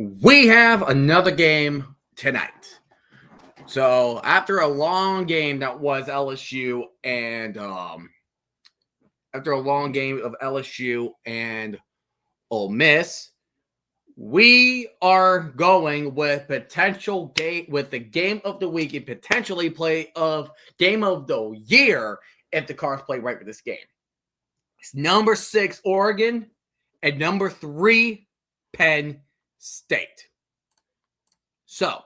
We have another game tonight. So after a long game that was LSU and Ole Miss, we are going with the game of the week and potentially play of game of the year if the Cards play right for this game. It's number 6 Oregon and number 3 Penn State. So,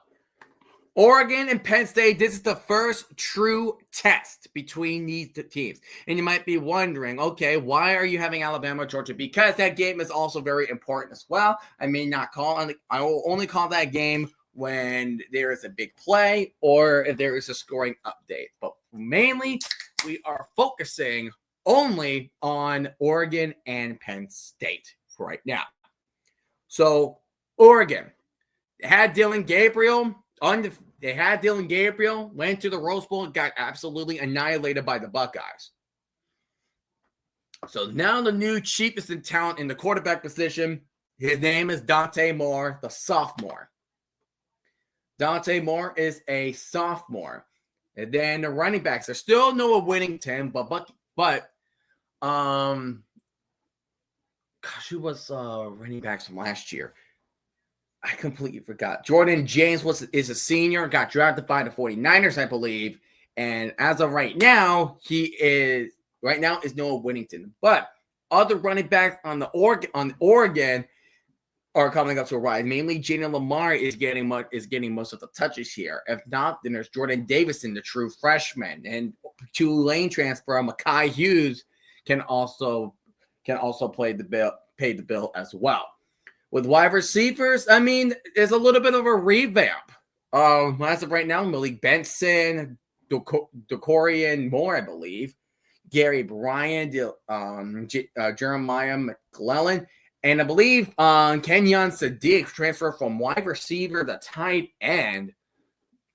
Oregon and Penn State, this is the first true test between these teams. And you might be wondering, okay, why are you having Alabama, Georgia? Because that game is also very important as well. I will only call that game when there is a big play or if there is a scoring update. But mainly, we are focusing only on Oregon and Penn State right now. So, Oregon, they had Dylan Gabriel, went to the Rose Bowl, got absolutely annihilated by the Buckeyes. So now the new cheapest in talent in the quarterback position, his name is Dante Moore, the sophomore. Dante Moore is a sophomore. And then the running backs, there's still Noah Whittington, but who was running backs from last year? I completely forgot. Jordan James is a senior, got drafted by the 49ers, I believe. And as of right now, is Noah Whittington. But other running backs on Oregon are coming up to a rise. Mainly Jaden Lamar is getting most of the touches here. If not, then there's Jordan Davison, the true freshman, and Tulane transfer Mekhi Hughes can also pay the bill as well. With wide receivers, there's a little bit of a revamp. As of right now, Malik Benson, Decorian Moore, I believe, Gary Bryant, Jeremiah McClellan, and I believe Kenyon Sadiq transfer from wide receiver to tight end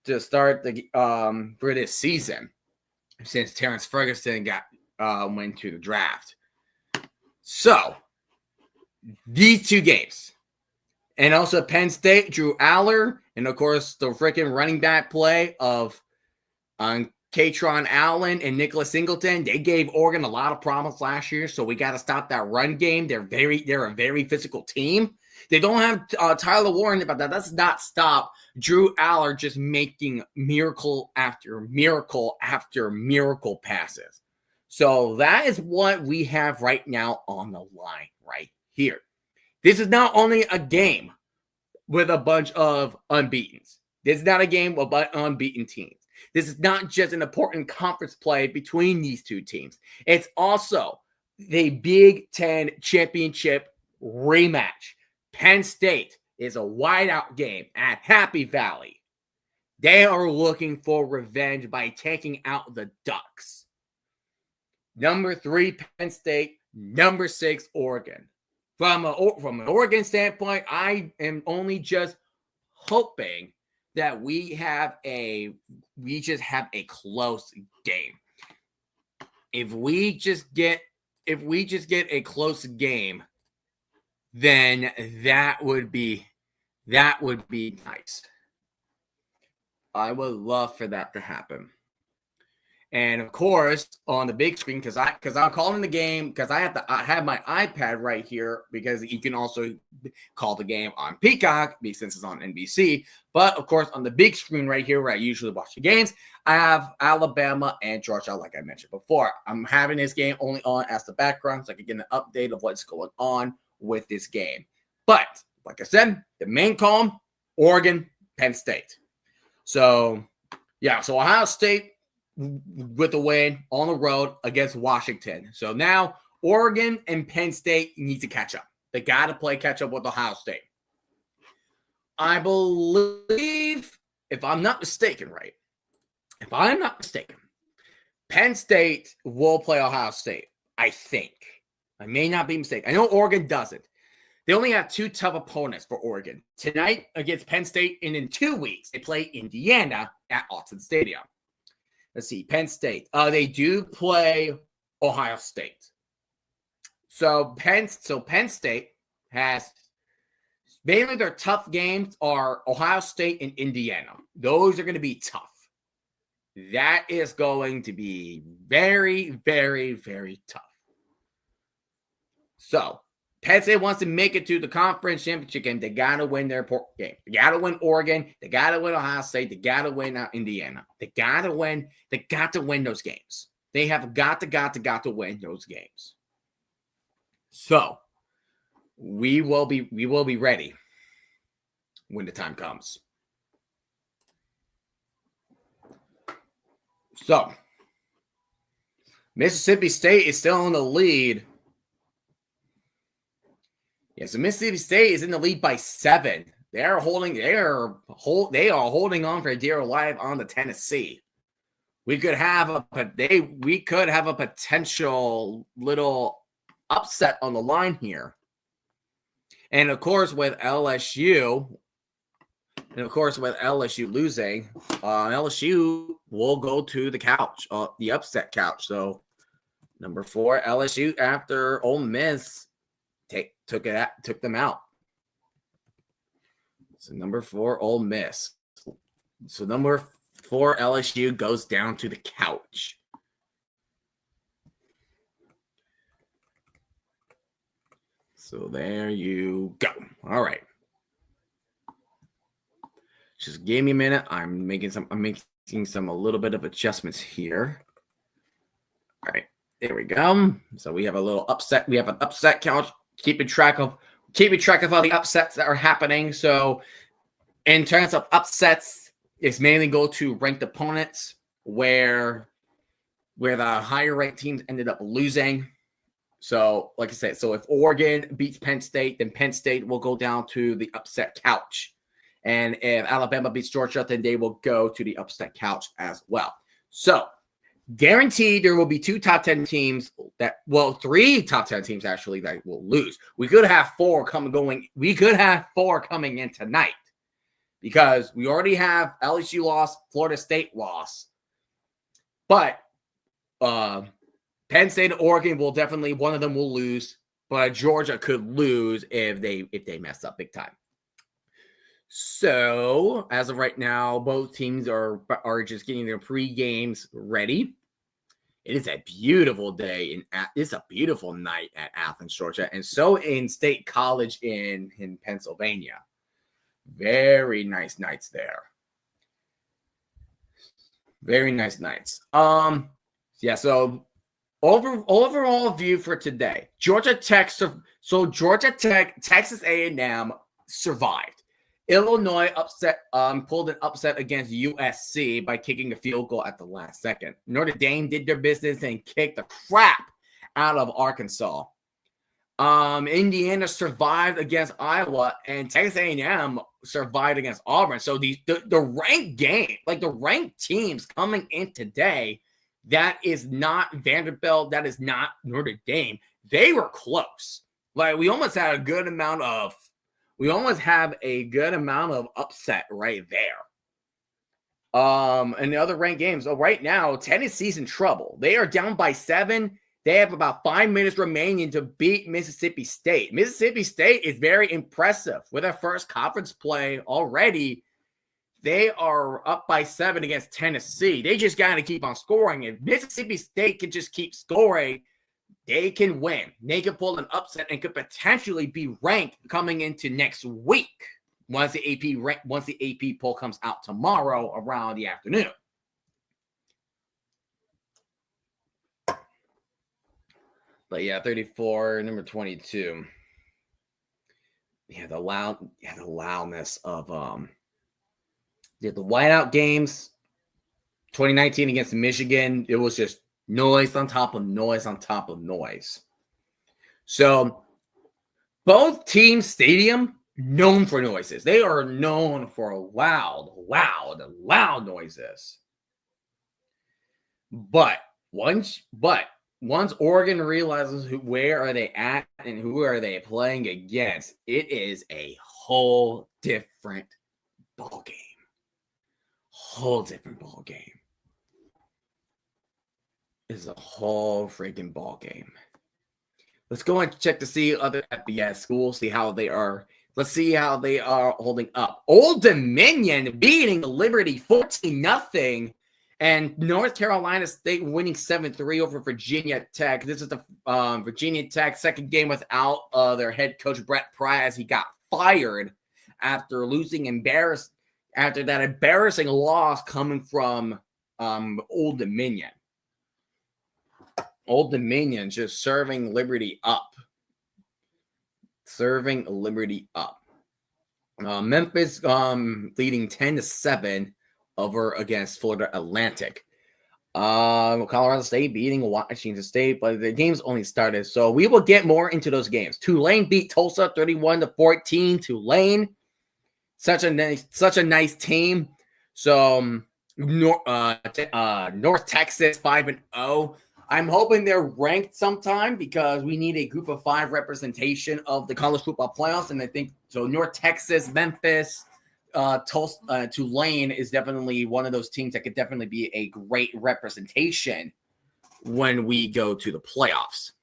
to start for this season, since Terrence Ferguson went to the draft. So, these two games. And also Penn State, Drew Aller, and of course the freaking running back play of Katron Allen and Nicholas Singleton. They gave Oregon a lot of problems last year, so we got to stop that run game. They're a very physical team. They don't have Tyler Warren, but that does not stop Drew Aller just making miracle after miracle after miracle passes. So that is what we have right now on the line right here. This is not only a game with a bunch of unbeatens. This is not a game with unbeaten teams. This is not just an important conference play between these two teams. It's also the Big Ten championship rematch. Penn State is a whiteout game at Happy Valley. They are looking for revenge by taking out the Ducks. Number 3, Penn State. Number 6, Oregon. From an Oregon standpoint, I am only just hoping that we just have a close game. If we just get a close game, then that would be nice. I would love for that to happen. And of course, on the big screen, because I'm calling the game, because I have my iPad right here, because you can also call the game on Peacock, since it's on NBC. But of course, on the big screen right here, where I usually watch the games, I have Alabama and Georgia, like I mentioned before. I'm having this game only on as the background, so I can get an update of what's going on with this game. But like I said, the main column, Oregon, Penn State. So yeah, so Ohio State with a win on the road against Washington. So now Oregon and Penn State need to catch up. They got to play catch up with Ohio State. I believe, if I'm not mistaken, Penn State will play Ohio State. I think. I may not be mistaken. I know Oregon doesn't. They only have 2 tough opponents for Oregon. Tonight against Penn State, and in 2 weeks, they play Indiana at Autzen Stadium. Let's see, Penn State. They do play Ohio State. So Penn State has Mainly their tough games are Ohio State and Indiana. Those are going to be tough. That is going to be very, very, very tough. So, Penn State wants to make it to the conference championship game. They got to win their game. They got to win Oregon. They got to win Ohio State. They got to win Indiana. They got to win. They got to win those games. They have got to win those games. So, we will be ready when the time comes. So, Mississippi State is still in the lead. Yeah, so Mississippi State is in the lead by 7. They are holding on for dear life on the Tennessee. We could have a potential little upset on the line here. And of course, with LSU losing, LSU will go to the couch, the upset couch. So, number 4, LSU after Ole Miss took them out. So number 4, Ole Miss. So number 4, LSU goes down to the couch. So there you go. All right. Just give me a minute. I'm making a little bit of adjustments here. All right. There we go. So we have a little upset. We have an upset couch. Keeping track of all the upsets that are happening. So in terms of upsets, it's mainly go to ranked opponents where the higher ranked teams ended up losing. So, like I said, so if Oregon beats Penn State, then Penn State will go down to the upset couch. And if Alabama beats Georgia, then they will go to the upset couch as well. So, guaranteed there will be 2 top 10 teams 3 top 10 teams actually that will lose. We could have 4 coming in tonight because we already have LSU loss, Florida State loss. But Penn State and Oregon will definitely, one of them will lose, but Georgia could lose if they mess up big time. So, as of right now, both teams are just getting their pre-games ready. It is a beautiful day, it's a beautiful night at Athens, Georgia, and so in State College in Pennsylvania. Very nice nights there. Very nice nights. Yeah, so overall view for today. Georgia Tech, Texas A&M survived. Illinois pulled an upset against USC by kicking a field goal at the last second. Notre Dame did their business and kicked the crap out of Arkansas. Indiana survived against Iowa, and Texas A&M survived against Auburn. So the ranked game, like the ranked teams coming in today, that is not Vanderbilt, that is not Notre Dame. They were close. Like we almost have a good amount of upset right there. And the other ranked games. So right now, Tennessee's in trouble. They are down by 7. They have about 5 minutes remaining to beat Mississippi State. Mississippi State is very impressive with their first conference play already. They are up by 7 against Tennessee. They just got to keep on scoring. If Mississippi State can just keep scoring, they can win. They can pull an upset and could potentially be ranked coming into next week once the AP poll comes out tomorrow around the afternoon. But yeah, 34, number 22. Yeah, the loudness of the whiteout games, 2019 against Michigan. It was just noise on top of noise on top of noise. So both teams' stadium known for noises. They are known for loud noises. But once Oregon realizes where are they at and who are they playing against, it is a whole different ball game. It's a whole freaking ball game. Let's go and check to see other FBS schools, see how they are Let's see how they are holding up. Old Dominion beating Liberty 14-0. And North Carolina State winning 7-3 over Virginia Tech. This is the Virginia Tech second game without their head coach, Brett Pry, as he got fired after losing after that embarrassing loss coming from Old Dominion. Old Dominion just serving Liberty up. Memphis leading 10-7 over against Florida Atlantic. Colorado State beating Washington State, but the game's only started, so we will get more into those games. Tulane beat Tulsa 31-14. Tulane, such a nice team. So North Texas 5-0. I'm hoping they're ranked sometime because we need a group of 5 representation of the college football playoffs, and I think so. North Texas, Memphis, Tulane is definitely one of those teams that could definitely be a great representation when we go to the playoffs.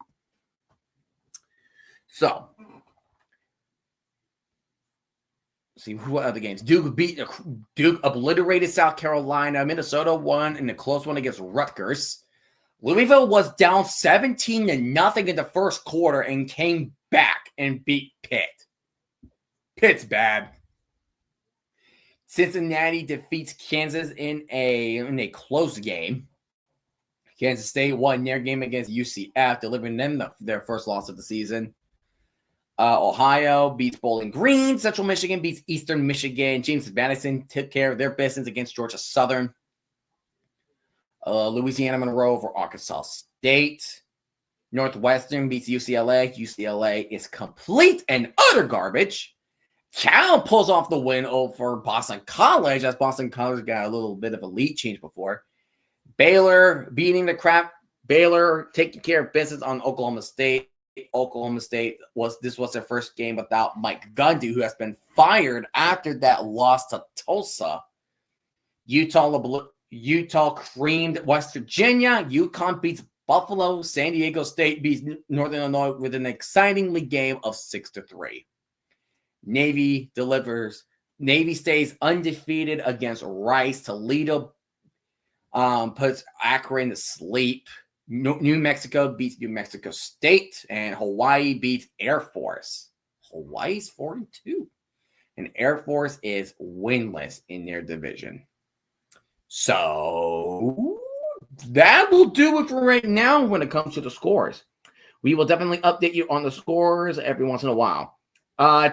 So, see what other games. Duke obliterated South Carolina. Minnesota won in a close one against Rutgers. Louisville was down 17-0 in the first quarter and came back and beat Pitt. Pitt's bad. Cincinnati defeats Kansas in a close game. Kansas State won their game against UCF, delivering them their first loss of the season. Ohio beats Bowling Green. Central Michigan beats Eastern Michigan. James Madison took care of their business against Georgia Southern. Louisiana Monroe over Arkansas State. Northwestern beats UCLA. UCLA is complete and utter garbage. Cal pulls off the win over Boston College, as Boston College got a little bit of a lead change before. Baylor beating the crap. Baylor taking care of business on Oklahoma State. Oklahoma State was their first game without Mike Gundy, who has been fired after that loss to Tulsa. Utah creamed West Virginia. UConn beats Buffalo. San Diego State beats Northern Illinois with an excitingly game of 6-3. Navy delivers. Navy stays undefeated against Rice. Toledo puts Akron to sleep. New Mexico beats New Mexico State, and Hawaii beats Air Force. Hawaii's 42, and Air Force is winless in their division. So that will do it for right now when it comes to the scores. We will definitely update you on the scores every once in a while.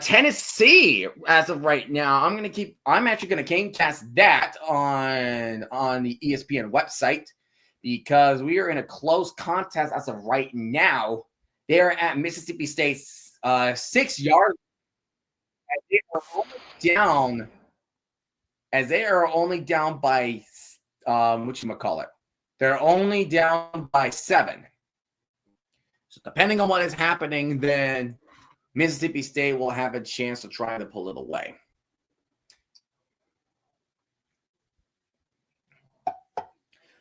Tennessee, as of right now, I'm actually going to gamecast that on the ESPN website because we are in a close contest as of right now. They're at Mississippi State's 6 yards. They are only down. As they are only down by they're only down by 7. So depending on what is happening, then Mississippi State will have a chance to try to pull it away.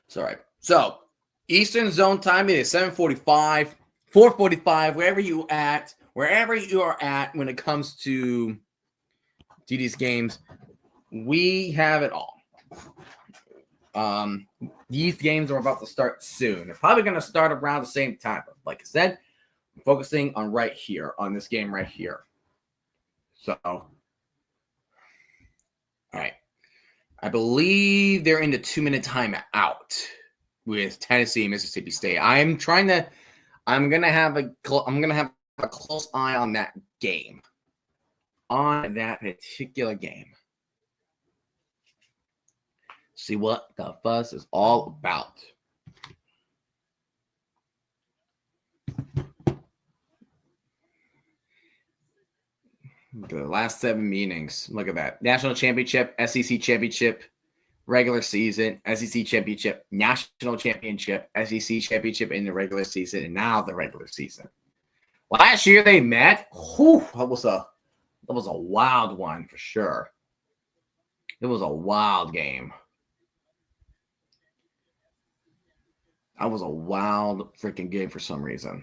Sorry. So Eastern Zone time it is 7:45, 4:45, wherever you are at when it comes to these games. We have it all. These games are about to start soon. They're probably going to start around the same time. But like I said, I'm focusing on right here, on this game right here. So, all right. I believe they're in the 2-minute timeout with Tennessee and Mississippi State. I'm going to have a close eye on that game. On that particular game. See what the fuss is all about. The last 7 meetings. Look at that. National championship, SEC championship, regular season, SEC championship, national championship, SEC championship in the regular season, and now the regular season. Last year they met. Whew, that was a wild one for sure. It was a wild game. That was a wild freaking game for some reason.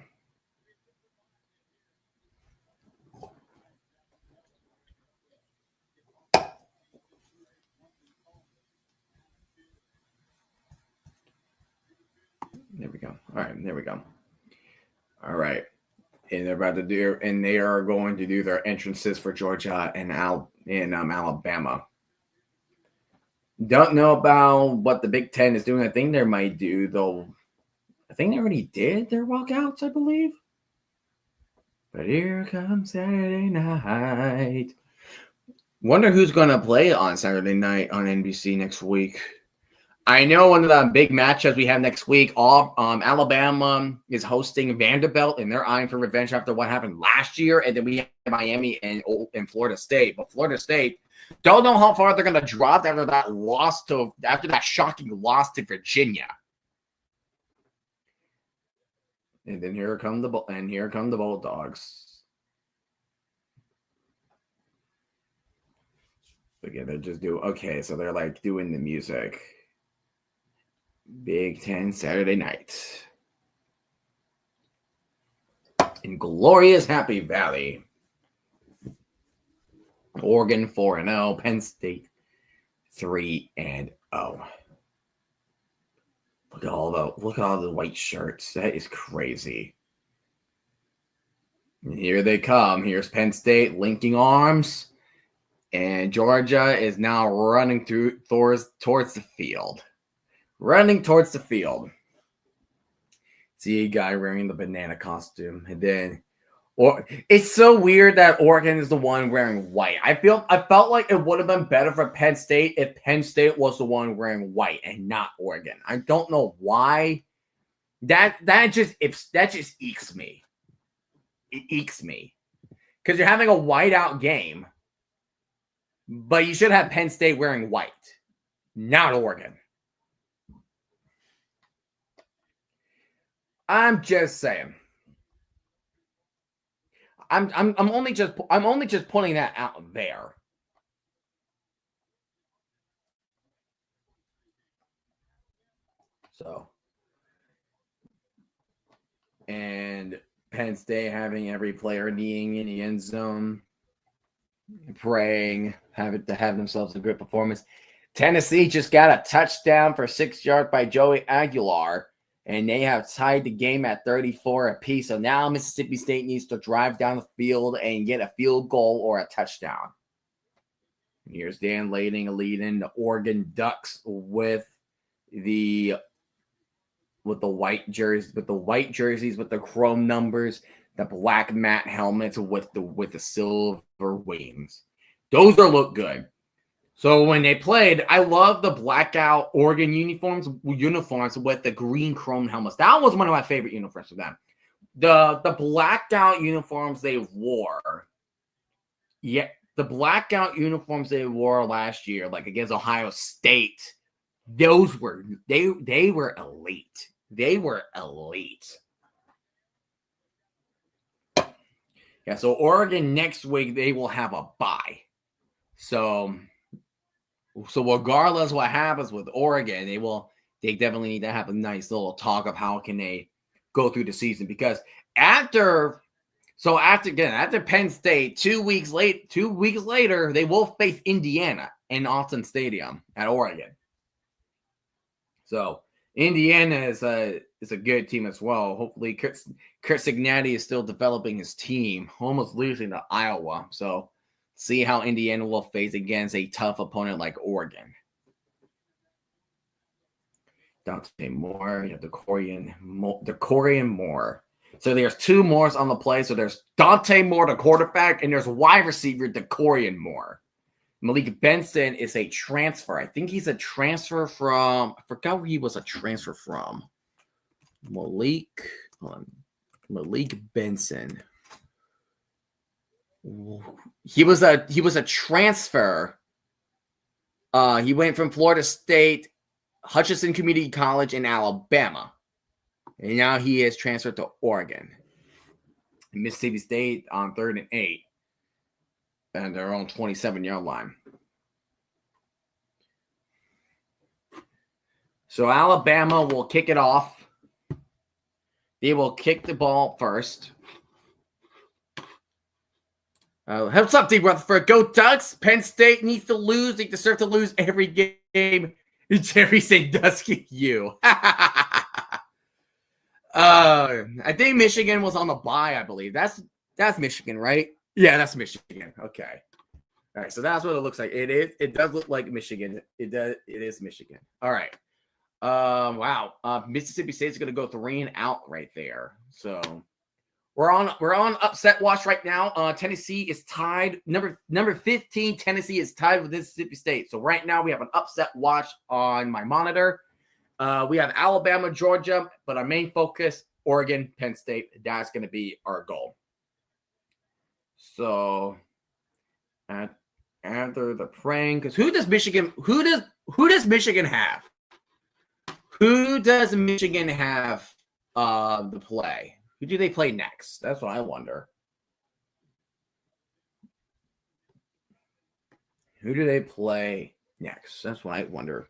There we go. All right, there we go. All right. And they are going to do their entrances for Georgia and Alabama. Don't know about what the Big Ten is doing. I think they might do, though. I think they already did their walkouts, I believe. But here comes Saturday night. Wonder who's going to play on Saturday night on NBC next week. I know one of the big matchups we have next week, Alabama is hosting Vanderbilt, and they're eyeing for revenge after what happened last year. And then we have Miami and Florida State. But Florida State, don't know how far they're going to drop after that shocking loss to Virginia. And then here come the Bulldogs. Again, they just do okay. So they're like doing the music. Big Ten Saturday night in glorious Happy Valley. Oregon 4-0, Penn State 3-0. Look at all the white shirts. That is crazy. And here they come. Here's Penn State linking arms, and Georgia is now running towards the field. Running towards the field. See a guy wearing the banana costume. And then it's so weird that Oregon is the one wearing white. I felt like it would have been better for Penn State if Penn State was the one wearing white and not Oregon. I don't know why. That just ekes me. It ekes me. Because you're having a whiteout game. But you should have Penn State wearing white. Not Oregon. I'm just saying. I'm only just putting that out there. So, and Penn State having every player kneeling in the end zone, praying, have themselves a good performance. Tennessee just got a touchdown for 6 yards by Joey Aguilar. And they have tied the game at 34 apiece. So now Mississippi State needs to drive down the field and get a field goal or a touchdown. Here's Dan Lading leading the Oregon Ducks with the white jerseys, with the chrome numbers, the black matte helmets with the silver wings. Those look good. So when they played, I love the blackout Oregon uniforms with the green chrome helmets. That was one of my favorite uniforms for them. The blacked-out uniforms they wore. Yeah, the blackout uniforms they wore last year, like against Ohio State, those were they were elite. They were elite. Yeah, so Oregon next week, they will have a bye. So regardless what happens with Oregon, they definitely need to have a nice little talk of how can they go through the season, because after Penn State, 2 weeks later, they will face Indiana in Autzen Stadium at Oregon. So Indiana is a good team as well. Hopefully, Kurt Cignati is still developing his team, almost losing to Iowa. So see how Indiana will face against a tough opponent like Oregon. Dante Moore, you have DeCorian Moore. So there's two Moores on the play. So there's Dante Moore, the quarterback, and there's wide receiver DeCorian Moore. Malik Benson is a transfer. I think he's a transfer from, I forgot where he was a transfer from. Malik Benson. He was a transfer. He went from Florida State, Hutchinson Community College in Alabama. And now he is transferred to Oregon. Mississippi State on 3rd and 8. And their own 27-yard line. So Alabama will kick it off. They will kick the ball first. What's up, D. Rutherford? Go Ducks. Penn State needs to lose. They deserve to lose every game. Jerry Sandusky, you. I think Michigan was on the bye, I believe. That's Michigan, right? Yeah, that's Michigan. Okay. All right, so that's what it looks like. It does look like Michigan. It is Michigan. All right. Wow. Mississippi State's gonna go 3-and-out right there. So we're on upset watch right now. Tennessee is tied. Number 15, Tennessee is tied with Mississippi State. So right now we have an upset watch on my monitor. We have Alabama, Georgia, but our main focus, Oregon, Penn State. That's going to be our goal. So after the praying, because who does Michigan have? Who does Michigan have the play? Who do they play next? That's what I wonder. Who do they play next? That's what I wonder.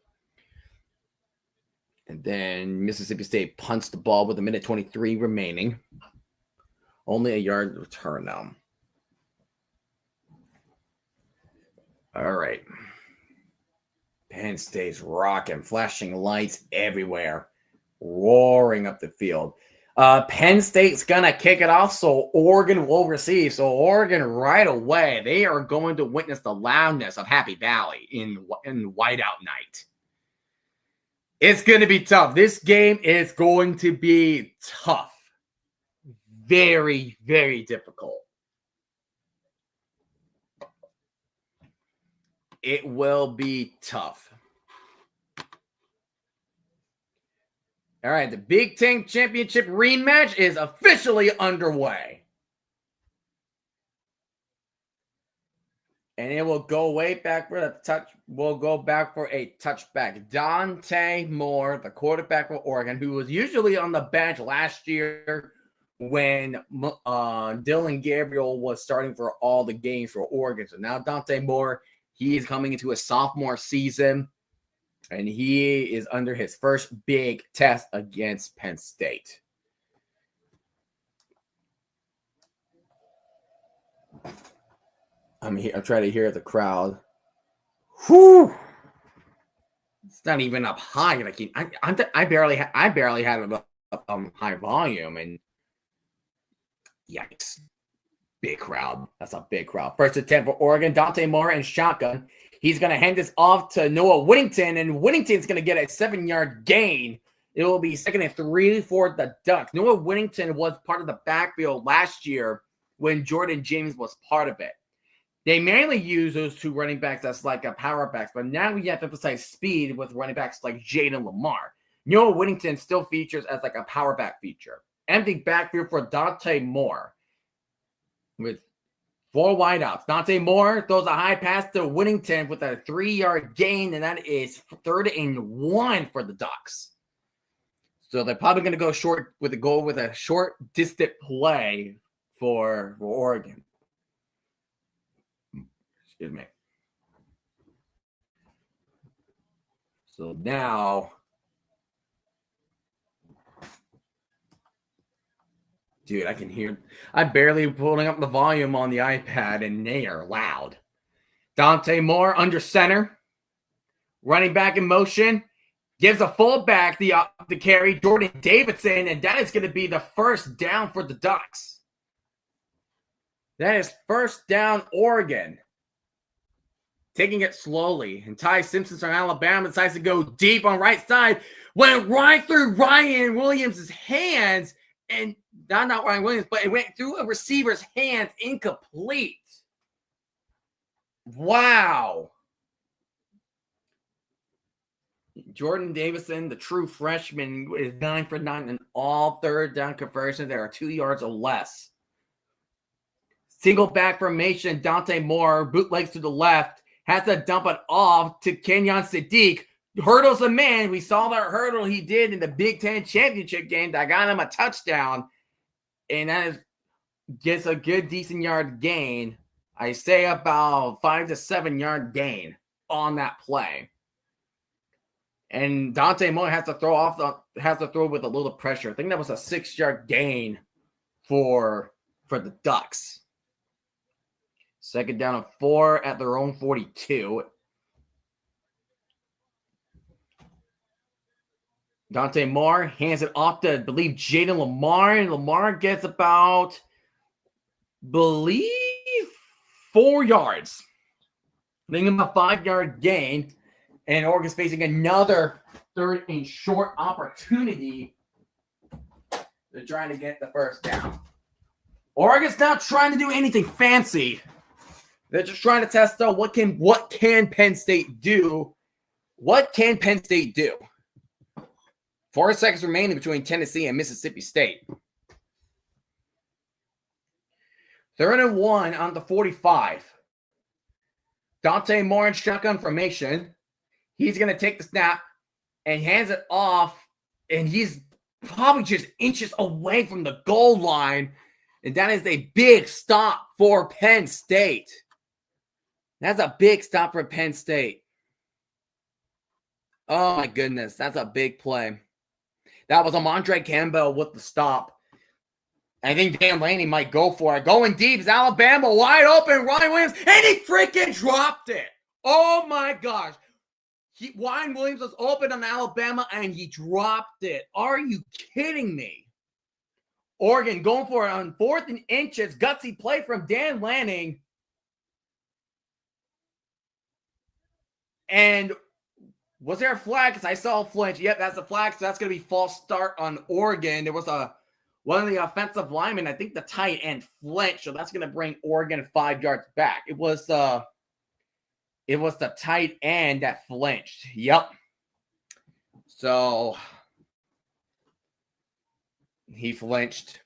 And then Mississippi State punts the ball with 1:23 remaining. Only a yard return now. All right. Penn State's rocking, flashing lights everywhere, roaring up the field. Penn State's going to kick it off, so Oregon will receive. So Oregon right away, they are going to witness the loudness of Happy Valley in whiteout night. It's going to be tough. This game is going to be tough. Very, very difficult. It will be tough. All right, the Big Ten Championship rematch is officially underway. And it will go way back for the touch. We'll go back for a touchback. Dante Moore, the quarterback for Oregon, who was usually on the bench last year when Dylan Gabriel was starting for all the games for Oregon. So now Dante Moore, he is coming into a sophomore season, and he is under his first big test against Penn State. I'm trying to hear the crowd. Whew! It's not even up high. Like I barely had it up high volume, and yikes! Big crowd. That's a big crowd. First attempt for Oregon. Dante Moore and shotgun. He's going to hand this off to Noah Whittington, and Whittington's going to get a 7-yard gain. It will be 2nd and 3 for the Ducks. Noah Whittington was part of the backfield last year when Jordan James was part of it. They mainly use those two running backs as like a power backs, but now we have to emphasize speed with running backs like Jaden Lamar. Noah Whittington still features as like a power back feature. Empty backfield for Dante Moore with 4 wideouts. Dante Moore throws a high pass to Whittington with a 3-yard gain, and that is 3rd and 1 for the Ducks. So they're probably going to go short with a short distant play for Oregon. Excuse me. So now, dude, I can hear. I'm barely pulling up the volume on the iPad, and they are loud. Dante Moore under center, running back in motion, gives a fullback the carry, Jordan Davidson, and that is going to be the first down for the Ducks. That is first down, Oregon. Taking it slowly, and Ty Simpson from Alabama decides to go deep on right side. Went right through Ryan Williams' hands, and not Ryan Williams, but it went through a receiver's hands, incomplete. Wow. Jordan Davison, the true freshman, is 9 for 9 in all third down conversions that are 2 yards or less. Single back formation, Dante Moore, bootlegs to the left, has to dump it off to Kenyon Sadiq. Hurdles a man. We saw that hurdle he did in the Big Ten championship game that got him a touchdown. And that gets a good, decent yard gain. I say about 5 to 7 yard gain on that play. And Dante Moore has to throw with a little pressure. I think that was a 6-yard gain for the Ducks. 2nd down and 4 at their own 42. Dante Moore hands it off to, I believe, Jaden Lamar. And Lamar gets about, believe, 4 yards. Making him a 5-yard gain. And Oregon's facing another 3rd and short opportunity. They're trying to get the first down. Oregon's not trying to do anything fancy. They're just trying to test out what can Penn State do. What can Penn State do? 4 seconds remaining between Tennessee and Mississippi State. 3rd and 1 on the 45. Dante Moore in shotgun formation. He's going to take the snap and hands it off. And he's probably just inches away from the goal line. And that is a big stop for Penn State. That's a big stop for Penn State. Oh, my goodness. That's a big play. That was Amondre Campbell with the stop. I think Dan Laney might go for it. Going deep is Alabama, wide open. Ryan Williams, and he freaking dropped it. Oh, my gosh. Ryan Williams was open on Alabama, and he dropped it. Are you kidding me? Oregon going for it on 4th and inches. Gutsy play from Dan Lanning. And was there a flag? Because I saw a flinch. Yep, that's a flag. So that's going to be false start on Oregon. There was one of the offensive linemen, I think the tight end, flinched. So that's going to bring Oregon 5 yards back. It was the tight end that flinched. Yep. So he flinched.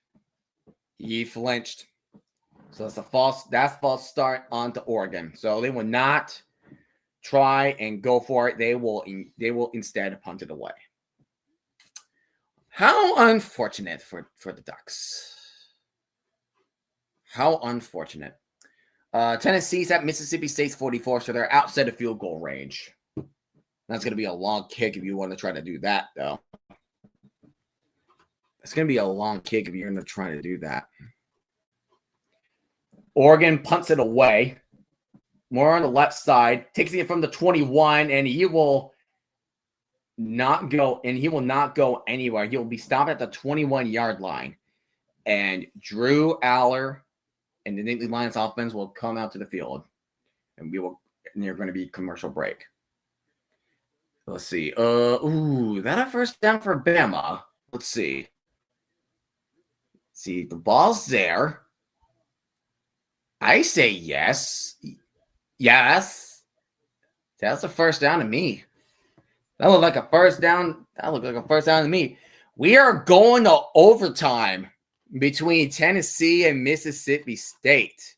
So that's false start onto Oregon. So they will not try and go for it. They will instead punt it away. How unfortunate for the Ducks. How unfortunate. Tennessee's at Mississippi State's 44, so they're outside of field goal range. That's going to be a long kick if you want to try to do that, though. It's going to be a long kick if you're going to try to do that. Oregon punts it away. More on the left side. Takes it from the 21, and he will not go anywhere. He will be stopped at the 21-yard line. And Drew Aller and the Nittany Lions offense will come out to the field. And they're going to be commercial break. Let's see. That a first down for Bama. Let's see. See, the ball's there. I say yes. Yes. That's a first down to me. That looked like a first down. To me. We are going to overtime between Tennessee and Mississippi State.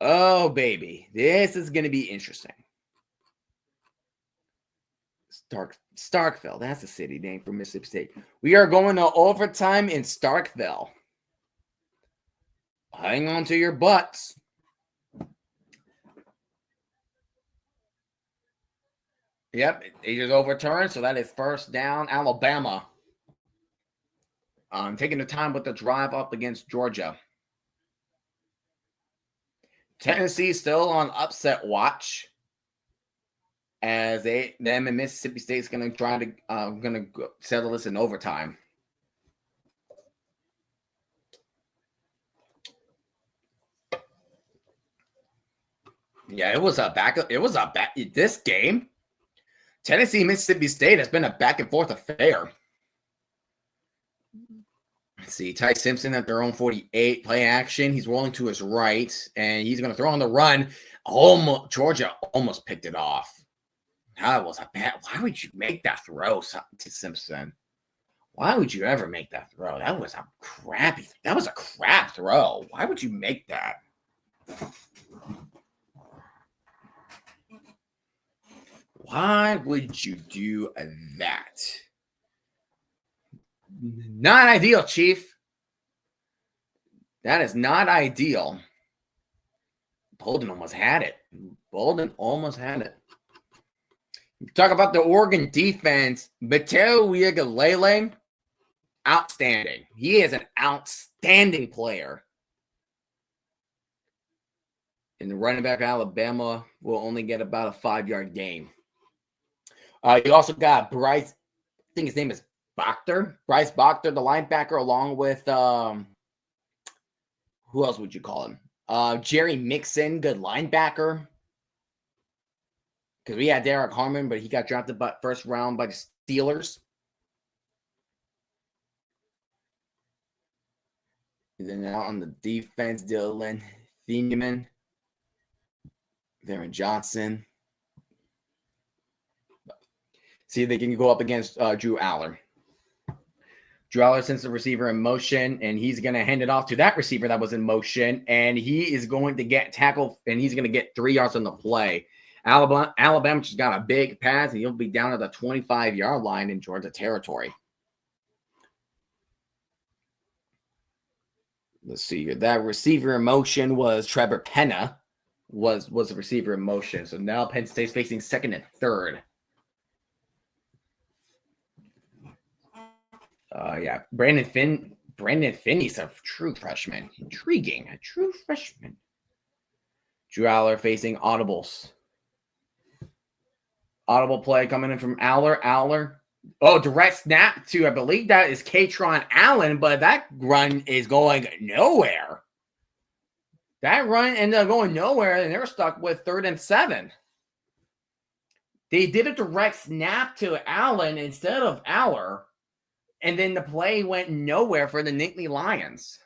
Oh, baby. This is going to be interesting. Starkville. That's a city name for Mississippi State. We are going to overtime in Starkville. Hang on to your butts. Yep, it is overturned, so that is first down, Alabama. Taking the time with the drive up against Georgia. Tennessee still on upset watch, as them and Mississippi State's going to try to settle this in overtime. Yeah, it was a back. This game, Tennessee Mississippi State has been a back and forth affair. Let's see, Ty Simpson at their own 48, play action. He's rolling to his right, and he's going to throw on the run. Georgia almost picked it off. That was a bad. Why would you make that throw to Simpson? Why would you ever make that throw? That was a crap throw. Why would you make that? Why would you do that? Not ideal, Chief. That is not ideal. Bolden almost had it. Talk about the Oregon defense. Mateo Uiagalelei, outstanding. He is an outstanding player. And the running back Alabama will only get about a 5-yard gain. You also got Bryce think his name is Bryce Bachter, the linebacker, along with who else would you call him? Jerry Mixon, good linebacker. Because we had Derek Harmon, but he got drafted first round by the Steelers. And then out on the defense, Dylan Thieneman, Darren Johnson. See if they can go up against Drew Aller. Drew Aller sends the receiver in motion, and he's going to hand it off to that receiver that was in motion, and he is going to get tackled, and he's going to get 3 yards on the play. Alabama just got a big pass, and he'll be down at the 25-yard line in Georgia territory. Let's see here. That receiver in motion was Trevor Penna, was the receiver in motion. So now Penn State's facing second and third. Yeah, Brandon Finney's a true freshman. Intriguing, a true freshman. Drew Aller facing audibles. Audible play coming in from Aller. Oh, direct snap to, I believe that is Katron Allen, but that run is going nowhere. That run ended up going nowhere, and they were stuck with 3rd and 7. They did a direct snap to Allen instead of Aller. And then the play went nowhere for the Nittany Lions.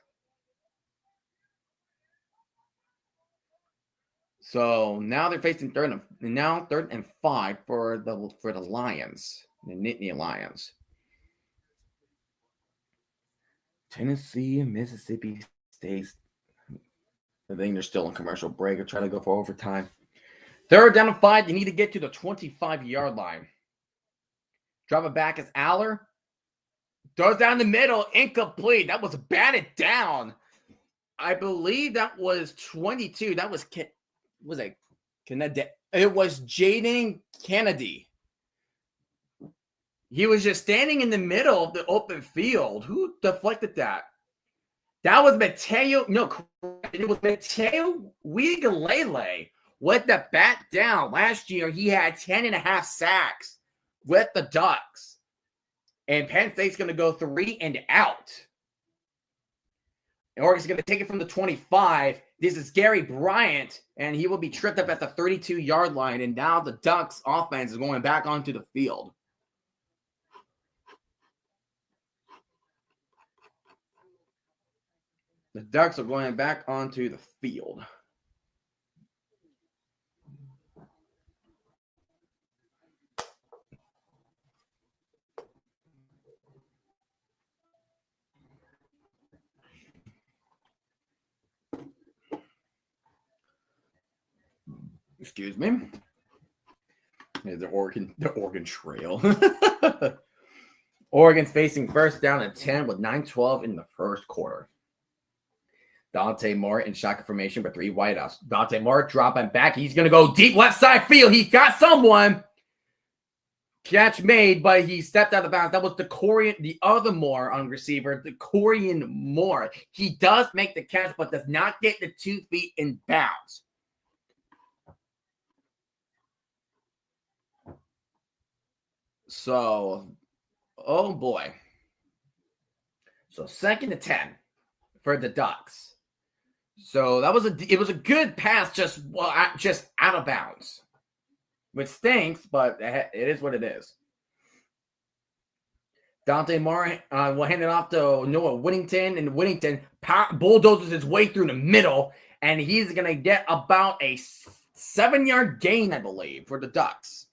So now they're facing 3rd and 5 for the Lions, the Nittany Lions. Tennessee and Mississippi State. I think they're still in commercial break. They're trying to go for overtime. 3rd down and 5. They need to get to the 25-yard line. Drop it back as Aller. Throws down the middle, incomplete. That was batted down. I believe that was 22. That was Kennedy. It was Jaden Kennedy. He was just standing in the middle of the open field. Who deflected that? That was Mateo. No, it was Mateo Uiagalelei with the bat down. Last year, he had 10.5 sacks with the Ducks. And Penn State's going to go 3 and out. And Oregon's going to take it from the 25. This is Gary Bryant, and he will be tripped up at the 32-yard line. And now the Ducks offense is going back onto the field. The Ducks are going back onto the field. Excuse me. The Oregon Trail. Oregon's facing 1st down and 10 with 9:12 in the first quarter. Dante Moore in shotgun formation with 3 wideouts. Dante Moore dropping back. He's going to go deep left side field. He got someone. Catch made, but he stepped out of bounds. That was the other Moore on receiver, the Corian Moore. He does make the catch, but does not get the 2 feet in bounds. So, oh boy. So 2nd and 10 for the Ducks. So it was a good pass, just out of bounds, which stinks, but it is what it is. Dante Moore will hand it off to Noah Whittington, and Whittington bulldozes his way through the middle, and he's going to get about a 7-yard gain, I believe, for the Ducks.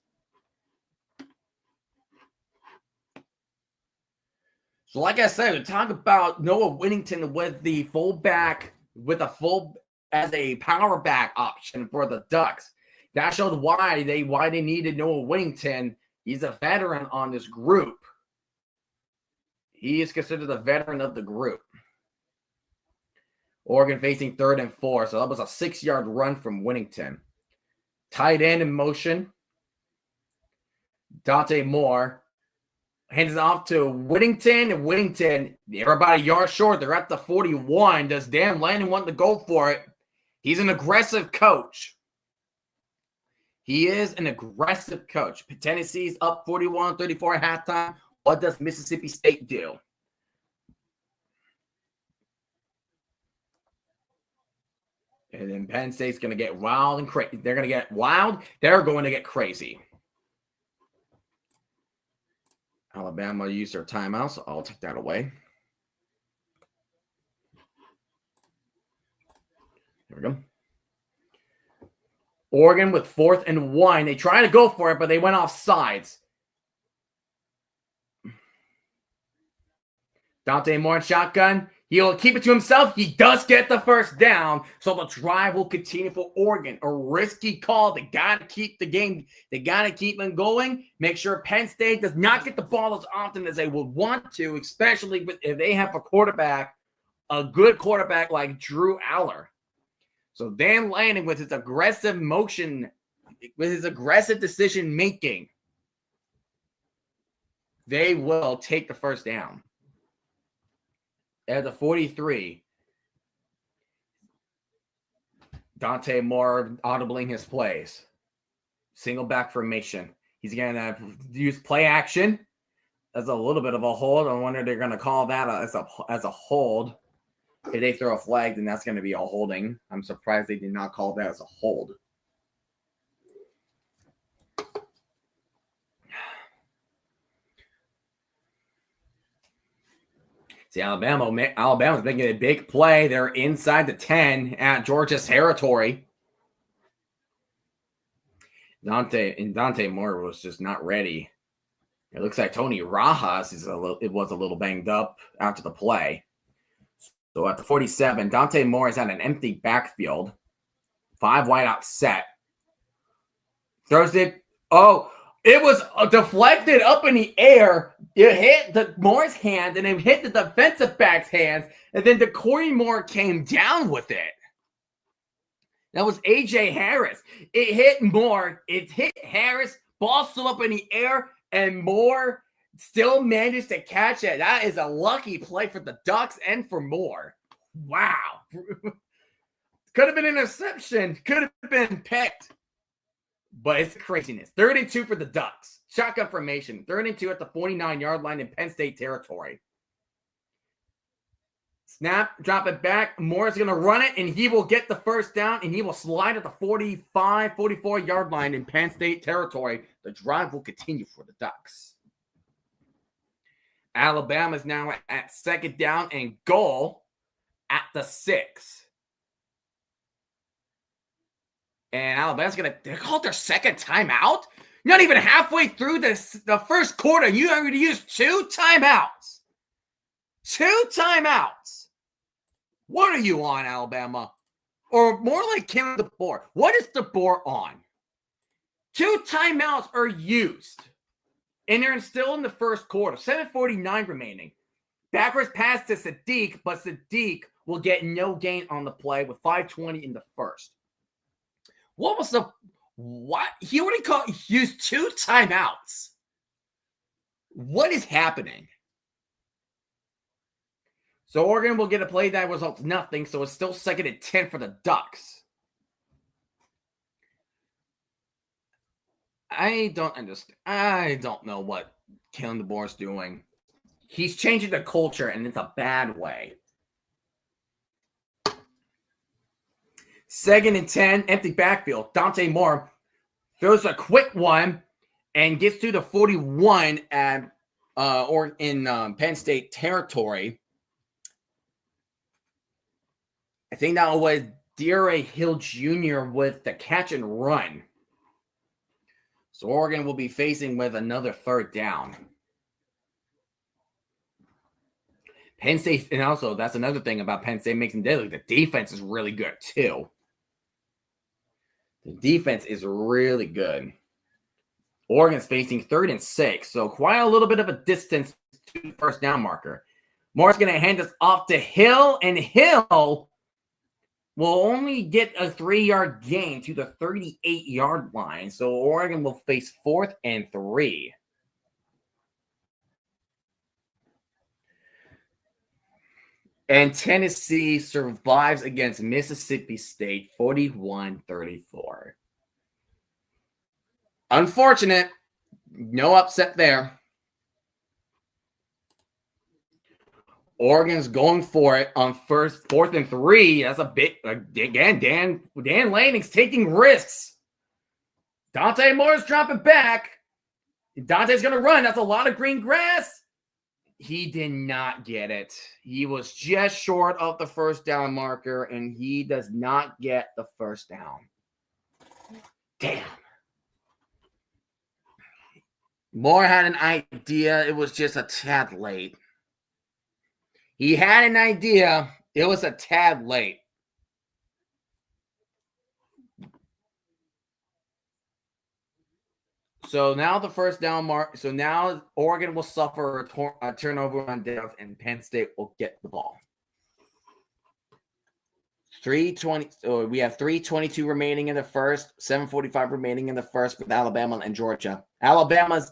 So like I said, we talk about Noah Whittington with the fullback, as a power back option for the Ducks. That showed why they needed Noah Whittington. He's a veteran on this group. He is considered a veteran of the group. Oregon facing 3rd and 4. So that was a 6-yard run from Whittington. Tight end in motion. Dante Moore hands it off to Whittington. And Whittington, they're about a yard short. They're at the 41. Does Dan Lanning want to go for it? He's an aggressive coach. He is an aggressive coach. Tennessee's up 41-34 at halftime. What does Mississippi State do? And then Penn State's going to get wild and crazy. They're going to get wild. They're going to get crazy. Alabama used their timeout, so I'll take that away. There we go. Oregon with 4th and 1. They tried to go for it, but they went off sides. Dante Moore in shotgun. He'll keep it to himself. He does get the first down, so the drive will continue for Oregon. A risky call. They got to keep the game. They got to keep them going. Make sure Penn State does not get the ball as often as they would want to, especially if they have a good quarterback like Drew Aller. So Dan Lanning, with his aggressive motion, with his aggressive decision making, they will take the first down. At the 43, Dante Moore audibling his plays. Single back formation. He's going to use play action. That's a little bit of a hold. I wonder if they're going to call that as a hold. If they throw a flag, then that's going to be a holding. I'm surprised they did not call that as a hold. See, Alabama's making a big play. They're inside the 10 at Georgia's territory. Dante Moore was just not ready. It looks like Tony Rajas was a little banged up after the play. So at the 47, Dante Moore is at an empty backfield. 5 wideout set. Throws it. Oh, it was deflected up in the air. It hit Moore's hand, and it hit the defensive back's hands, and then Corey Moore came down with it. That was A.J. Harris. It hit Moore. It hit Harris. Ball still up in the air, and Moore still managed to catch it. That is a lucky play for the Ducks and for Moore. Wow. Could have been an interception. Could have been picked. But it's craziness. 3rd and 2 for the Ducks. Shotgun formation. 3rd and 2 at the 49-yard line in Penn State territory. Snap, drop it back. Moore is going to run it, and he will get the first down, and he will slide at the 45, 44-yard line in Penn State territory. The drive will continue for the Ducks. Alabama is now at 2nd down and goal at the 6. And Alabama's they called their 2nd timeout? Not even halfway through the first quarter, you already used 2 timeouts. 2 timeouts. What are you on, Alabama? Or more like Kim DeBoer. What is DeBoer on? 2 timeouts are used. And they're still in the first quarter. 7:49 remaining. Backwards pass to Sadiq, but Sadiq will get no gain on the play with 5:20 in the first. He already used 2 timeouts. What is happening? So Oregon will get a play that results nothing, so it's still 2nd and 10 for the Ducks. I don't understand. I don't know what Kalen DeBoer is doing. He's changing the culture, and it's a bad way. 2nd and 10, empty backfield. Dante Moore throws a quick one and gets to the 41 in Penn State territory. I think that was DeAndre Hill Jr. with the catch and run. So Oregon will be facing with another 3rd down. Penn State, and also that's another thing about Penn State makes them deadly. The defense is really good too. The defense is really good. Oregon's facing 3rd and 6, so quite a little bit of a distance to the first down marker. Moore's going to hand us off to Hill, and Hill will only get a 3-yard gain to the 38-yard line, so Oregon will face 4th and 3. And Tennessee survives against Mississippi State 41-34. Unfortunate. No upset there. Oregon's going for it on 4th and 3. That's a bit again. Dan Lanning's taking risks. Dante Moore's dropping back. Dante's gonna run. That's a lot of green grass. He did not get it. He was just short of the first down marker, and he does not get the first down. Damn. Moore had an idea. It was just a tad late. He had an idea. It was a tad late. So now the first down mark. So now Oregon will suffer a turnover on downs, and Penn State will get the ball. 3:20. So we have 3:22 remaining in the first. 7:45 remaining in the first with Alabama and Georgia. Alabama's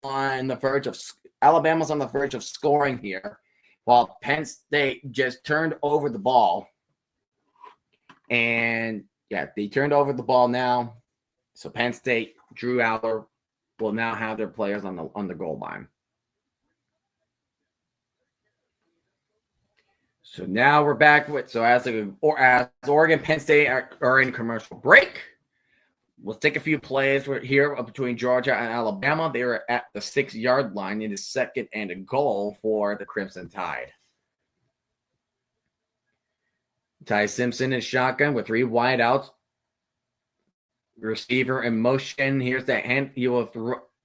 on the verge of scoring here, while Penn State just turned over the ball. And yeah, they turned over the ball now. So Penn State, Drew Aller, will now have their players on the goal line. So now we're back with as Oregon, Penn State are in commercial break. We'll take a few plays here between Georgia and Alabama. They are at the 6-yard line. It is 2nd and a goal for the Crimson Tide. Ty Simpson is shotgun with 3 wideouts. Receiver in motion. Here's the hand. He will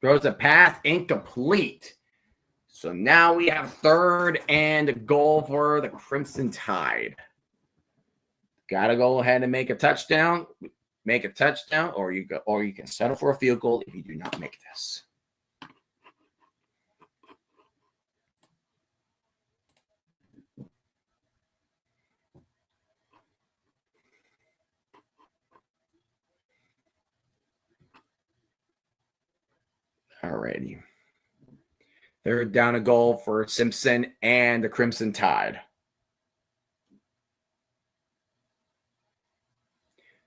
throws a pass incomplete. So now we have 3rd and a goal for the Crimson Tide. Got to go ahead and make a touchdown. Or you can settle for a field goal if you do not make this. Alrighty. 3rd down a goal for Simpson and the Crimson Tide.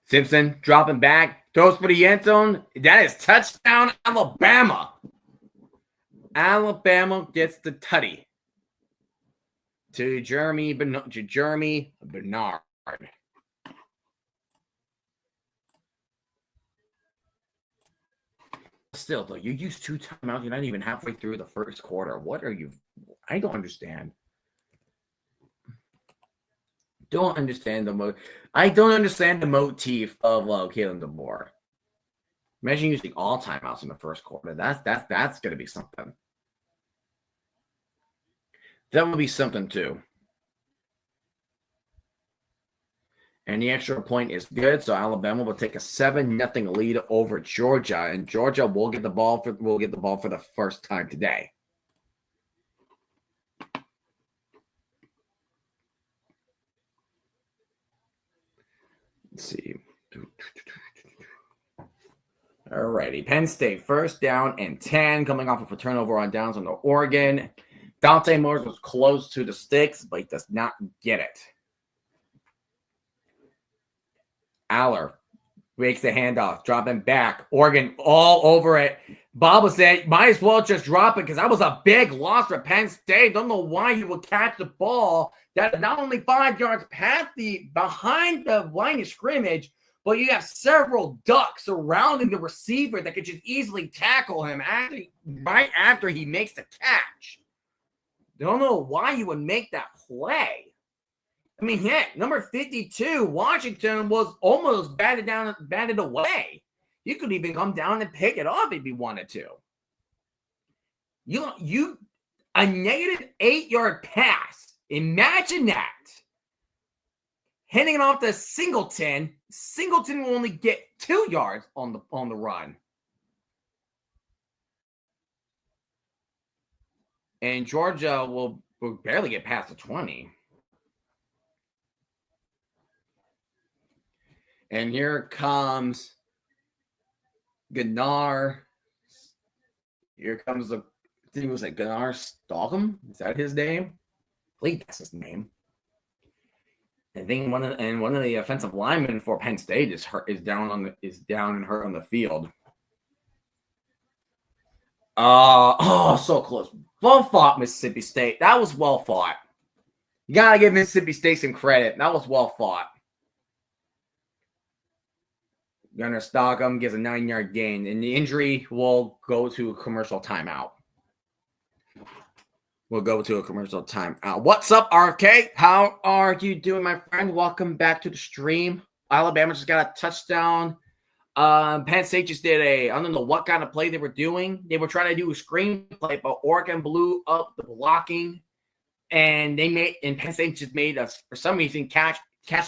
Simpson dropping back, throws for the end zone. That is touchdown, Alabama. Alabama gets the tutty to Jeremy Bernard. Still, though, you used 2 timeouts. You're not even halfway through the first quarter. What are you? I don't understand. I don't understand the motif of Kalen DeBoer. Imagine using all timeouts in the first quarter. That's going to be something. That would be something too. And the extra point is good, so Alabama will take a 7-0 lead over Georgia, and Georgia will get the ball for the first time today. Let's see. Alrighty, Penn State 1st down and 10, coming off of a turnover on downs on the Oregon. Dante Moore was close to the sticks, but he does not get it. Aller breaks the handoff, dropping back. Oregon all over it. Bob was saying, might as well just drop it because that was a big loss for Penn State. Don't know why you would catch the ball that is not only 5 yards behind the line of scrimmage, but you have several ducks surrounding the receiver that could just easily tackle him right after he makes the catch. Don't know why you would make that play. I mean, heck, number 52, Washington was almost batted away. You could even come down and pick it up if you wanted to. A negative 8-yard pass. Imagine that. Handing it off to Singleton. Singleton will only get 2 yards on the run. And Georgia will barely get past the 20. And here comes Gunnar. Here comes I think it was like Gunnar Stockham. Is that his name? I believe that's his name. I think one of the offensive linemen for Penn State is down and hurt on the field. So close. Well fought, Mississippi State. That was well fought. You got to give Mississippi State some credit. That was well fought. Gunnar Stockham gets a 9-yard gain, and the injury will go to a commercial timeout. We'll go to a commercial timeout. What's up, RFK? How are you doing, my friend? Welcome back to the stream. Alabama just got a touchdown. Penn State just did I don't know what kind of play they were doing. They were trying to do a screenplay, but Oregon blew up the blocking, and Penn State just made us, for some reason, catch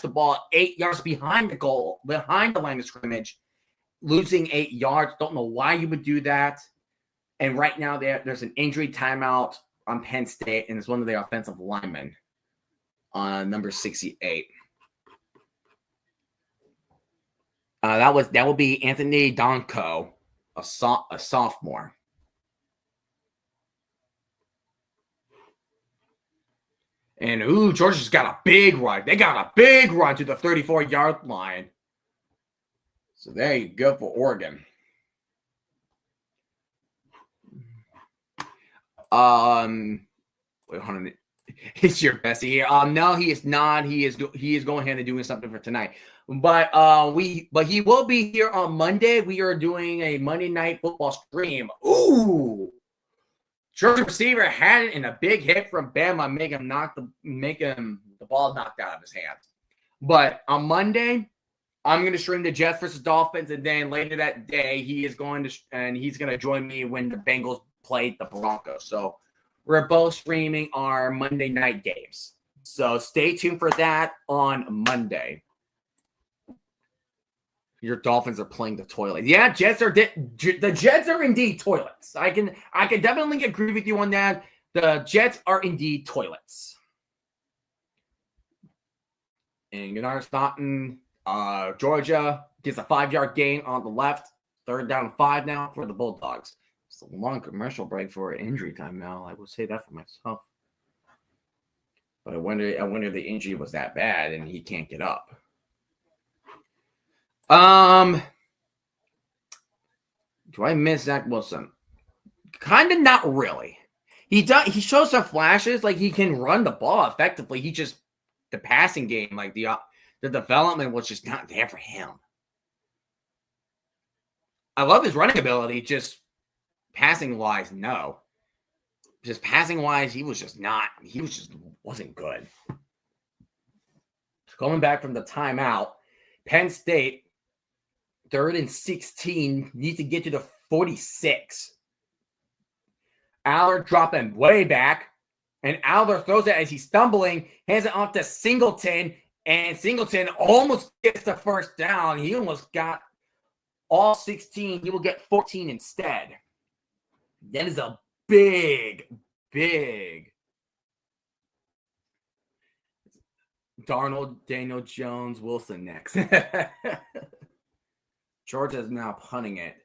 the ball 8 yards behind the goal, behind the line of scrimmage, losing 8 yards. Don't know why you would do that. And right now there's an injury timeout on Penn State, and it's one of their offensive linemen on number 68. That will be Anthony Donko, a sophomore. And Georgia's got a big run. They got a big run to the 34-yard line. So there you go for Oregon. Wait, hold on. It's your bestie here. No, he is not. He is going ahead and doing something for tonight. But he will be here on Monday. We are doing a Monday Night Football stream. Ooh. Georgia receiver had it in a big hit from Bama, make him the ball knocked out of his hands. But on Monday, I'm going to stream the Jets versus Dolphins, and then later that day, he's going to join me when the Bengals play the Broncos. So we're both streaming our Monday night games. So stay tuned for that on Monday. Your Dolphins are playing the toilet. Yeah, the Jets are indeed toilets. I can definitely agree with you on that. The Jets are indeed toilets. And Gunnar Staunton, Georgia gets a 5-yard gain on the left. 3rd down and 5 now for the Bulldogs. It's a long commercial break for injury time now. I will say that for myself. But I wonder if the injury was that bad and he can't get up. Do I miss Zach Wilson? Kind of not really. He shows some flashes, like he can run the ball effectively. The passing game, like the development was just not there for him. I love his running ability, just passing wise, no. Just passing wise, he just wasn't good. Coming back from the timeout, Penn State, 3rd and 16, needs to get to the 46. Aller dropping way back, and Aller throws it as he's stumbling, hands it off to Singleton, and Singleton almost gets the 1st down. He almost got all 16. He will get 14 instead. That is a big Darnold, Daniel Jones, Wilson next. Georgia's now punting it.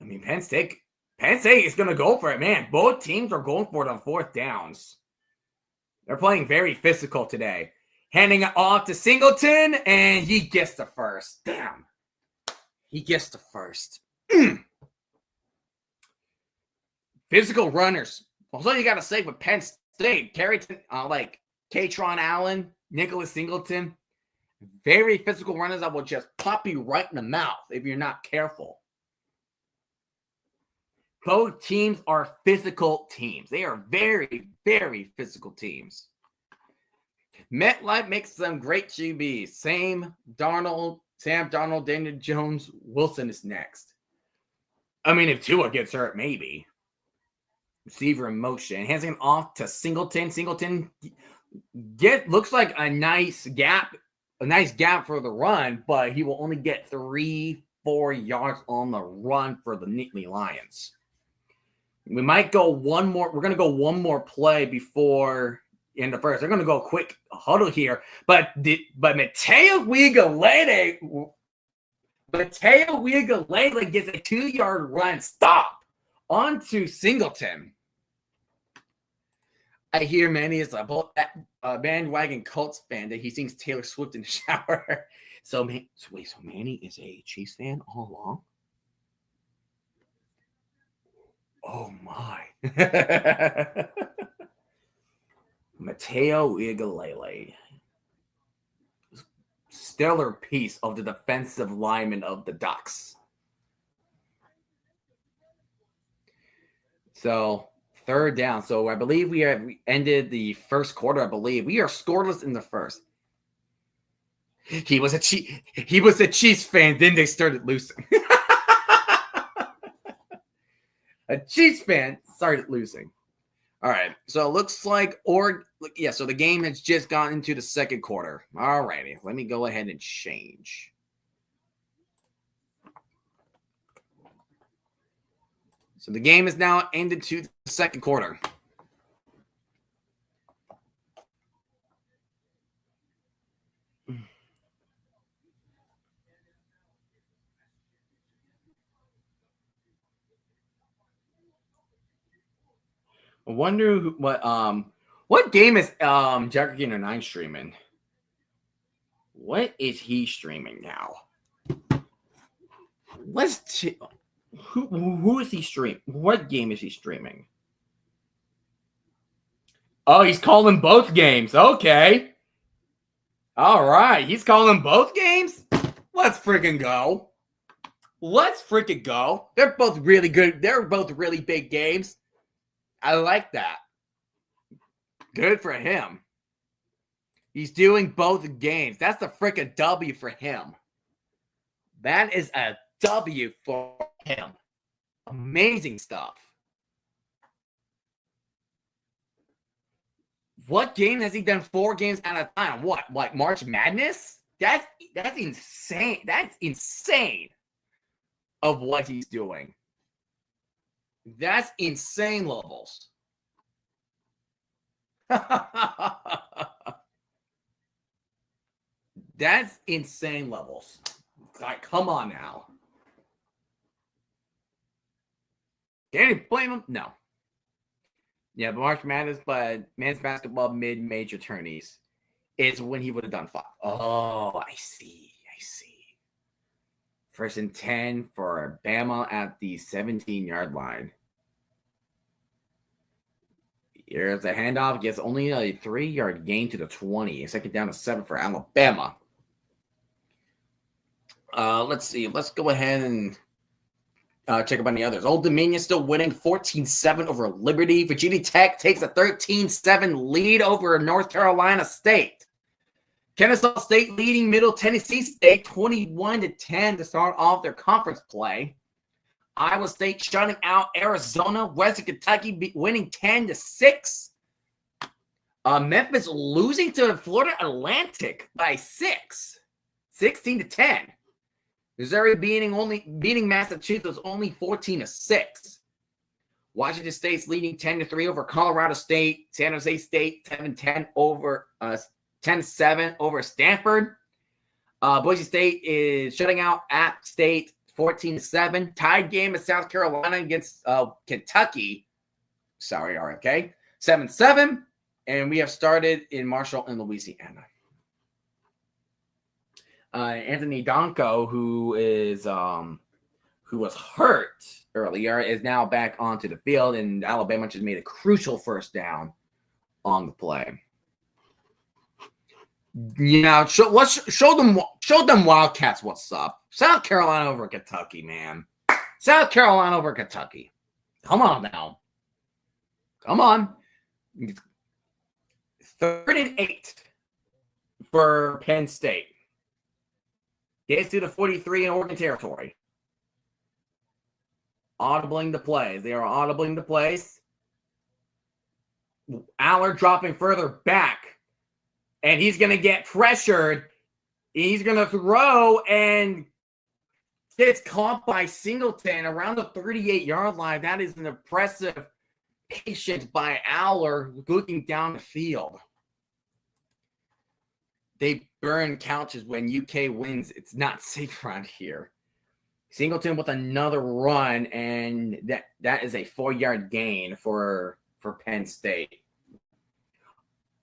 I mean, Penn State is going to go for it, man. Both teams are going for it on 4th downs. They're playing very physical today. Handing it off to Singleton, and he gets the 1st. Damn. He gets the 1st. Physical runners. Also, you got to say with Penn State, Carrington, like Katron Allen, Nicholas Singleton, very physical runners that will just pop you right in the mouth if you're not careful. Both teams are physical teams. They are very, very physical teams. MetLife makes some great QBs. Sam Darnold, Daniel Jones, Wilson is next. I mean, if Tua gets hurt, maybe. Receiver in motion. Hands it off to Singleton. Singleton looks like a nice gap for the run, but he will only get 3-4 yards on the run for the Nittany Lions. We might go one more. We're going to go one more play before in the first. They're going to go quick huddle here, but Mateo Uiagalelei gets a 2-yard run stop onto Singleton. I hear Manny is a bandwagon Colts fan that he sings Taylor Swift in the shower. So Manny is a Chiefs fan all along? Oh, my. Mateo Igalele. Stellar piece of the defensive lineman of the Ducks. So, third down. So, I believe we ended the first quarter, I believe. We are scoreless in the first. He was a Chiefs fan, then they started losing. A Chiefs fan started losing. All right, so it looks like so the game has just gone into the second quarter. All righty, let me go ahead and change. So the game is now ended to the second quarter. I wonder what game is Jackie 9 streaming? What is he streaming now? Who is he streaming? What game is he streaming? Oh, he's calling both games. Okay. All right, he's calling both games. Let's freaking go. Let's freaking go. They're both really good. They're both really big games. I like that. Good for him. He's doing both games. That's a freaking W for him. That is a W for him. Amazing stuff. What game has he done 4 games at a time? What? Like March Madness? That's insane. That's insane of what he's doing. That's insane levels. That's insane levels. Like, come on now. Can you blame him? No. Yeah, but March Madness, but men's basketball mid-major tourneys is when he would have done 5. Oh, I see. 1st and 10 for Bama at the 17-yard line. Here's a handoff. Gets only a 3-yard gain to the 20. 2nd down to 7 for Alabama. Let's see. Let's go ahead and check up on the others. Old Dominion still winning 14-7 over Liberty. Virginia Tech takes a 13-7 lead over North Carolina State. Kennesaw State leading Middle Tennessee State 21-10 to start off their conference play. Iowa State shutting out Arizona. Western Kentucky winning 10-6. Memphis losing to Florida Atlantic by 6, 16-10. Missouri beating Massachusetts only 14-6. Washington State's leading 10-3 over Colorado State. San Jose State 7-10 over 10-7 over Stanford. Boise State is shutting out App State 14-7. Tied game at South Carolina against Kentucky. Sorry, RFK. 7-7. And we have started in Marshall and Louisiana. Anthony Donko, who was hurt earlier, is now back onto the field, and Alabama just made a crucial first down on the play. Yeah, show them Wildcats what's up. South Carolina over Kentucky, man. South Carolina over Kentucky. Come on now. Come on. 3rd and 8 for Penn State. Gets to the 43 in Oregon territory. Audibling the plays. They are audibling the plays. Aller dropping further back. And he's going to get pressured. He's going to throw and gets caught by Singleton around the 38-yard line. That is an impressive patience by Aller looking down the field. They burn couches when UK wins. It's not safe around here. Singleton with another run, and that is a 4-yard gain for Penn State.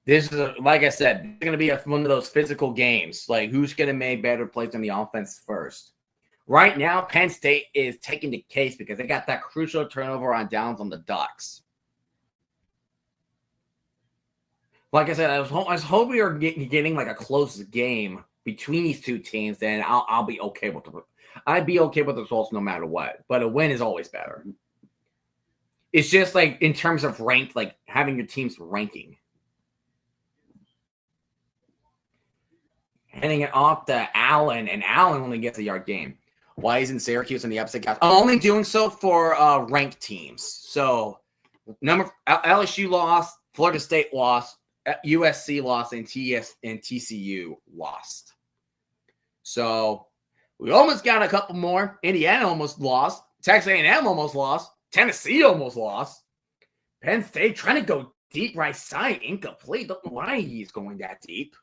This is, like I said, it's going to be one of those physical games. Like, who's going to make better plays on the offense first? Right now, Penn State is taking the case because they got that crucial turnover on downs on the Ducks. Like I said, I was hoping we were getting like a close game between these two teams. Then I'll be okay with it. I'd be okay with the results no matter what. But a win is always better. It's just like in terms of ranked, like having your team's ranking. Handing it off to Allen, and Allen only gets a yard game. Why isn't Syracuse in the upset count? I'm only doing so for ranked teams. So LSU lost, Florida State lost, USC lost, and TCU lost. So we almost got a couple more. Indiana almost lost. Texas A&M almost lost. Tennessee almost lost. Penn State trying to go deep right side, incomplete. Don't know why he's going that deep.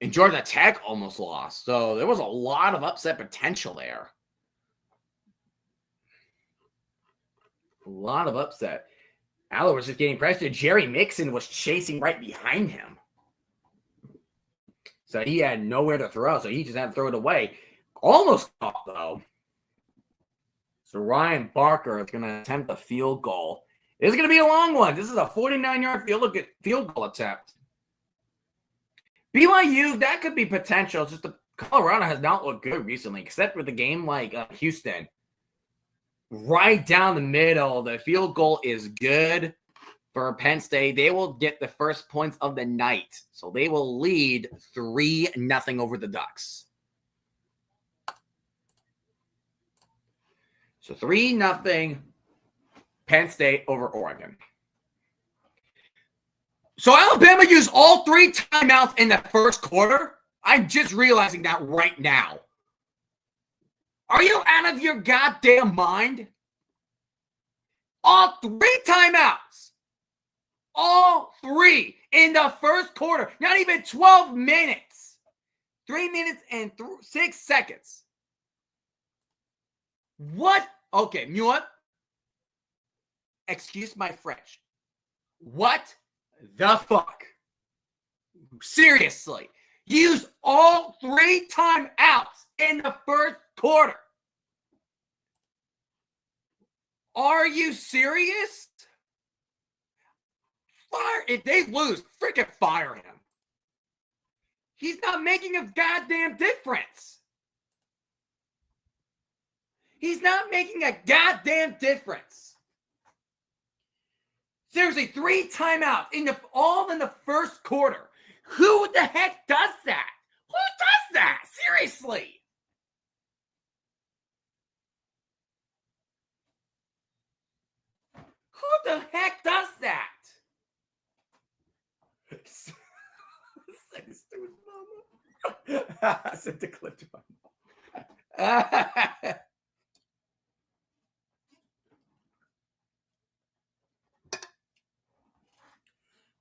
And Georgia Tech almost lost. So there was a lot of upset potential there. A lot of upset. Aller was just getting pressure. Jerry Mixon was chasing right behind him. So he had nowhere to throw. So he just had to throw it away. Almost caught, though. So Ryan Barker is going to attempt a field goal. It's going to be a long one. This is a 49-yard field goal attempt. BYU, that could be potential. It's just the Colorado has not looked good recently, except with a game like Houston. Right down the middle, the field goal is good for Penn State. They will get the first points of the night. So they will lead 3-0 over the Ducks. So 3-0 Penn State over Oregon. So Alabama used all 3 timeouts in the first quarter? I'm just realizing that right now. Are you out of your goddamn mind? All 3 timeouts. All 3 in the first quarter. Not even 12 minutes. 3 minutes and 6 seconds. What? Okay, you know what? Excuse my French. What the fuck? Seriously. Use all 3 timeouts in the first quarter. Are you serious? If they lose, freaking fire him. He's not making a goddamn difference. He's not making a goddamn difference. Seriously, 3 timeouts all in the first quarter. Who the heck does that? Who does that? Seriously. Who the heck does that? I sent the clip to my mom.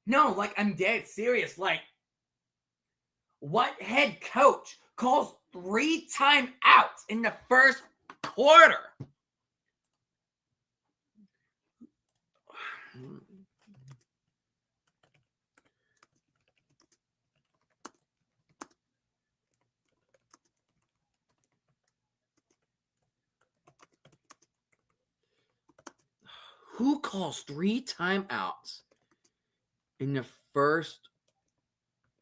No, like, I'm dead serious. Like, what head coach calls 3 timeouts in the first quarter? Who calls 3 timeouts in the first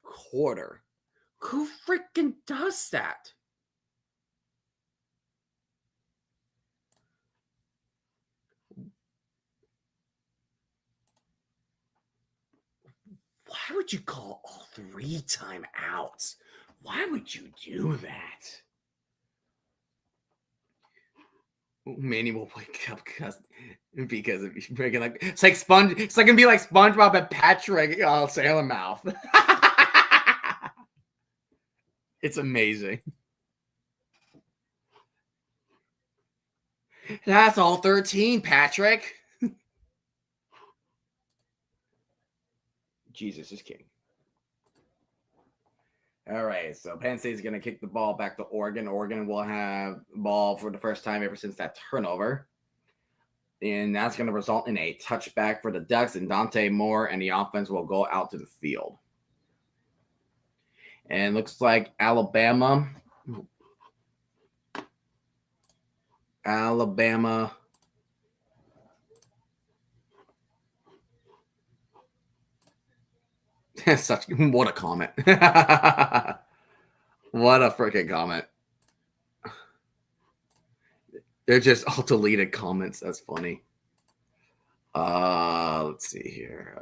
quarter? Who freaking does that? Why would you call all 3 timeouts? Why would you do that? Manny will wake up because of you breaking like it's like gonna be like SpongeBob and Patrick Sailor Mouth. It's amazing. That's all 13, Patrick. Jesus is king. All right, so Penn State is going to kick the ball back to Oregon. Oregon will have ball for the first time ever since that turnover. And that's going to result in a touchback for the Ducks, and Dante Moore and the offense will go out to the field. And looks like Alabama What a comment. What a freaking comment. They're just all deleted comments. That's funny. Let's see here.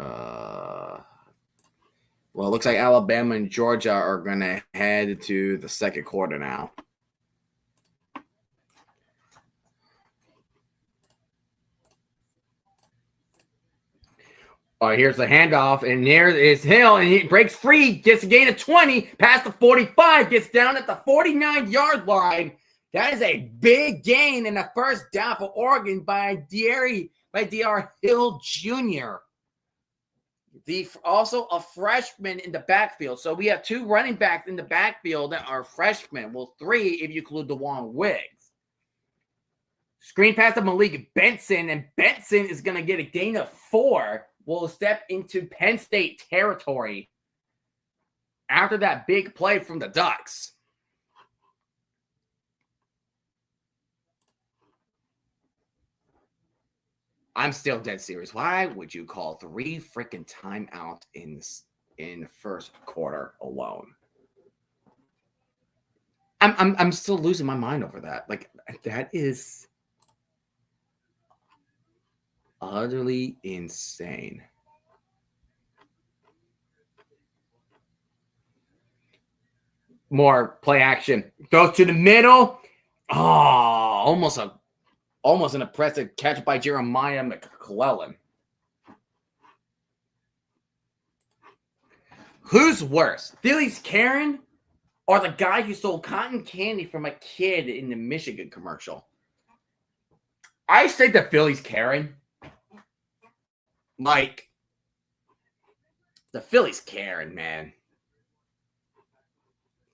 Well, it looks like Alabama and Georgia are going to head to the second quarter now. All right, here's the handoff, and there is Hill, and he breaks free, gets a gain of 20, past the 45, gets down at the 49-yard line. That is a big gain in the first down for Oregon by D.R. Hill Jr. Also a freshman in the backfield. So we have 2 running backs in the backfield that are freshmen. Well, 3 if you include DeJuan Wiggs. Screen pass to Malik Benson, and Benson is going to get a gain of 4. Will step into Penn State territory after that big play from the Ducks. I'm still dead serious. Why would you call 3 freaking timeouts in the first quarter alone? I'm still losing my mind over that. Like, that is utterly insane. More play action. Goes to the middle. Oh, almost an impressive catch by Jeremiah McClellan. Who's worse, Philly's Karen or the guy who stole cotton candy from a kid in the Michigan commercial? I say the Philly's Karen. Like, the Philly's Karen, man.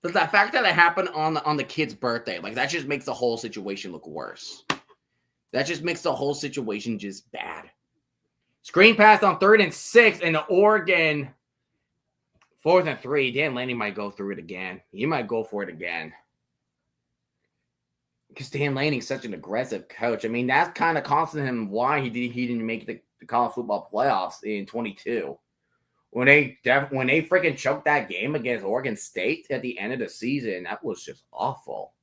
But the fact that it happened on the kid's birthday, like, that just makes the whole situation look worse. That just makes the whole situation just bad. Screen pass on 3rd and 6, and the Oregon 4th and 3. Dan Lanning might go through it again. He might go for it again. Because Dan Lanning's such an aggressive coach. I mean, that's kind of costing him why he didn't make the college football playoffs in 22. When they freaking choked that game against Oregon State at the end of the season, that was just awful.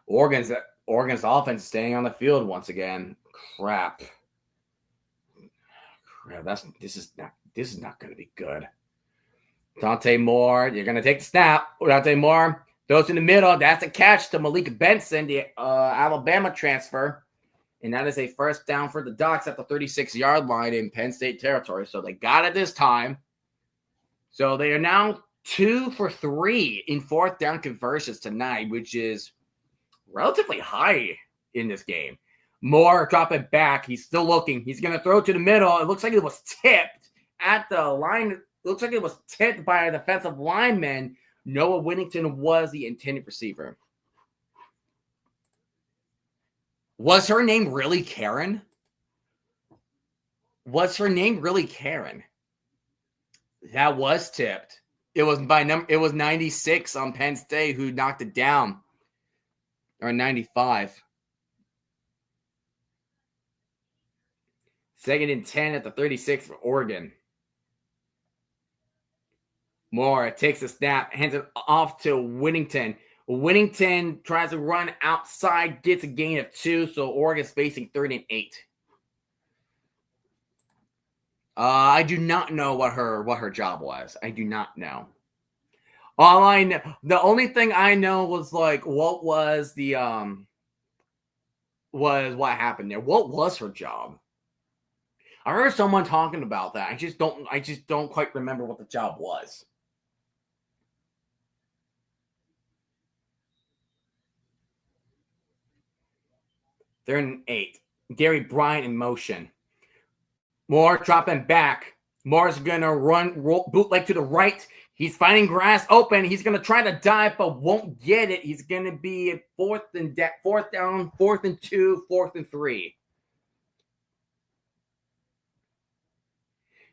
Oregon's offense staying on the field once again. Crap. This is not going to be good. Dante Moore, you're going to take the snap. Dante Moore goes in the middle. That's a catch to Malik Benson, the Alabama transfer. And that is a first down for the Ducks at the 36-yard line in Penn State territory. So they got it this time. So they are now 2 for 3 in 4th down conversions tonight, which is relatively high in this game. Moore dropping back. He's still looking. He's going to throw to the middle. It looks like it was tipped at the line. It looks like it was tipped by a defensive lineman. Noah Whittington was the intended receiver. Was her name really Karen? Was her name really Karen? That was tipped. It was it was 96 on Penn State who knocked it down. Or 95. 2nd and 10 at the 36 for Oregon. Moore takes a snap, hands it off to Whittington. Whittington tries to run outside, gets a gain of 2, so Oregon's facing 3rd and 8. I do not know what her job was. I do not know. All I know, the only thing I know was like what was the was what happened there. What was her job? I heard someone talking about that. I just don't quite remember what the job was. They're in 8. Gary Bryant in motion. Moore dropping back. Moore's going to roll bootleg to the right. He's finding grass open. He's going to try to dive, but won't get it. He's going to be at 4th and 2, 4th and 3.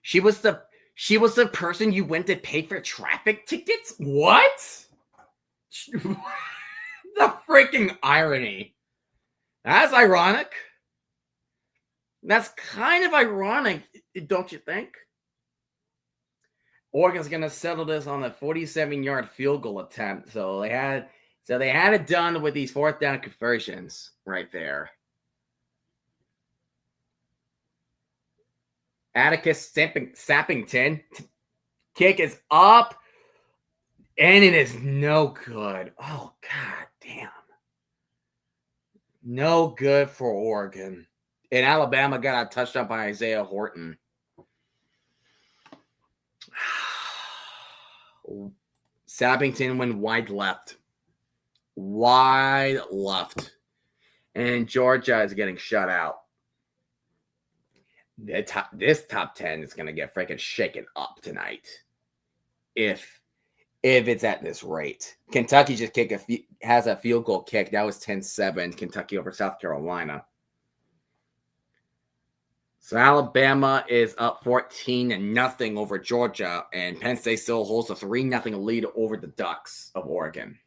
She was the person you went to pay for traffic tickets? What? The freaking irony. That's ironic. That's kind of ironic, don't you think? Oregon's going to settle this on a 47-yard field goal attempt. So they had it done with these fourth down conversions right there. Atticus Sappington. Kick is up. And it is no good. Oh, god damn. No good for Oregon. And Alabama got a touchdown by Isaiah Horton. Sappington went wide left. Wide left. And Georgia is getting shut out. This top 10 is going to get freaking shaken up tonight. If it's at this rate. Kentucky just has a field goal kick. That was 10-7, Kentucky over South Carolina. So Alabama is up 14-0 over Georgia, and Penn State still holds a 3-0 lead over the Ducks of Oregon.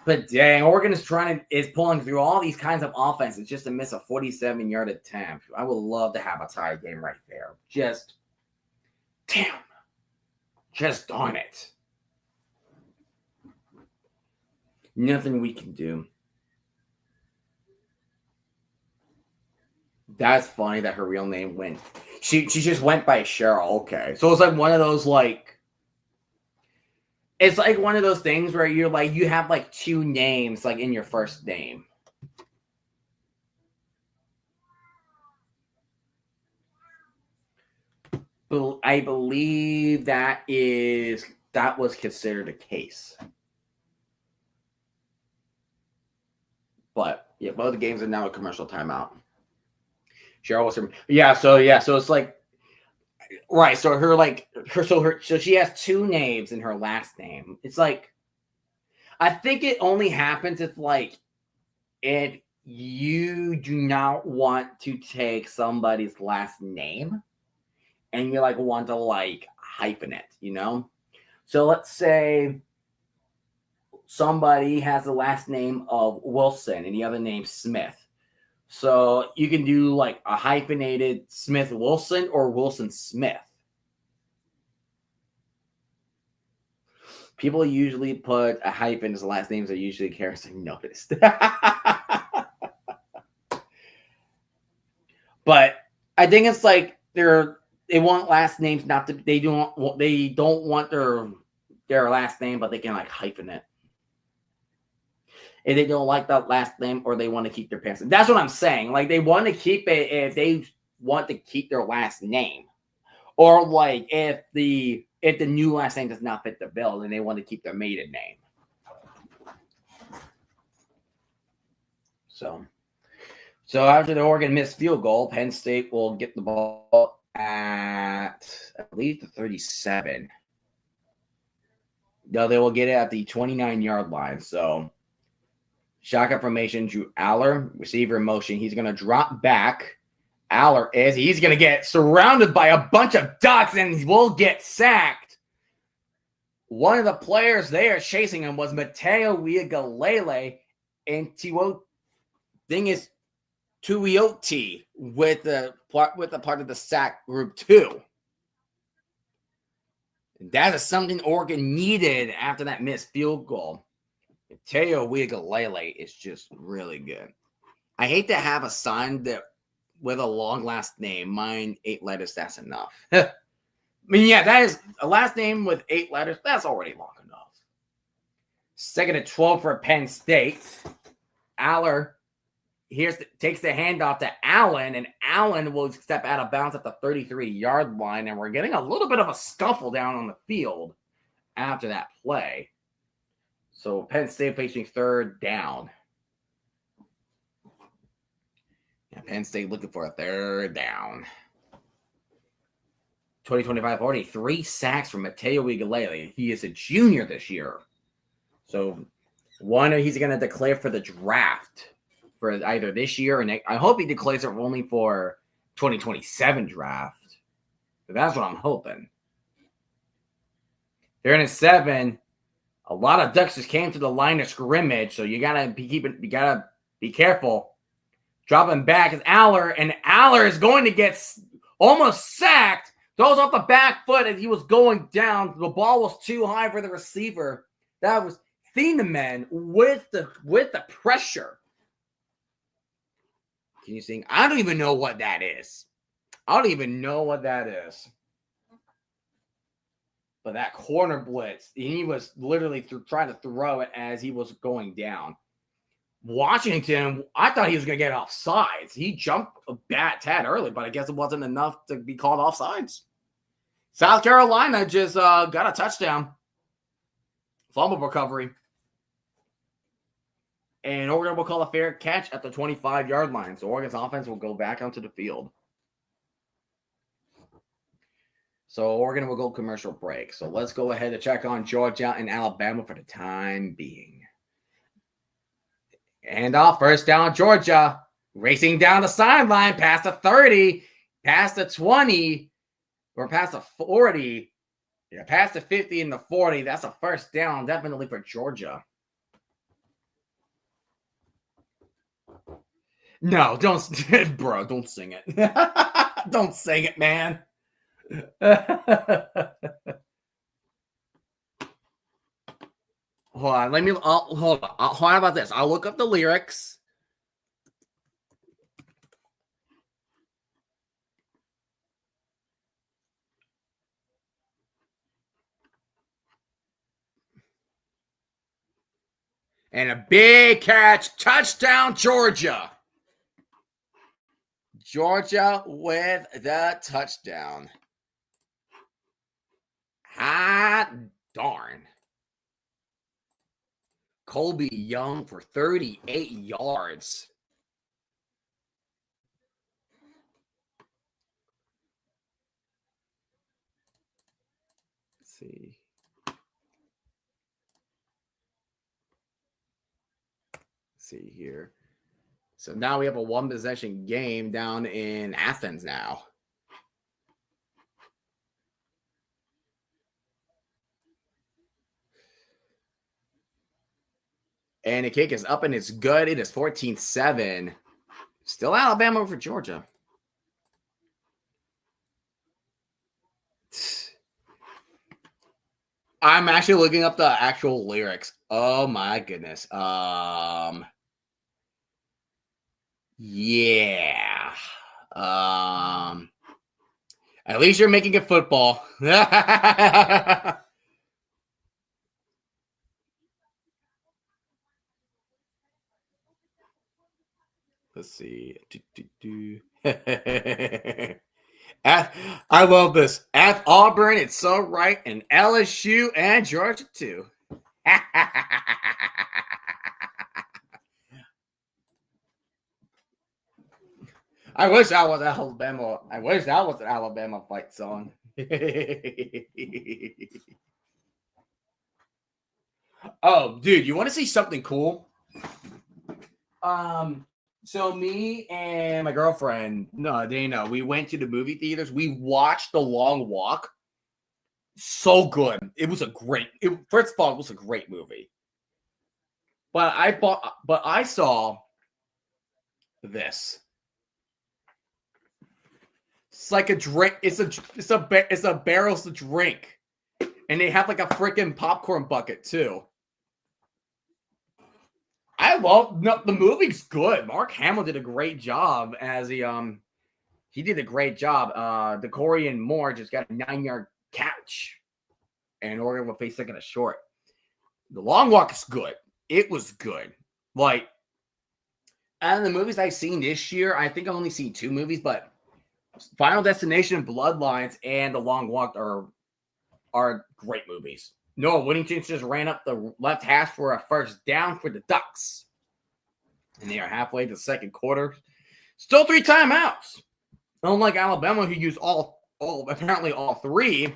But dang, Oregon is pulling through all these kinds of offenses just to miss a 47-yard attempt. I would love to have a tie game right there. Just darn it. Nothing we can do. That's funny that her real name went. She just went by Cheryl. Okay. So it's like one of those it's like one of those things where you're like, you have like two names like in your first name. I believe that was considered a case. But yeah, both the games are now a commercial timeout. Cheryl was so it's like right. So she has two names in her last name. It's like I think it only happens if you do not want to take somebody's last name and you want to hyphen it, you know? So let's say somebody has the last name of Wilson and the other name Smith. So you can do a hyphenated Smith Wilson or Wilson Smith. People usually put a hyphen as the last names are usually carries noticed. But I think it's they want last names not to. They don't want their last name, but they can hyphen it. If they don't like that last name, or they want to keep their parents. That's what I'm saying. They want to keep it if they want to keep their last name, or if the new last name does not fit the bill, then they want to keep their maiden name. So after the Oregon missed field goal, Penn State will get the ball at, I believe, the 37. No, they will get it at the 29-yard line. So shotgun formation, Drew Aller, receiver in motion. He's going to drop back. He's going to get surrounded by a bunch of Ducks and will get sacked. One of the players there chasing him was Mateo Uiagalelei, and Tuioti with the part of the sack group too. And that is something Oregon needed after that missed field goal. Mateo Uiagalelei is just really good. I hate to have a son that with a long last name. Mine 8 letters, that's enough. I mean, yeah, that is a last name with 8 letters. That's already long enough. 2nd and 12 for Penn State. Aller takes the handoff to Allen, and Allen will step out of bounds at the 33-yard line, and we're getting a little bit of a scuffle down on the field after that play. So Penn State facing 3rd down. Yeah, Penn State looking for a 3rd down. 2025 already 3 sacks from Mateo Uiagalelei. He is a junior this year. So he's going to declare for the draft for either this year or next. I hope he declares it only for 2027 draft. But that's what I'm hoping. They're in a 7. A lot of Ducks just came to the line of scrimmage, so you gotta be careful. Dropping back is Aller, and Aller is going to get almost sacked. Throws off the back foot as he was going down. The ball was too high for the receiver. That was Thieneman with the pressure. Can you see? I don't even know what that is. I don't even know what that is. But that corner blitz, he was literally trying to throw it as he was going down. Washington, I thought he was going to get offsides. He jumped a tad early, but I guess it wasn't enough to be called offsides. South Carolina just got a touchdown. Fumble recovery. And Oregon will call a fair catch at the 25-yard line. So Oregon's offense will go back onto the field. So Oregon will go commercial break. So let's go ahead and check on Georgia and Alabama for the time being. And off first down, Georgia. Racing down the sideline, past the 30, past the 20, or past the 40. Yeah, past the 50 and the 40. That's a first down, definitely for Georgia. No, don't, bro, don't sing it. Don't sing it, man. Hold on, hold on. How about this? I'll look up the lyrics. And a big catch, touchdown, Georgia. Georgia with the touchdown. Hot darn. Colby Young for 38 yards. Let's see. See here. So now we have a one-possession game down in Athens now. And the kick is up and it's good. It is 14-7. Still Alabama over Georgia. I'm actually looking up the actual lyrics. Oh my goodness. Yeah. At least you're making it football. Let's see. I love this. At Auburn, it's so right, and LSU and Georgia too. I wish that was Alabama. I wish that was an Alabama fight song. Oh, dude, you want to see something cool? So me and my girlfriend, Dana, we went to the movie theaters. We watched The Long Walk. So good. It was first of all, it was a great movie. But I saw this. It's like a drink. It's a barrels to drink. And they have like a freaking popcorn bucket too. The movie's good. Mark Hamill did a great job as he did a great job. Decory and Moore just got a 9-yard catch. And Oregon will face second and short. The Long Walk is good. It was good. Like, out of the movies I've seen this year, I think I've only seen 2 movies, but Final Destination, Bloodlines, and The Long Walk are great movies. Noah Whittington just ran up the left hash for a first down for the Ducks. And they are halfway to the second quarter. Still 3 timeouts. Unlike Alabama, who used apparently all 3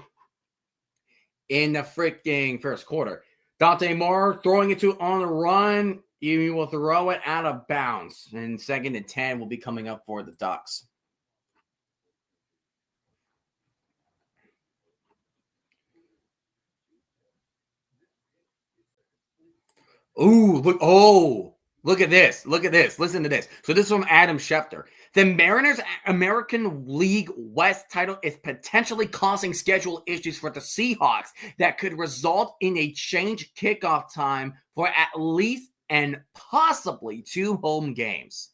in the freaking first quarter. Dante Moore throwing it on the run. He will throw it out of bounds. And 2nd and 10 will be coming up for the Ducks. Ooh, look. Oh, Look at this. Look at this. Listen to this. So this is from Adam Schefter. The Mariners' American League West title is potentially causing schedule issues for the Seahawks that could result in a changed kickoff time for at least and possibly 2 home games.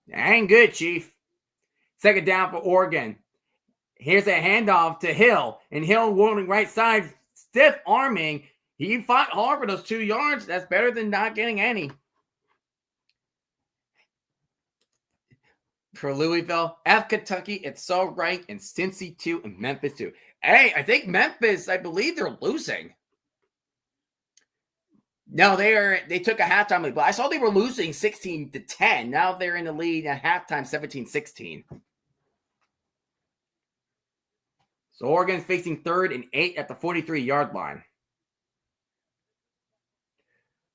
That ain't good, Chief. Second down for Oregon. Here's a handoff to Hill, and Hill rolling right side, stiff arming. He fought hard for those 2 yards. That's better than not getting any. For Louisville, F Kentucky, it's so right, and Cincy 2, and Memphis 2. Hey, I think Memphis, I believe they're losing. No, they took a halftime lead, but I saw they were losing 16-10. Now they're in the lead at halftime, 17-16. So Oregon's facing 3rd and 8 at the 43-yard line.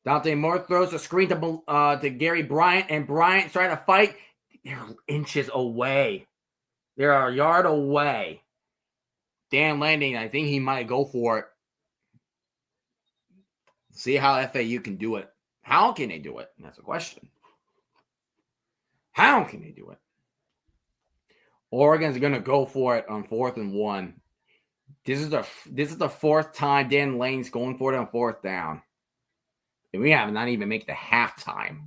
Dante Moore throws a screen to Gary Bryant, and Bryant's trying to fight. They're inches away. They're a yard away. Dan Lanning, I think he might go for it. See how FAU can do it. How can they do it? That's a question. How can they do it? Oregon's going to go for it on 4th and 1. This is the 4th time Dan Lane's going for it on 4th down. And we have not even make the halftime.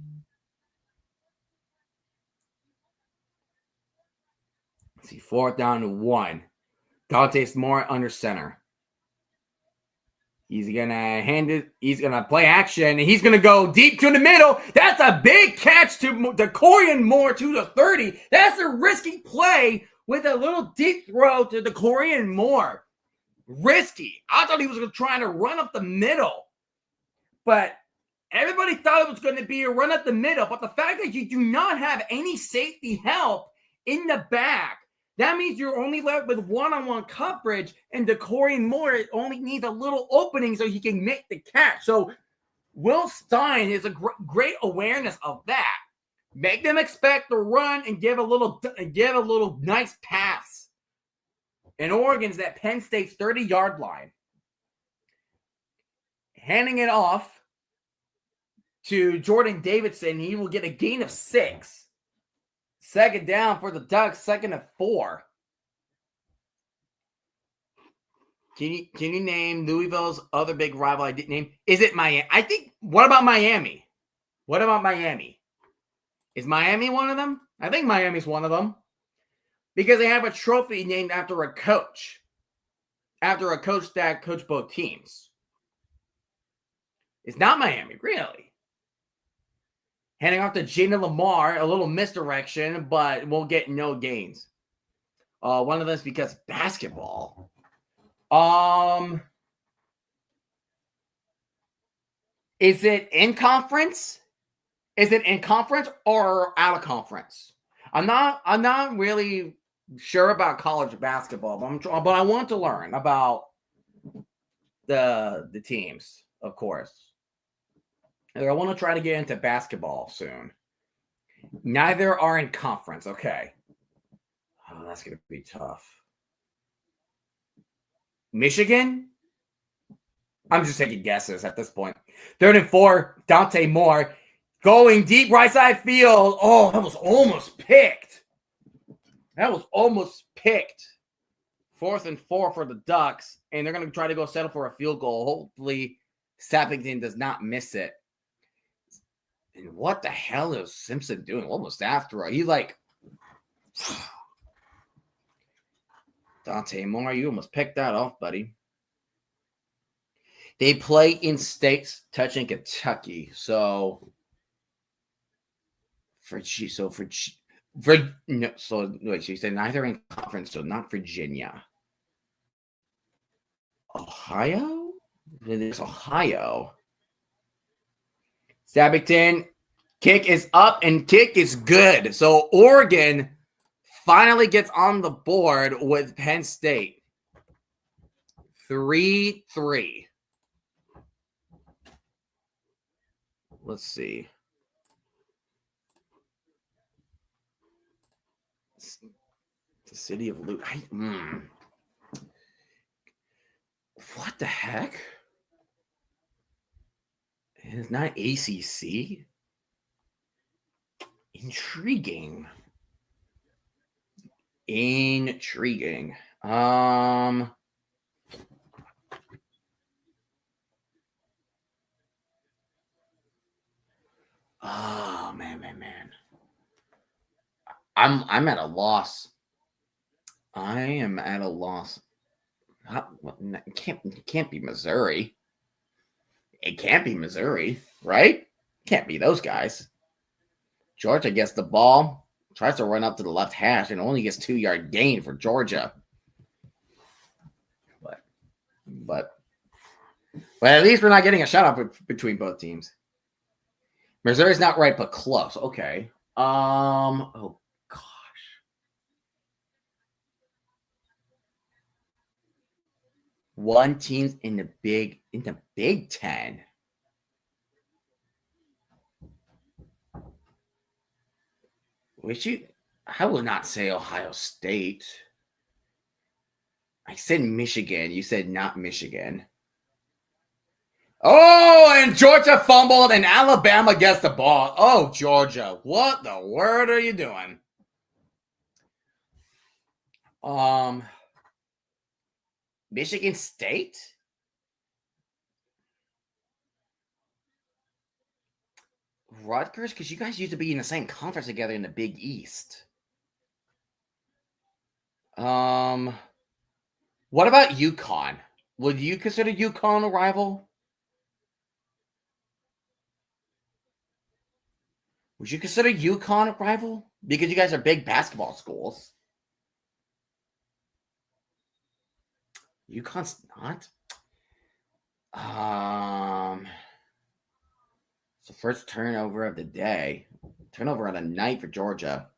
Let's see, 4th down to 1. Dante Moore under center. He's going to hand it. He's going to play action, and he's going to go deep to the middle. That's a big catch to Corian Moore to the 30. That's a risky play with a little deep throw to Corian Moore. Risky. I thought he was trying to run up the middle. But everybody thought it was going to be a run up the middle. But the fact that you do not have any safety help in the back, that means you're only left with one-on-one coverage, and Corian Moore only needs a little opening so he can make the catch. So Will Stein is a great awareness of that. Make them expect the run and give a little nice pass. And Oregon's at Penn State's 30-yard line. Handing it off to Jordan Davidson. He will get a gain of 6. Second down for the Ducks, 2nd and 4. Can you name Louisville's other big rival I didn't name? Is it Miami? I think, what about Miami? What about Miami? Is Miami one of them? I think Miami's one of them. Because they have a trophy named after a coach. After a coach that coached both teams. It's not Miami, really. Handing off to Jaden Lamar, a little misdirection, but we'll get no gains. One of them is because basketball. Is it in conference? Is it in conference or out of conference? I'm not really sure about college basketball, but I want to learn about the teams, of course. I want to try to get into basketball soon. Neither are in conference. Okay. Oh, that's going to be tough. Michigan? I'm just taking guesses at this point. 3rd and 4, Dante Moore going deep right side field. Oh, that was almost picked. 4th and 4 for the Ducks, and they're going to try to go settle for a field goal. Hopefully, Sappington does not miss it. And what the hell is Simpson doing? What was that throw? He Dante Moore, you almost picked that off, buddy. They play in states touching Kentucky. So she said neither in conference, so not Virginia. Ohio? It is Ohio. Sappington, kick is up and kick is good. So Oregon finally gets on the board with Penn State. 3-3. Let's see. The city of Luke. What the heck? It's not ACC? Intriguing. Oh, man. I'm at a loss. I am at a loss. It can't be Missouri. It can't be Missouri, right? Can't be those guys. Georgia gets the ball, tries to run up to the left hash, and only gets 2-yard gain for Georgia. But at least we're not getting a shutout between both teams. Missouri's not right, but close. Okay. Oh gosh. One team's in the Big Ten. I will not say Ohio State. I said Michigan. You said not Michigan. Oh, and Georgia fumbled and Alabama gets the ball. Oh, Georgia. What the word are you doing? Michigan State? Rutgers? Because you guys used to be in the same conference together in the Big East. What about UConn? Would you consider UConn a rival? Would you consider UConn a rival? Because you guys are big basketball schools. UConn's not. So first turnover of the day. Turnover of the night for Georgia.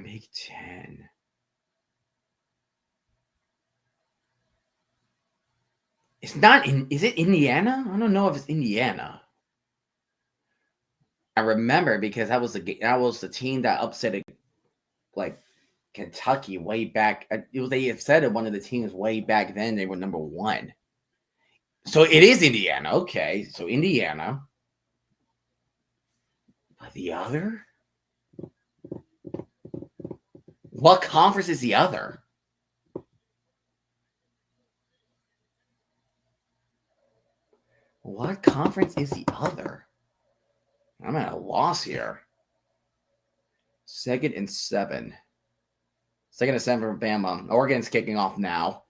Big Ten. It's not in. Is it Indiana? I don't know if it's Indiana. I remember because that was the team that upset like Kentucky way back. They had said one of the teams way back then. They were number 1. So it is Indiana. Okay, so Indiana. But the other? What conference is the other? What conference is the other? I'm at a loss here. 2nd and 7. 2nd and 7 for Bama. Oregon's kicking off now.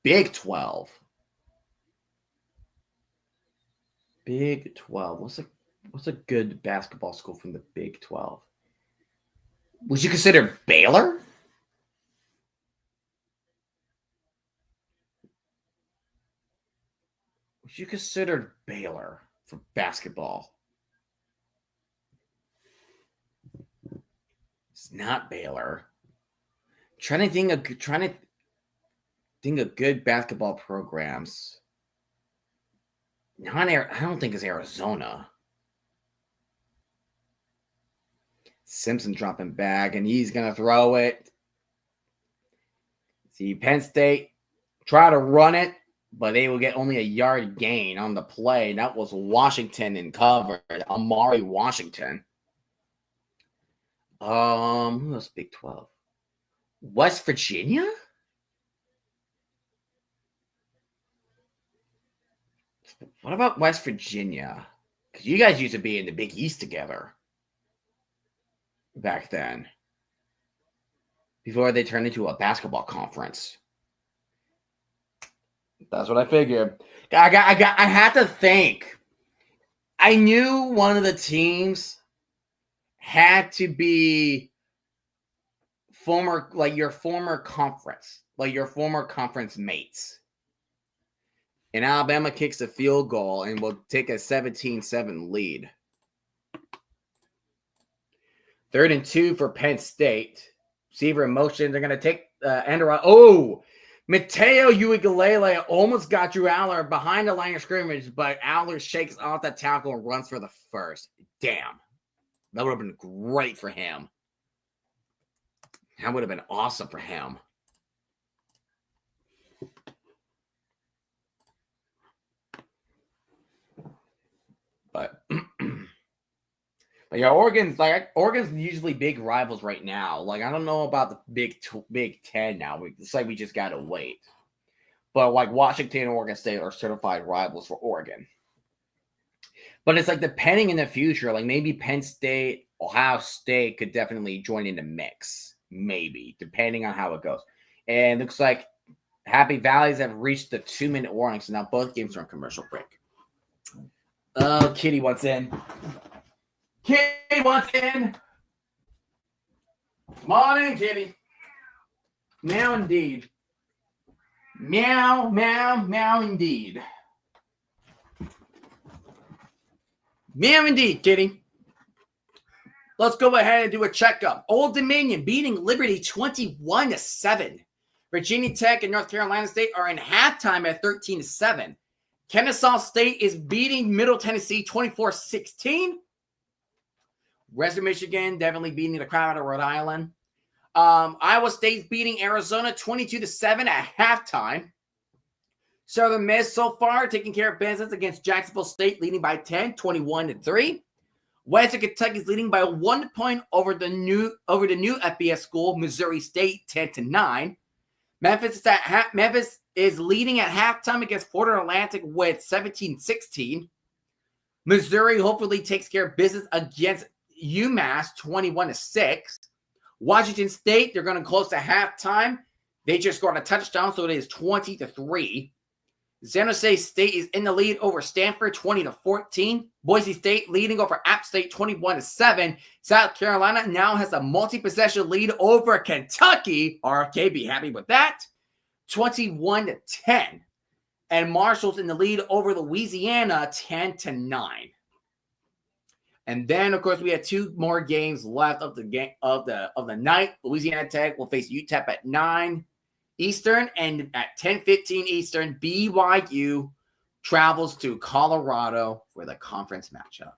Big 12. Big 12. What's a good basketball school from the Big 12? Would you consider Baylor? Would you consider Baylor for basketball? It's not Baylor. Trying to think of good basketball programs. I don't think it's Arizona. Simpson dropping back, and he's going to throw it. See, Penn State try to run it, but they will get only a yard gain on the play. That was Washington in cover. Amari Washington. Who else? Big 12. West Virginia? What about West Virginia? Because you guys used to be in the Big East together back then. Before they turned into a basketball conference. That's what I figured. I had to think. I knew one of the teams had to be your former conference mates. And Alabama kicks a field goal and will take a 17-7 lead. 3rd and 2 for Penn State. Receiver in motion. They're going to take end around. Oh, Mateo Uigalele almost got Drew Aller behind the line of scrimmage, but Aller shakes off the tackle and runs for the first. Damn. That would have been great for him. That would have been awesome for him. But yeah, Oregon's usually big rivals right now. Like, I don't know about the Big Ten now. It's like we just gotta wait. But like Washington and Oregon State are certified rivals for Oregon. But it's like depending in the future, like maybe Penn State, Ohio State could definitely join in the mix. Maybe, depending on how it goes. And it looks like Happy Valleys have reached the 2-minute warning, so now both games are on commercial break. Oh, Kitty wants in. Kitty wants in. Come on in, Kitty. Meow indeed. Meow, meow, meow indeed. Meow indeed, Kitty. Let's go ahead and do a checkup. Old Dominion beating Liberty 21-7. Virginia Tech and North Carolina State are in halftime at 13-7. Kennesaw State is beating Middle Tennessee 24-16. Western Michigan definitely beating the crowd out of Rhode Island. Iowa State's beating Arizona 22-7 at halftime. Southern Miss so far taking care of business against Jacksonville State, leading by 10, 21-3. Western Kentucky is leading by 1 point over the new FBS school, Missouri State, 10-9. Memphis is leading at halftime against Florida Atlantic with 17-16. Missouri hopefully takes care of business against UMass 21-6. Washington State, they're going to close to halftime. They just scored a touchdown, so it is 20-3. San Jose State is in the lead over Stanford 20-14. Boise State leading over App State 21-7. South Carolina now has a multi-possession lead over Kentucky. RFK be happy with that. 21-10. And Marshall's in the lead over Louisiana 10-9. And then, of course, we had two more games left of the night. Louisiana Tech will face UTEP at 9 Eastern, and at 10:15 Eastern, BYU travels to Colorado for the conference matchup.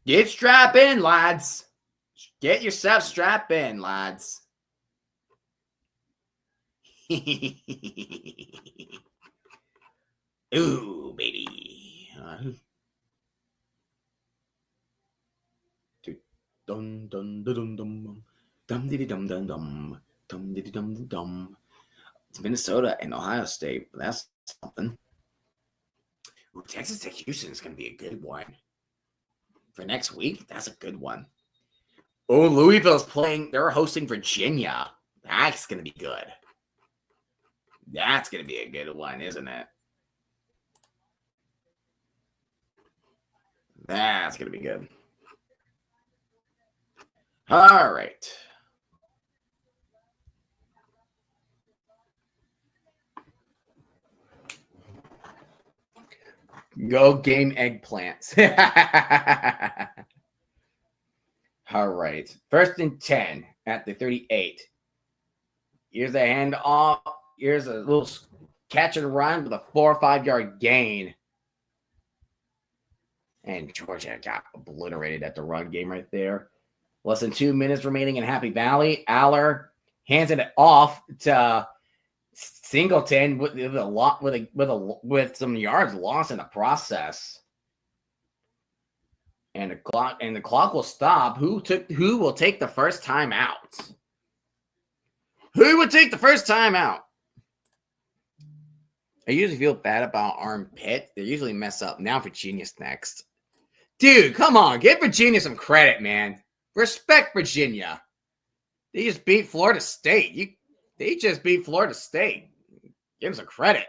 Get strapped in, lads. Get yourself strapped in, lads. Ooh, baby. Dun dun dun dun dun. Dum diddy dum dum dum. Dum diddy dum dum. It's Minnesota and Ohio State. That's something. Ooh, Texas Tech Houston is going to be a good one. For next week, that's a good one. Oh, Louisville's playing. They're hosting Virginia. That's going to be good. That's going to be a good one, isn't it? That's going to be good. All right. Go game eggplants. All right. 1st and 10 at the 38. Here's a handoff. Here's a little catch and run with a 4 or 5 yard gain. And Georgia got obliterated at the run game right there. Less than 2 minutes remaining in Happy Valley. Aller hands it off to Singleton with some yards lost in the process. And the clock will stop. Who will take the first time out? Who would take the first time out? I usually feel bad about Armpit. They usually mess up. Now Virginia's next. Dude, come on. Give Virginia some credit, man. Respect Virginia. They just beat Florida State. They just beat Florida State. Give them some credit.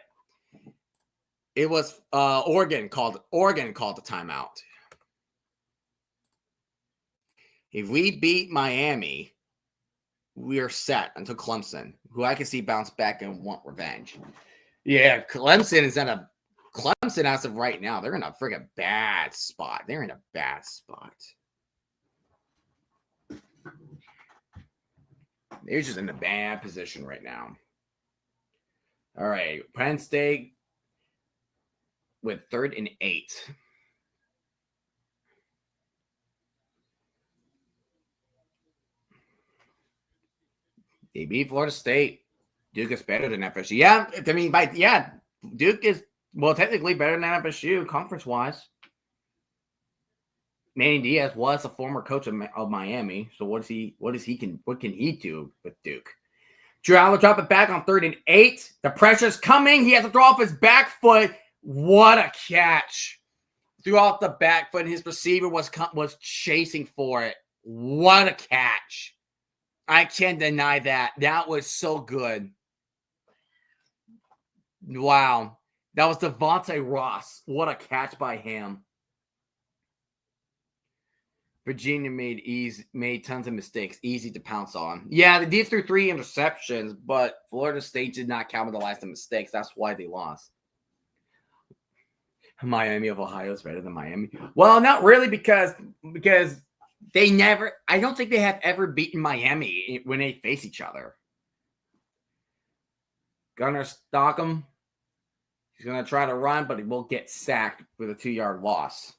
It was Oregon called the timeout. If we beat Miami, we are set until Clemson, who I can see bounce back and want revenge. Yeah, Clemson as of right now, they're in a freaking bad spot. They're in a bad spot. They're just in a bad position right now. All right, Penn State with 3rd and 8. They beat Florida State. Duke is better than FSU. Yeah, I mean, Duke is Well, technically better than FSU conference-wise. Manny Diaz was a former coach of Miami, so what can he do with Duke? Drew Aller drop it back on 3rd and 8. The pressure's coming. He has to throw off his back foot. What a catch! Threw off the back foot. His receiver was chasing for it. What a catch! I can't deny that. That was so good. Wow, that was Devontae Ross. What a catch by him. Virginia made tons of mistakes, easy to pounce on. Yeah, they did through 3 interceptions, but Florida State did not capitalize the mistakes. That's why they lost. Miami of Ohio is better than Miami. Well, not really because they never. I don't think they have ever beaten Miami when they face each other. Gunnar Stockham. He's going to try to run, but he will get sacked with a 2-yard loss.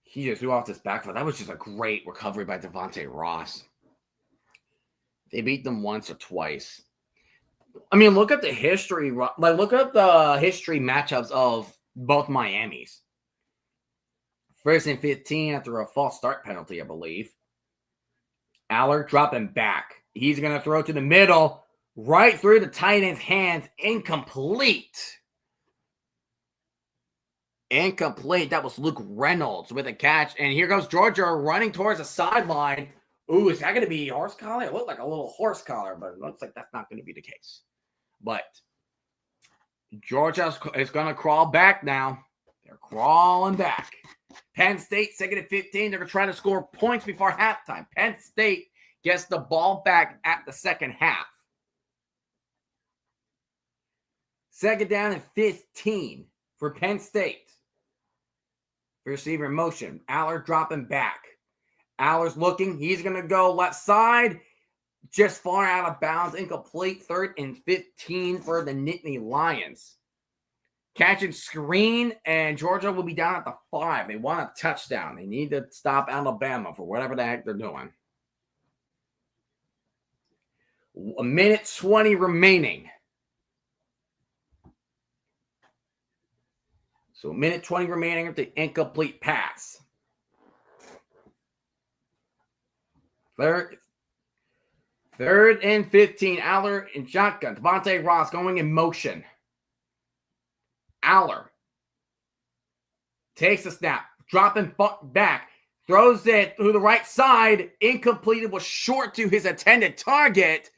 He just threw off this back foot. That was just a great recovery by Devontae Ross. They beat them once or twice. I mean, look at the history. Look at the history matchups of both Miamis. 1st and 15 after a false start penalty, I believe. Aller dropping back. He's going to throw to the middle, right through the tight end's hands. Incomplete. Incomplete. That was Luke Reynolds with a catch. And here goes Georgia running towards the sideline. Ooh, is that going to be horse collar? It looked like a little horse collar, but it looks like that's not going to be the case. But Georgia is going to crawl back now. They're crawling back. Penn State, 2nd and 15. They're going to try to score points before halftime. Penn State gets the ball back at the second half. 2nd down and 15 for Penn State. Receiver in motion. Aller dropping back. Aller's looking. He's going to go left side. Just far out of bounds. Incomplete. 3rd and 15 for the Nittany Lions. Catch and screen, and Georgia will be down at the 5. They want a touchdown. They need to stop Alabama for whatever the heck they're doing. 1:20 remaining. So 1:20 remaining with the incomplete pass. Third and 15. Aller in shotgun. Devontae Ross going in motion. Aller takes the snap. Dropping back. Throws it to the right side. Incomplete. It was short to his intended target.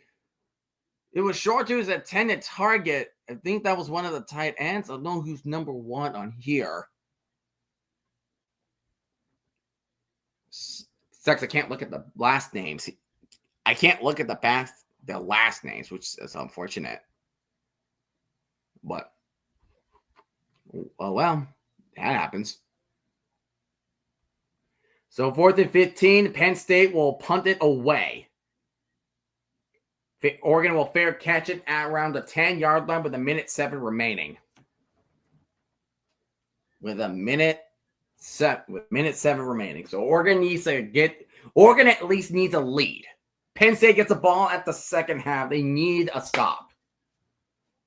I think that was one of the tight ends. I don't know who's number 1 on here. Sucks. I can't look at the last names. I can't look at the last names, which is unfortunate. But, oh well, that happens. So 4th and 15, Penn State will punt it away. Oregon will fair catch it at around the 10-yard line with 1:07 remaining. With 1:07 remaining. So Oregon at least needs a lead. Penn State gets the ball at the second half. They need a stop.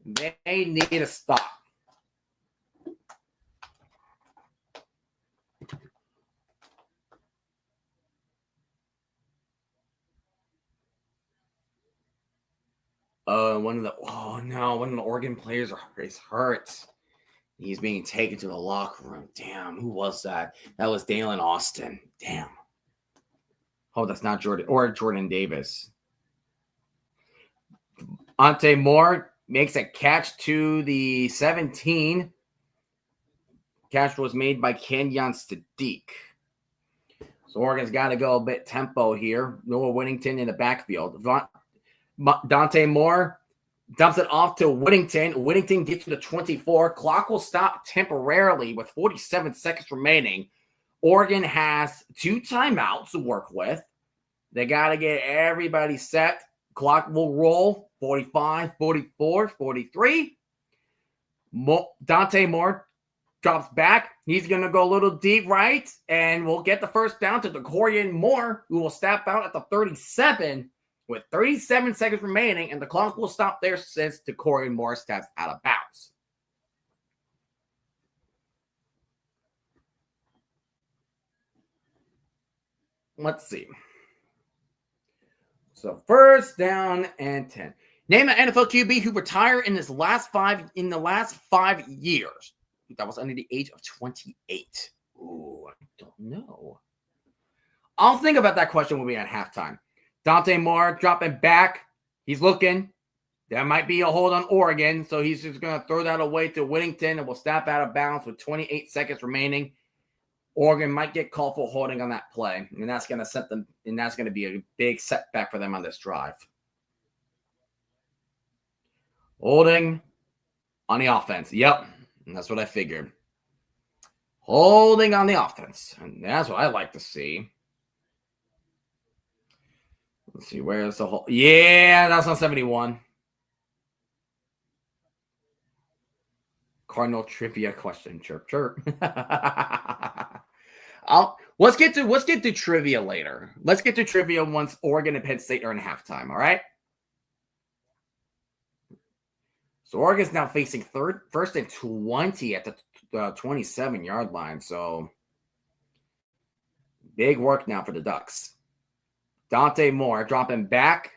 They need a stop. One of the Oregon players is hurt. He's being taken to the locker room. Damn, who was that? That was Dalen Austin. Damn. Oh, that's not Jordan Davis. Ante Moore makes a catch to the 17. Catch was made by Kenyon Sadiq. So Oregon's got to go a bit tempo here. Noah Whittington in the backfield. Dante Moore dumps it off to Whittington. Whittington gets to the 24. Clock will stop temporarily with 47 seconds remaining. Oregon has 2 timeouts to work with. They got to get everybody set. Clock will roll. 45, 44, 43. Dante Moore drops back. He's going to go a little deep right, and we'll get the first down to DeCorian Moore, who will step out at the 37. with 37 seconds remaining, and the clock will stop there since Decorian Moore steps out of bounds. Let's see. So 1st down and 10. Name an NFL QB who retired in the last 5 years. That was under the age of 28. Ooh, I don't know. I'll think about that question when we at halftime. Dante Moore dropping back. He's looking. There might be a hold on Oregon, so he's just going to throw that away to Whittington and will snap out of bounds with 28 seconds remaining. Oregon might get called for holding on that play, and that's going to set them, and that's going to be a big setback for them on this drive. Holding on the offense. Yep, and that's what I figured. Holding on the offense, and that's what I like to see. Let's see, where's the hold? Yeah, that's on 71. Cardinal trivia question. Chirp, chirp. Let's get to trivia later. Let's get to trivia once Oregon and Penn State are in halftime. All right. So Oregon's now facing 1st and 20 at the 27-yard line. So big work now for the Ducks. Dante Moore dropping back,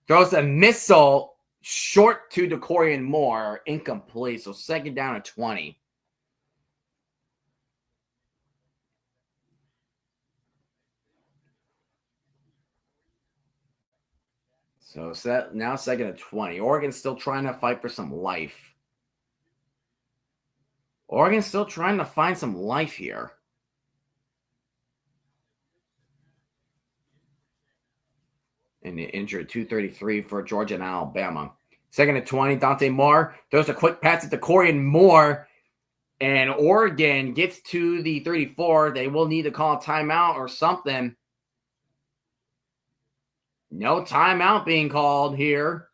throws a missile short to Decorian Moore, incomplete. So 2nd down and 20. So now 2nd and 20. Oregon's still trying to fight for some life. Oregon's still trying to find some life here. And the injured 233 for Georgia and Alabama. 2nd and 20. Dante Moore throws a quick pass at Decorian Moore. And Oregon gets to the 34. They will need to call a timeout or something. No timeout being called here.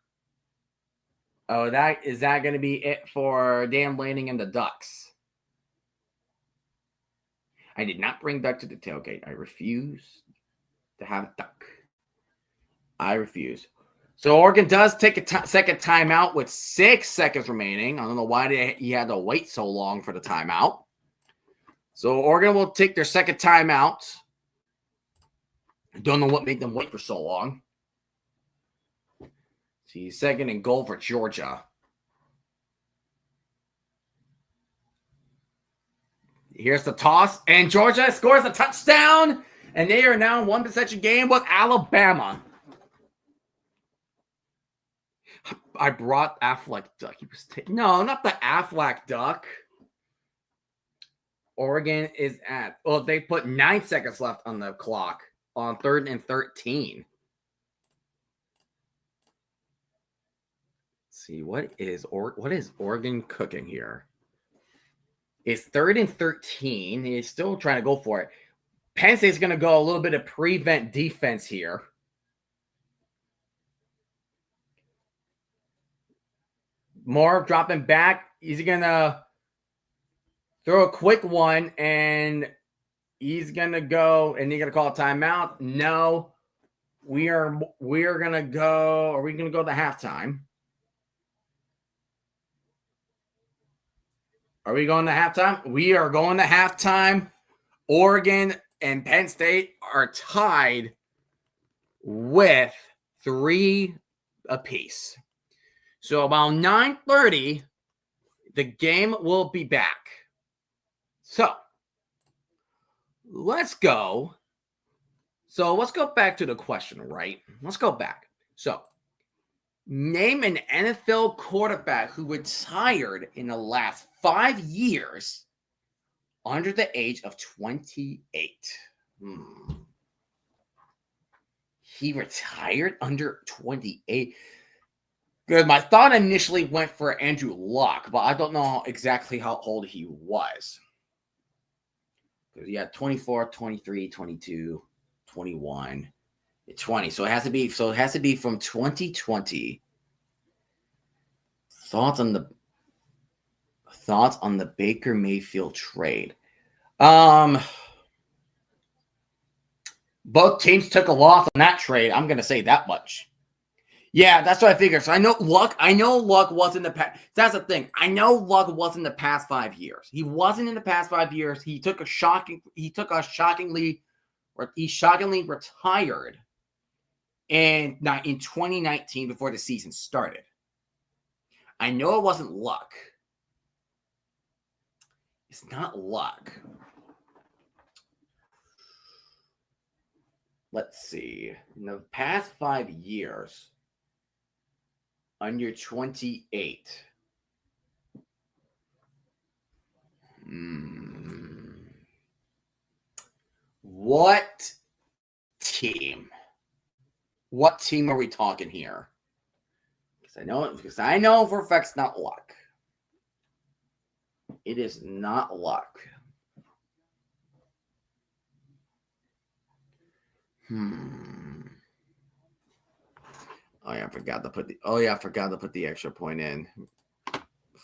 Oh, is that going to be it for Dan Lanning and the Ducks? I did not bring Duck to the tailgate. I refuse to have Duck. I refuse. So Oregon does take a 2nd timeout with 6 seconds remaining. I don't know why he had to wait so long for the timeout. So Oregon will take their 2nd timeout. I don't know what made them wait for so long. See, 2nd and goal for Georgia. Here's the toss, and Georgia scores a touchdown, and they are now 1 possession game with Alabama. I brought Aflac Duck. He was no, not the Aflac Duck. Oregon is at, they put 9 seconds left on the clock on 3rd and 13. See, what is Oregon cooking here? It's 3rd and 13. He's still trying to go for it. Penn State's going to go a little bit of prevent defense here. Moore dropping back. He's going to throw a quick one, and he's going to go, and you're going to call a timeout. No, we are going to go, are we going to go to halftime? Are we going to halftime? We are going to halftime. Oregon and Penn State are tied with 3 apiece. So about 9:30, the game will be back. So let's go. So let's go back to the question, right? Let's go back. So name an NFL quarterback who retired in the last 5 years under the age of 28. He retired under 28. Good. My thought initially went for Andrew Luck, but I don't know exactly how old he was. Because he had 24, 23, 22, 21, 20. So it has to be from 2020. Thoughts on the Baker Mayfield trade. Both teams took a loss on that trade. I'm going to say that much. Yeah, that's what I figured. So I know Luck was in the past. That's the thing. I know Luck was in the past 5 years. He wasn't in the past 5 years. He shockingly retired in 2019 before the season started. I know it wasn't Luck. It's not Luck. Let's see. In the past 5 years, under 28. What team? What team are we talking here? Because I know for a fact it's not Luck. It is not Luck. Oh yeah, I forgot to put the extra point in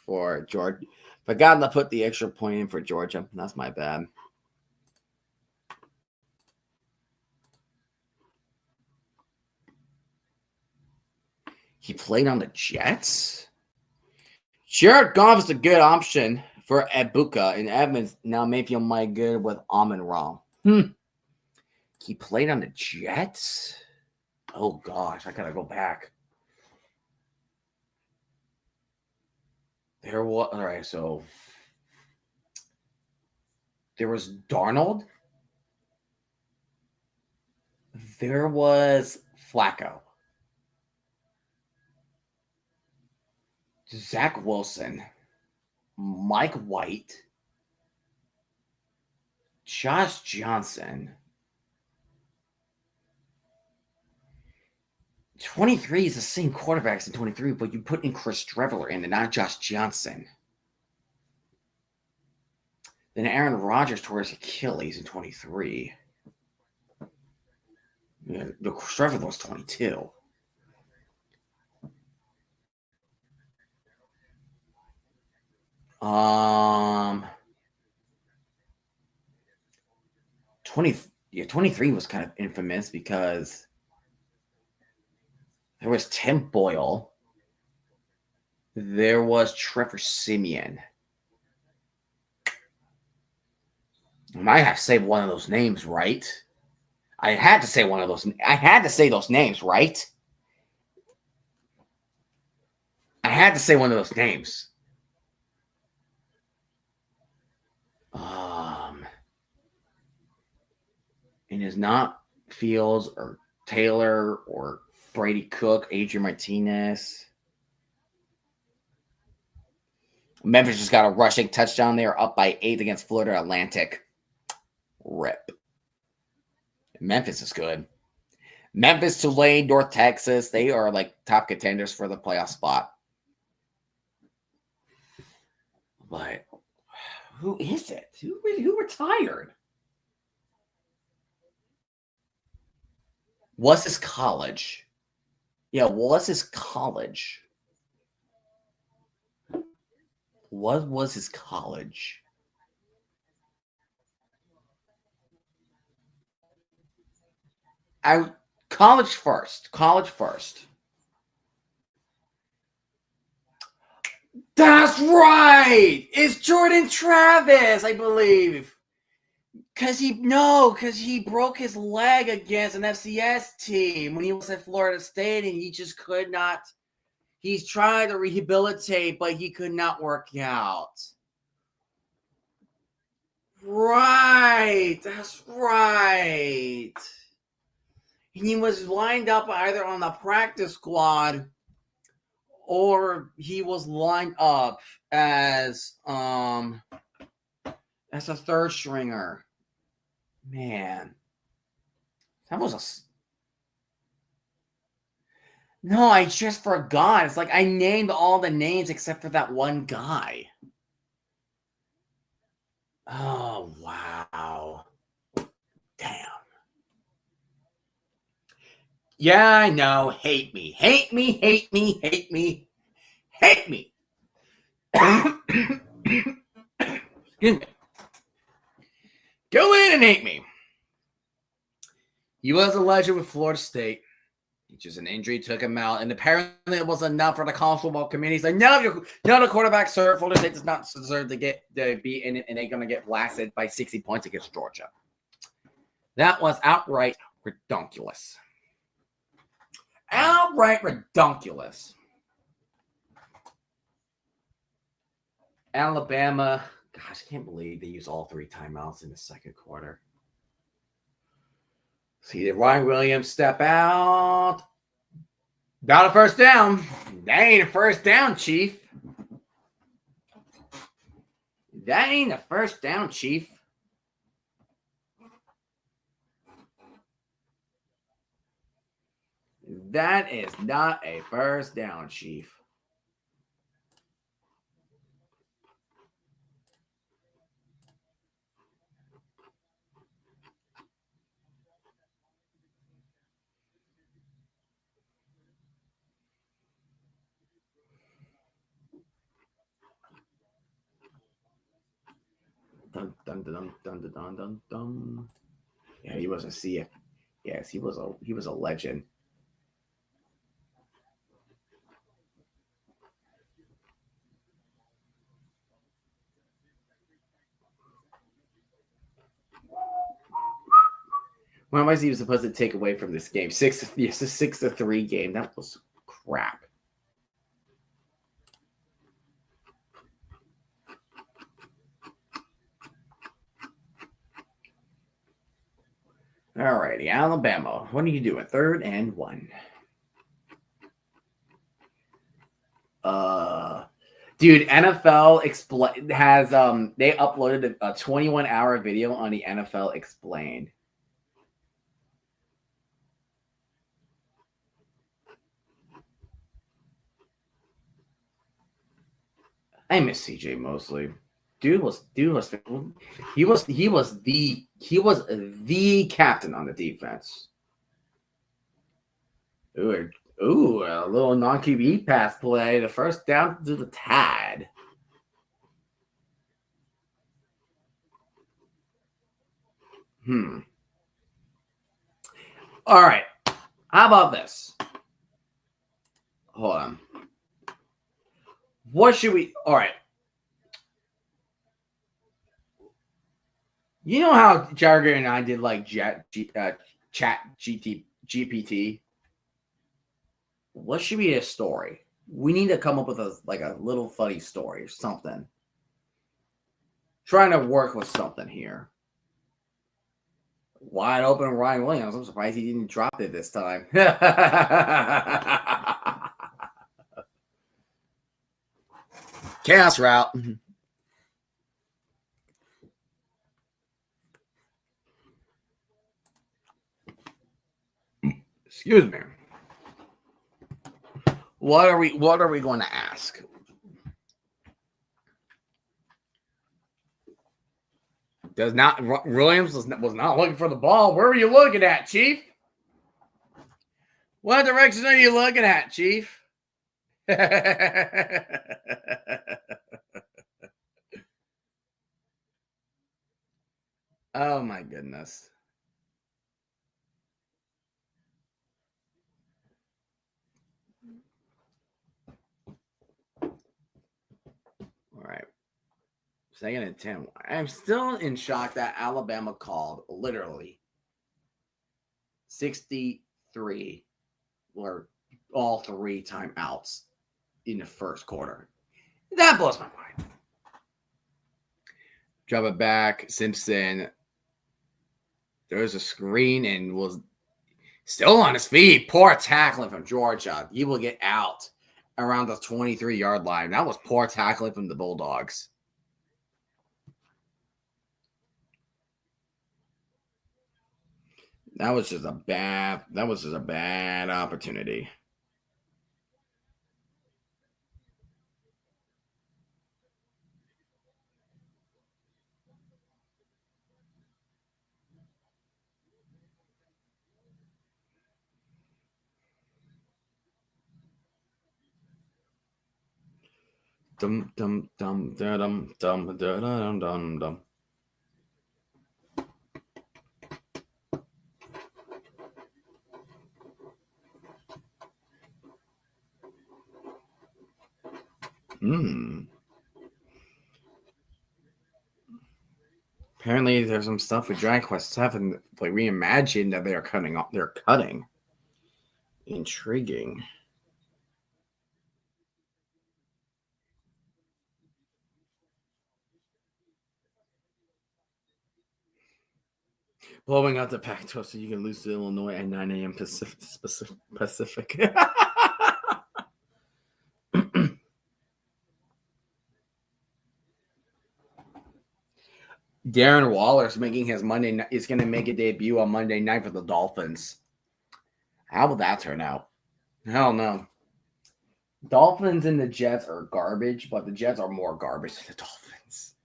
for Georgia. Forgot to put the extra point in for Georgia. That's my bad. He played on the Jets? Jared Goff is a good option for Ibuka, and Evans now may feel mighty good with Amon-Ra. He played on the Jets? Oh gosh, I gotta go back. So there was Darnold. There was Flacco. Zach Wilson. Mike White. Josh Johnson. 23 is the same quarterbacks in 23, but you put in Chris Streveler in and not Josh Johnson. Then Aaron Rodgers tore his Achilles in 23. Yeah, the Streveler was 22. Um, 23 was kind of infamous because there was Tim Boyle. There was Trevor Siemian. I might have to say one of those names, right? I had to say those names, right? I had to say one of those names. And it's not Fields or Taylor or Brady Cook, Adrian Martinez. Memphis just got a rushing touchdown. They are up by 8 against Florida Atlantic. Rip. Memphis is good. Memphis, Tulane, North Texas, they are like top contenders for the playoff spot. But who is it? Who retired? Was his college? Yeah, was his college? What was his college? College first. That's right. It's Jordan Travis, I believe. Because he broke his leg against an FCS team when he was at Florida State, and he just could not. He's tried to rehabilitate, but he could not work out. Right. That's right. He was lined up either on the practice squad or he was lined up as a third stringer. Man. That was No, I just forgot. It's like I named all the names except for that one guy. Oh, wow. Damn. Yeah, I know. Hate me. Hate me, hate me, hate me, hate me. Excuse me. Go in and hate me. He was a legend with Florida State. Just an injury took him out, and apparently it was enough for the college football committee. He's like, no, the quarterback, sir, Florida State does not deserve to be in it, and they're going to get blasted by 60 points against Georgia. That was outright redonkulous. Outright redonkulous. Alabama, gosh, I can't believe they used all 3 timeouts in the second quarter. See, did Ryan Williams step out? Got a first down. That ain't a first down, Chief. That ain't a first down, Chief. That is not a first down, Chief. Dun, dun, dun, dun, dun, dun, dun, dun. Yeah, he was a CF. Yes, he was a legend. When was he supposed to take away from this game? 6-3 game. That was crap. All righty, Alabama. What are you doing? 3rd and 1. Dude, NFL has they uploaded a 21-hour video on the NFL Explained. I miss CJ Mosley. He was the captain on the defense. Ooh, a little non-QB pass play. The first down to the Tide. All right. How about this? Hold on. What should we? All right. You know how Jagger and I did like chat GPT? What should be a story? We need to come up with a little funny story or something. Trying to work with something here. Wide open Ryan Williams. I'm surprised he didn't drop it this time. Chaos route. Excuse me. What are we going to ask? Williams was not looking for the ball. Where were you looking at, Chief? What direction are you looking at, Chief? Oh my goodness. All right. 2nd and 10. I'm still in shock that Alabama called literally 63 or all 3 timeouts in the first quarter. That blows my mind. Drop it back. Simpson. There's a screen and was still on his feet. Poor tackling from Georgia. He will get out around the 23-yard line. That was poor tackling from the Bulldogs. That was just a bad opportunity. Dum dum dum dum dum dum dum dum. Apparently, there's some stuff with Dragon Quest 7 like reimagined that they are cutting off. They're cutting. Intriguing. Blowing out the Pac-12 so you can lose to Illinois at 9 a.m. Pacific. Darren Waller's making his Monday. Is going to make a debut on Monday night for the Dolphins. How will that turn out? Hell no. Dolphins and the Jets are garbage, but the Jets are more garbage than the Dolphins.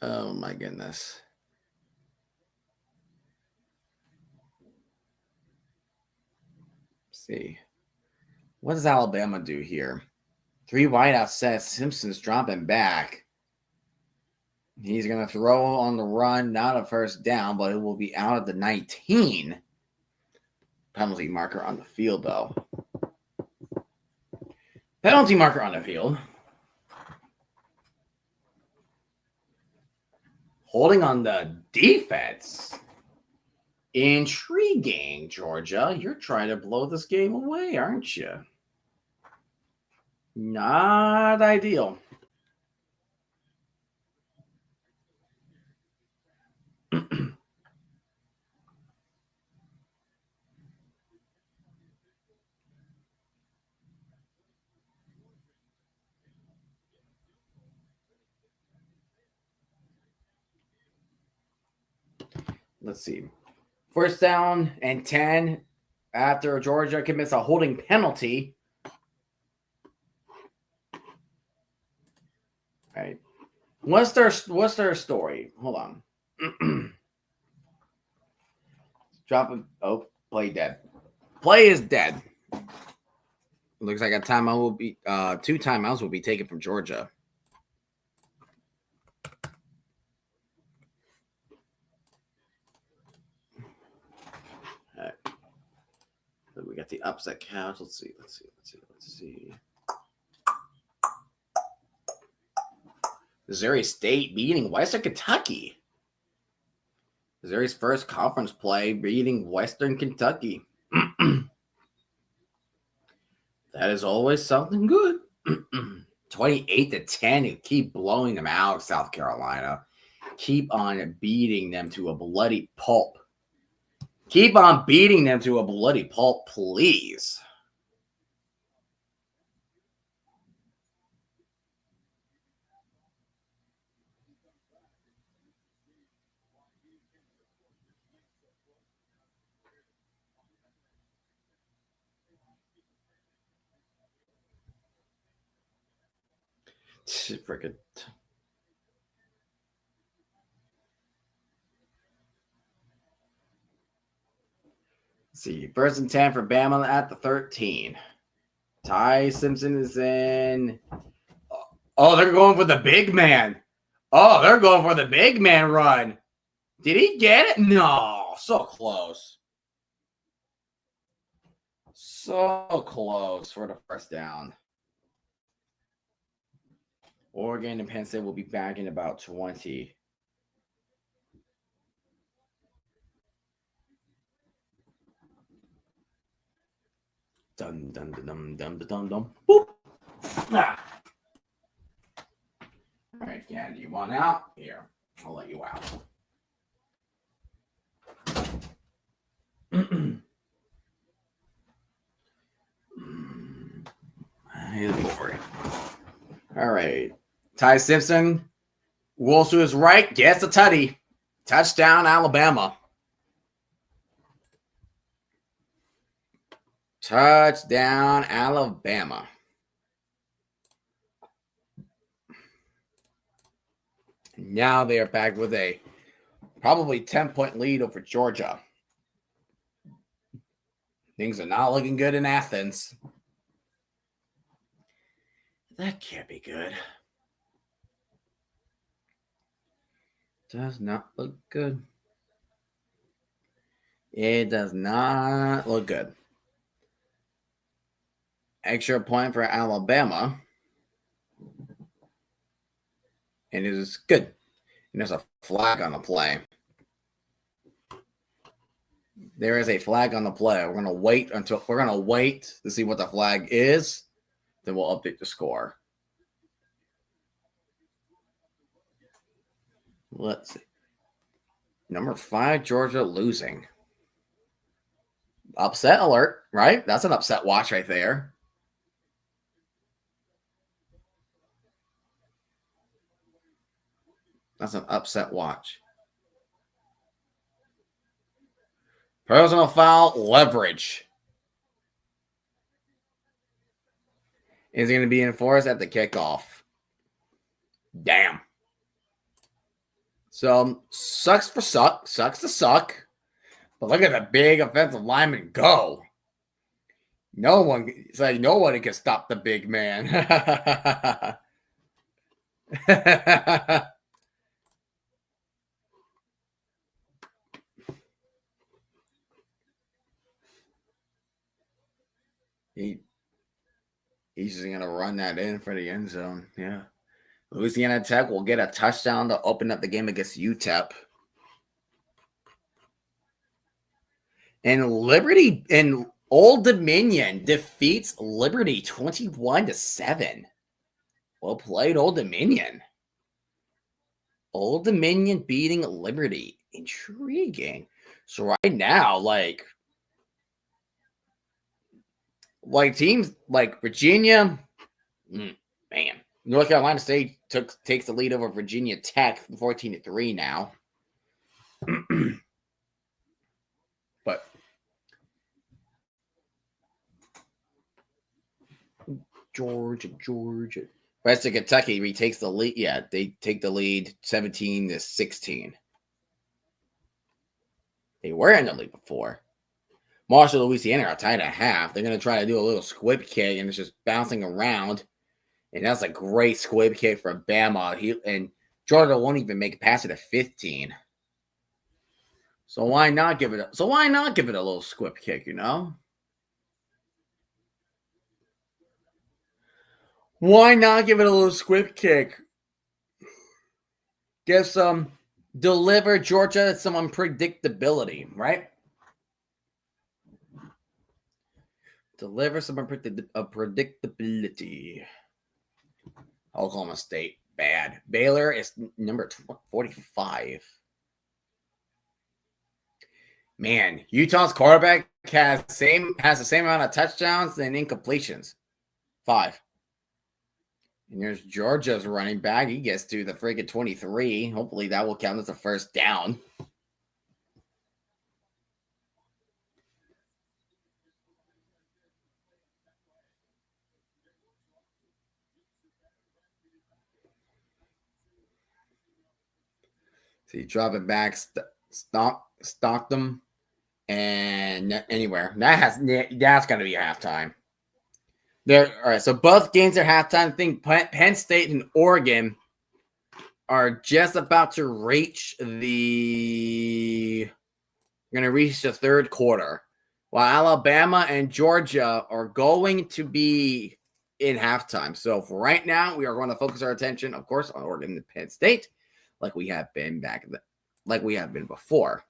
Oh my goodness. Let's see. What does Alabama do here? 3 wideout sets. Simpson's dropping back. He's going to throw on the run, not a first down, but it will be out at the 19. Penalty marker on the field, though. Penalty marker on the field. Holding on the defense. Intriguing, Georgia. You're trying to blow this game away, aren't you? Not ideal. Let's see. First down and 10 after Georgia commits a holding penalty. All right. What's their story? Hold on. Dropping. Oh, play dead. Play is dead. Looks like a timeout will be 2 timeouts will be taken from Georgia. All right. We got the upset couch. Let's see. Missouri State beating Western Kentucky. Missouri's first conference play beating Western Kentucky. That is always something good. 28-10. You keep blowing them out, South Carolina. Keep on beating them to a bloody pulp. Keep on beating them to a bloody pulp, please. Freaking. See, 1st and 10 for Bama at the 13. Ty Simpson is in. Oh, they're going for the big man. Oh, they're going for the big man run. Did he get it? No, so close. So close for the first down. Oregon and Penn State will be back in about 20. Dun dun dun dun dun dun dun. Boop. Ah. All right, Ken, you want out? Here, I'll let you out. All right. Ty Simpson rolls to his right, gets a tutty. Touchdown, Alabama. Touchdown, Alabama. Now they are back with a probably 10-point lead over Georgia. Things are not looking good in Athens. That can't be good. does not look good. It does not look good. Extra point for Alabama. And it is good. And there's a flag on the play. There is a flag on the play. We're gonna wait to see what the flag is. Then we'll update the score. Let's see. Number 5, Georgia losing. Upset alert, right? That's an upset watch right there. That's an upset watch. Personal foul, leverage. Is going to be enforced at the kickoff. Damn. So, sucks to suck. But look at the big offensive lineman go. Nobody can stop the big man. He's just going to run that in for the end zone. Yeah. Louisiana Tech will get a touchdown to open up the game against UTEP. And Liberty and Old Dominion defeats Liberty 21-7. Well played, Old Dominion. Old Dominion beating Liberty. Intriguing. So right now, like teams like Virginia, man, North Carolina State takes the lead over Virginia Tech 14-3 now. But Georgia. Western Kentucky retakes the lead. Yeah, they take the lead 17-16. They were in the lead before. Marshall, Louisiana are tied at half. They're going to try to do a little squib kick, and it's just bouncing around. And that's a great squib kick for Bama. And Georgia won't even make it past it at 15. So why not give it a little squib kick, you know? Why not give it a little squib kick? Give some deliver Georgia some unpredictability, right? Deliver some predictability. Oklahoma State, bad. Baylor is number 45. Man, Utah's quarterback has the same amount of touchdowns and incompletions. 5. And there's Georgia's running back. He gets to the freaking 23. Hopefully that will count as a first down. So you drop it back, stock them, and anywhere. That's going to be halftime. All right, so both games are halftime. I think Penn State and Oregon are just about to reach the third quarter, while Alabama and Georgia are going to be in halftime. So for right now, we are going to focus our attention, of course, on Oregon and Penn State, like we have been before.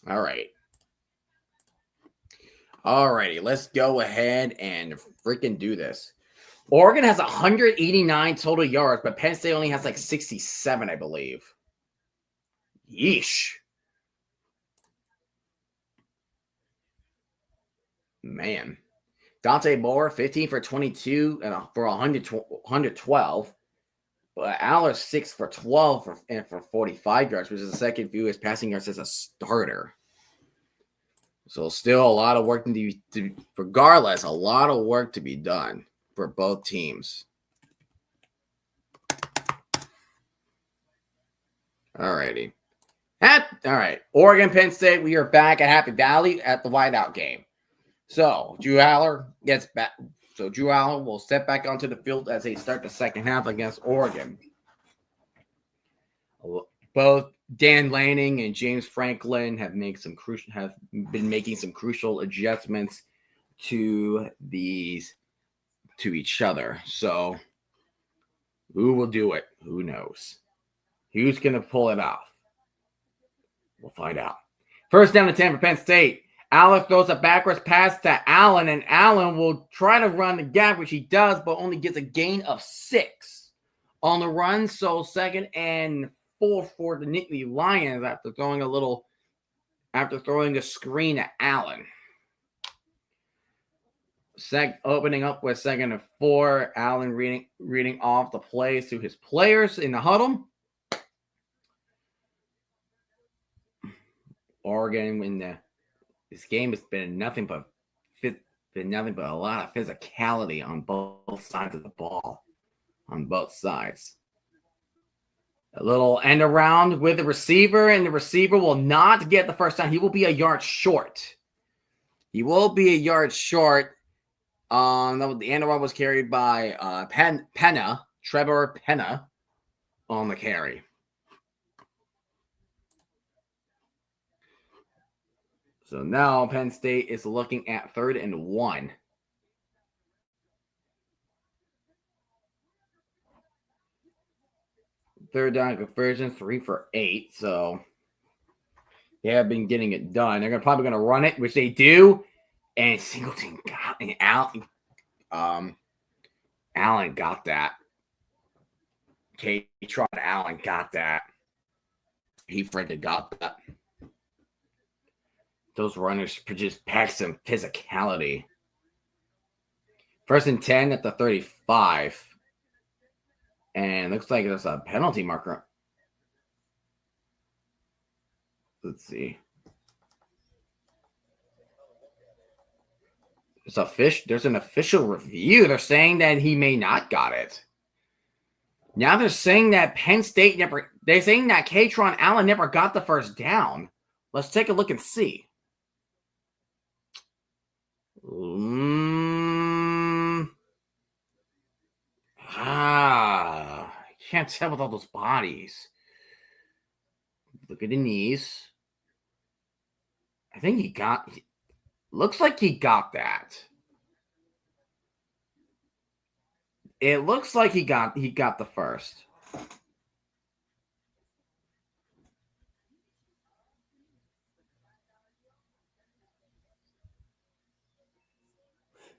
All right. Alrighty, let's go ahead and freaking do this. Oregon has 189 total yards, but Penn State only has like 67, I believe. Yeesh. Man. Dante Moore, 15 for 22 and for 112. But Aller, 6 for 12 for 45 yards, which is the second fewest passing yards as a starter. So still a lot of work regardless, a lot of work to be done for both teams. Alrighty. All right. Oregon, Penn State, we are back at Happy Valley at the whiteout game. So Drew Aller gets back. So Drew Aller will step back onto the field as they start the second half against Oregon. Both Dan Lanning and James Franklin have been making some crucial adjustments to each other. So who will do it? Who knows? Who's going to pull it off? We'll find out. First down to 10 for Penn State. Allen throws a backwards pass to Allen, and Allen will try to run the gap, which he does, but only gets a gain of 6 on the run. So 2nd and 4 for the Nittany Lions after throwing a screen at Allen. Opening up with 2nd and 4. Allen reading off the plays to his players in the huddle. Oregon this game has been nothing but a lot of physicality on both sides of the ball. On both sides. A little end around with the receiver, and the receiver will not get the first down. He will be a yard short. The end around was carried by Trevor Penna on the carry. So now Penn State is looking at 3rd and 1. Third down conversion, 3 for 8. So they have been getting it done. They're probably going to run it, which they do. And Singleton Allen got that. Allen got that. He freaking got that. Those runners just pack some physicality. 1st and 10 at the 35. And looks like there's a penalty marker. Let's see. There's an official review. They're saying that he may not got it. Now they're saying that Penn State they're saying that Kaytron Allen never got the first down. Let's take a look and see. I can't tell with all those bodies. Look at the knees. I think looks like he got that. It looks like he got the first.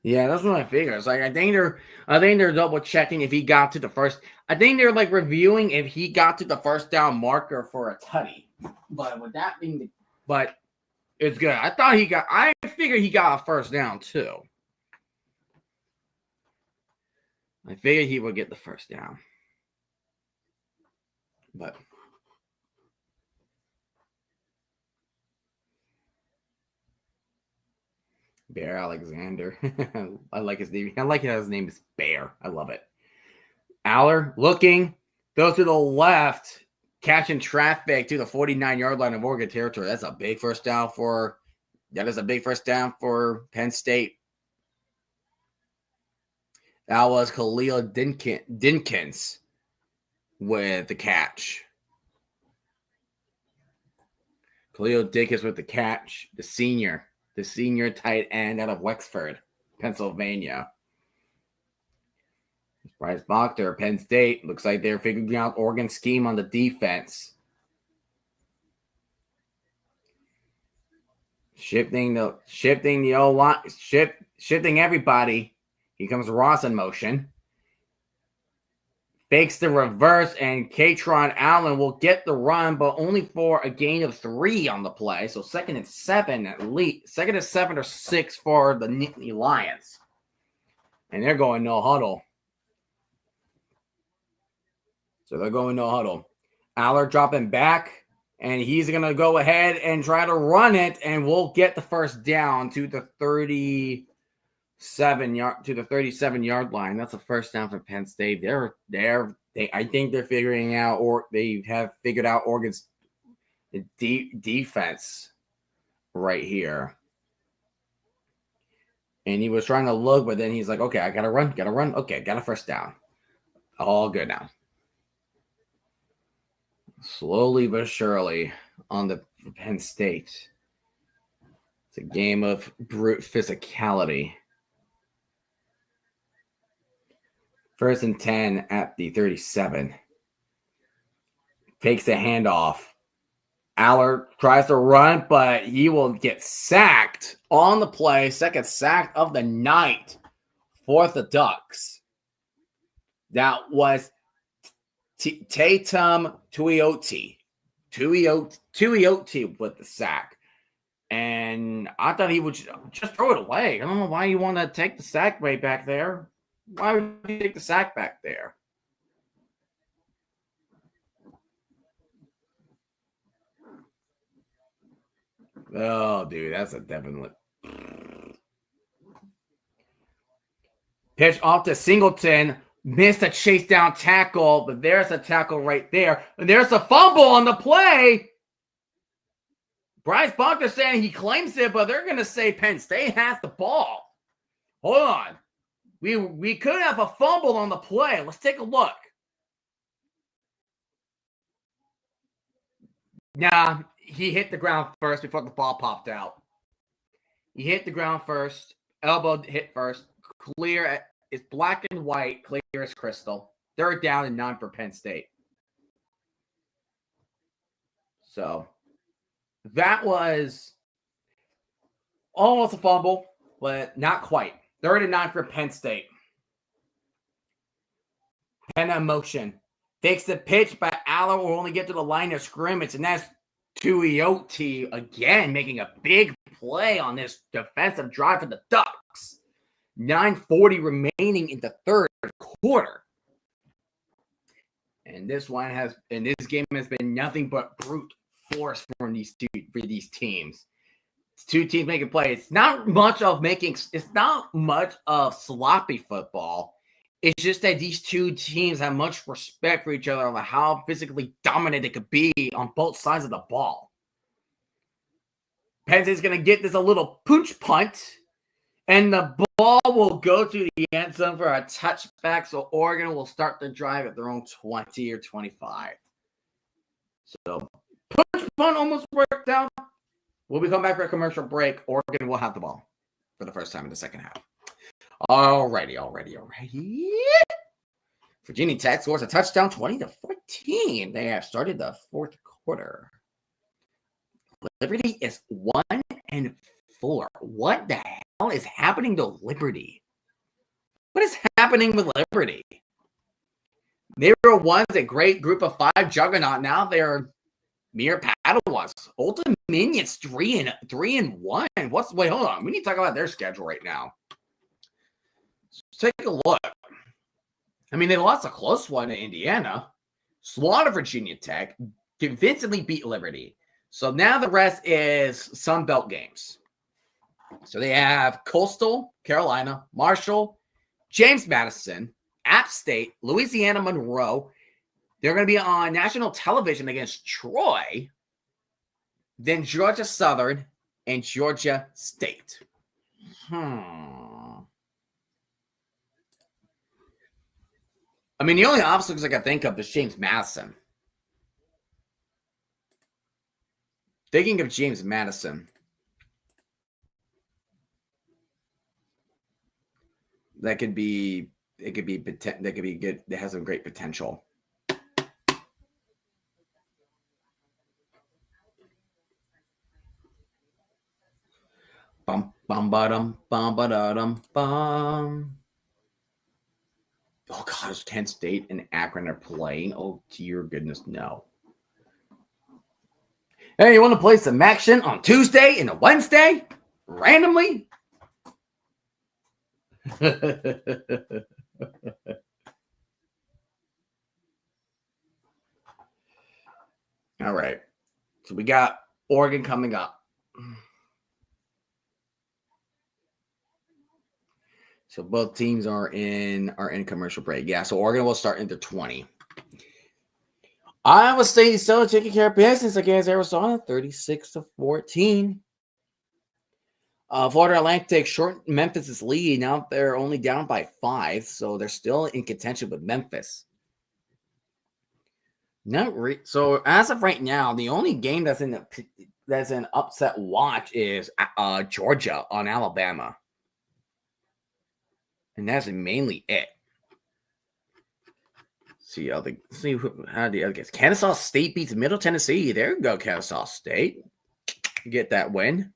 Yeah, that's what I figure. It's like I think they're double checking if he got to the first. I think they're like reviewing if he got to the first down marker for a tutty. But with that being but it's good. I figured he got a first down too. I figured he would get the first down. But Bear Alexander. I like his name. I like how his name is Bear. I love it. Aller looking, goes to the left, catching traffic to the 49-yard line of Oregon territory. That is a big first down for Penn State. That was Khalil Dinkins with the catch. Khalil Dinkins with the catch. The senior tight end out of Wexford, Pennsylvania. Bryce Bachter, Penn State. Looks like they're figuring out Oregon's scheme on the defense. Shifting the O-line, shifting everybody. Here comes Ross in motion. Fakes the reverse, and Kaytron Allen will get the run, but only for a gain of 3 on the play. So 2nd and 7 at least. 2nd and 7 or 6 for the Nittany Lions. And they're going no huddle. Aller dropping back, and he's going to go ahead and try to run it, and we'll get the first down to the 37-yard line. That's a first down for Penn State. I think they're figuring out, or they have figured out Oregon's defense right here. And he was trying to look, but then he's like, okay, I gotta run. Okay, got a first down. All good now. Slowly but surely on the Penn State. It's a game of brute physicality. 1st and 10 at the 37. Takes the handoff. Aller tries to run, but he will get sacked on the play. Second sack of the night for the Ducks. That was Tatum Tuioti. Tuioti with the sack. And I thought he would just throw it away. I don't know why you want to take the sack right back there. Why would you take the sack back there? Oh, dude, that's a definite. Pitch off to Singleton. Missed a chase down tackle, but there's a tackle right there. And there's a fumble on the play. Bryce Bunker saying he claims it, but they're going to say Penn State has the ball. Hold on. We could have a fumble on the play. Let's take a look. Nah, he hit the ground first before the ball popped out. He hit the ground first. Elbow hit first. Clear. It's black and white. Clear as crystal. 3rd down and 9 for Penn State. So that was almost a fumble, but not quite. 3rd and 9 for Penn State. Penn in motion. Takes the pitch, but Aller will only get to the line of scrimmage, and that's Tuioti again making a big play on this defensive drive for the Ducks. 9:40 remaining in the 3rd quarter. And this game has been nothing but brute force for these teams. It's 2 teams making plays. It's not much of sloppy football. It's just that these 2 teams have much respect for each other on how physically dominant they could be on both sides of the ball. Penn State's going to get this a little pooch punt, and the ball will go to the end zone for a touchback, so Oregon will start the drive at their own 20 or 25. So, pooch punt almost worked out. When we come back for a commercial break, Oregon will have the ball for the first time in the second half. Alrighty. Virginia Tech scores a touchdown 20-14. They have started the 4th quarter. Liberty is 1-4. What the hell is happening to Liberty? What is happening with Liberty? They were once a great group of 5 juggernaut. Now they're mere Padawans. Old Dominion's 3-1. Wait, hold on. We need to talk about their schedule right now. Let's take a look. I mean, they lost a close one to Indiana, slaughtered Virginia Tech, convincingly beat Liberty. So now the rest is Sun Belt games. So they have Coastal Carolina, Marshall, James Madison, App State, Louisiana Monroe. They're going to be on national television against Troy, then Georgia Southern, and Georgia State. I mean, the only obstacles I can think of is James Madison. Thinking of James Madison. That could be good. That has some great potential. Bum bum ba-dum bum ba-da-dum bum. Oh God, is Penn State and Akron are playing? Oh dear goodness, no. Hey, you want to play some action on Tuesday and a Wednesday? Randomly? All right. So we got Oregon coming up. So both teams are in commercial break. Yeah, so Oregon will start into 20. Iowa State is still taking care of business against Arizona, 36-14. Florida Atlantic short Memphis' lead. Now they're only down by 5, so they're still in contention with Memphis. So as of right now, the only game that's an upset watch is Georgia on Alabama, and that's mainly it. How the other guys. Kennesaw State beats Middle Tennessee. There you go, Kennesaw State. Get that win.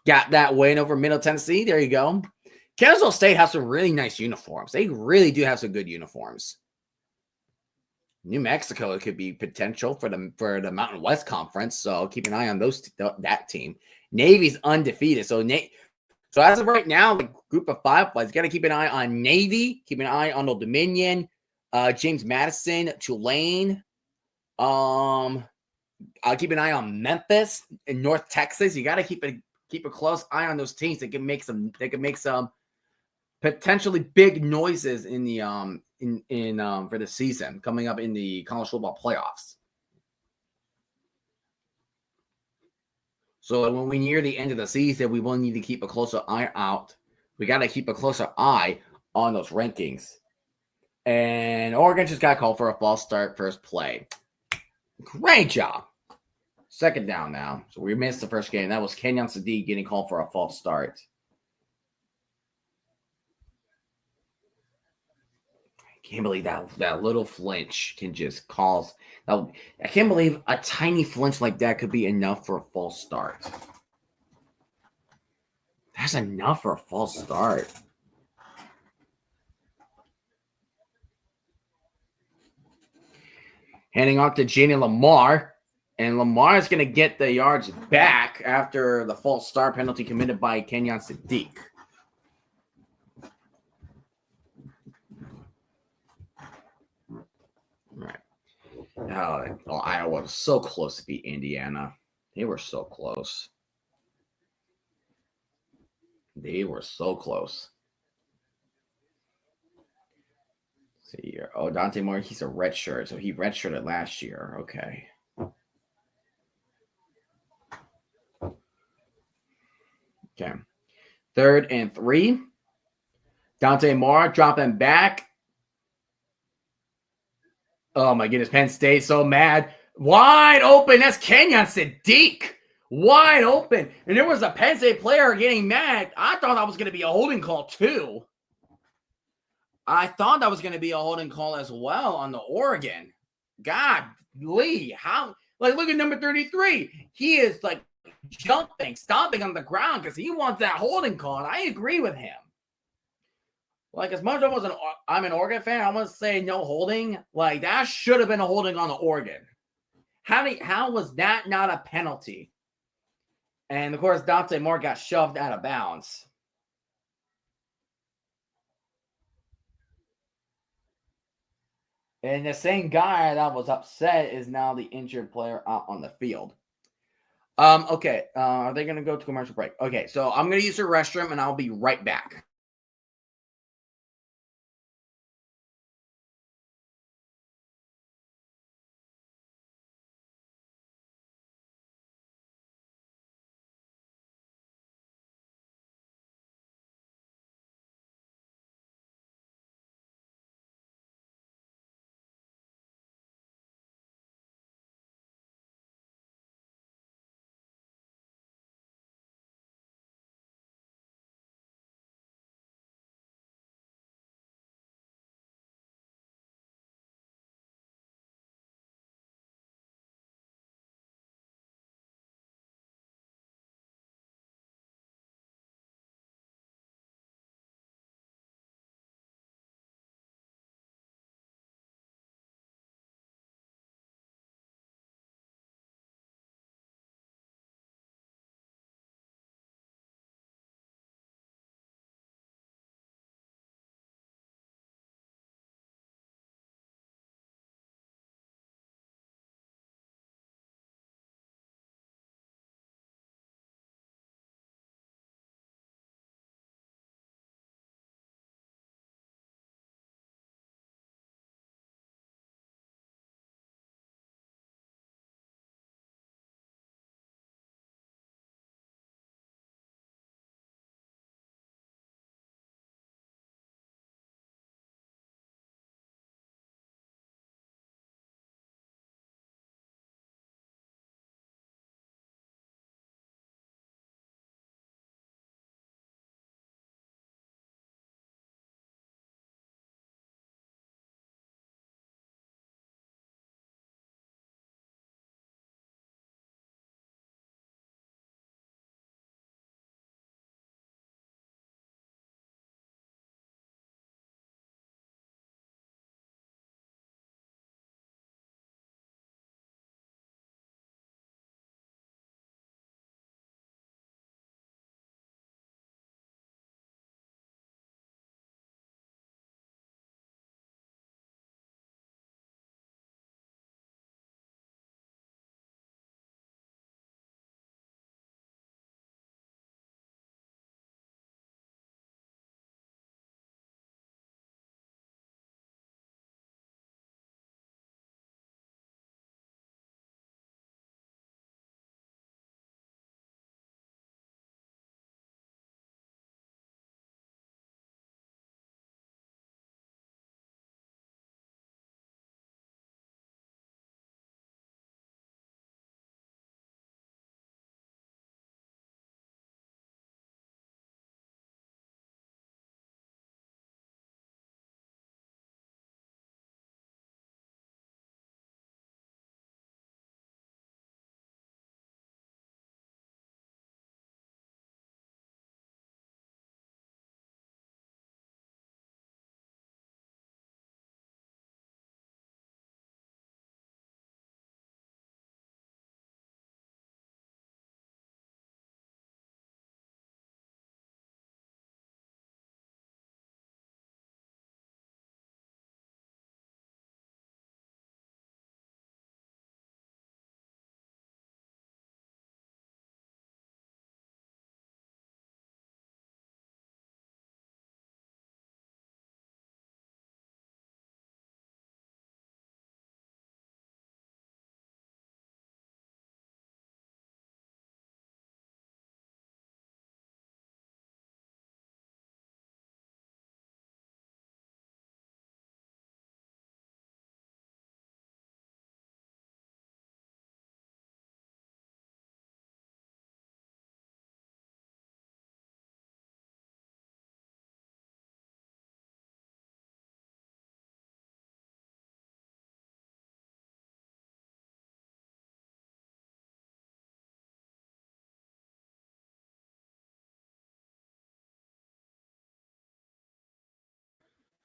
Got that win over Middle Tennessee. There you go. Kennesaw State has some really nice uniforms. They really do have some good uniforms. New Mexico could be potential for the Mountain West Conference, so keep an eye on that team. Navy's undefeated, so as of right now, the group of 5 players got to keep an eye on Navy, keep an eye on Old Dominion, James Madison, Tulane. I'll keep an eye on Memphis and North Texas. You got to keep a close eye on those teams that can make some potentially big noises in the for the season coming up in the college football playoffs. So when we near the end of the season, we will need to keep a closer eye out. We got to keep a closer eye on those rankings. And Oregon just got called for a false start first play. Great job. Second down now. So we missed the first game. That was Kenyon Sadiq getting called for a false start. I can't believe that little flinch can just cause. I can't believe a tiny flinch like that could be enough for a false start. That's enough for a false start. Handing off to Janie Lamar. And Lamar is going to get the yards back after the false start penalty committed by Kenyon Sadiq. Right. Oh, Iowa was so close to beat Indiana. They were so close. They were so close. Let's see here. Oh, Dante Moore, he's a redshirt. So he redshirted last year. Okay. Okay. 3rd and 3. Dante Moore dropping back. Oh, my goodness. Penn State so mad. Wide open. That's Kenyon Sadiq. Wide open. And there was a Penn State player getting mad. I thought that was going to be a holding call, too. I thought that was going to be a holding call as well on the Oregon. God, Lee, how? Like, look at number 33. He is, like, jumping, stomping on the ground because he wants that holding call, and I agree with him. Like, as much as I'm an Oregon fan, I'm going to say no holding. Like, that should have been a holding on the Oregon. How was that not a penalty? And, of course, Dante Moore got shoved out of bounds. And the same guy that was upset is now the injured player out on the field. Okay. Are they going to go to commercial break? Okay, so I'm going to use the restroom, and I'll be right back.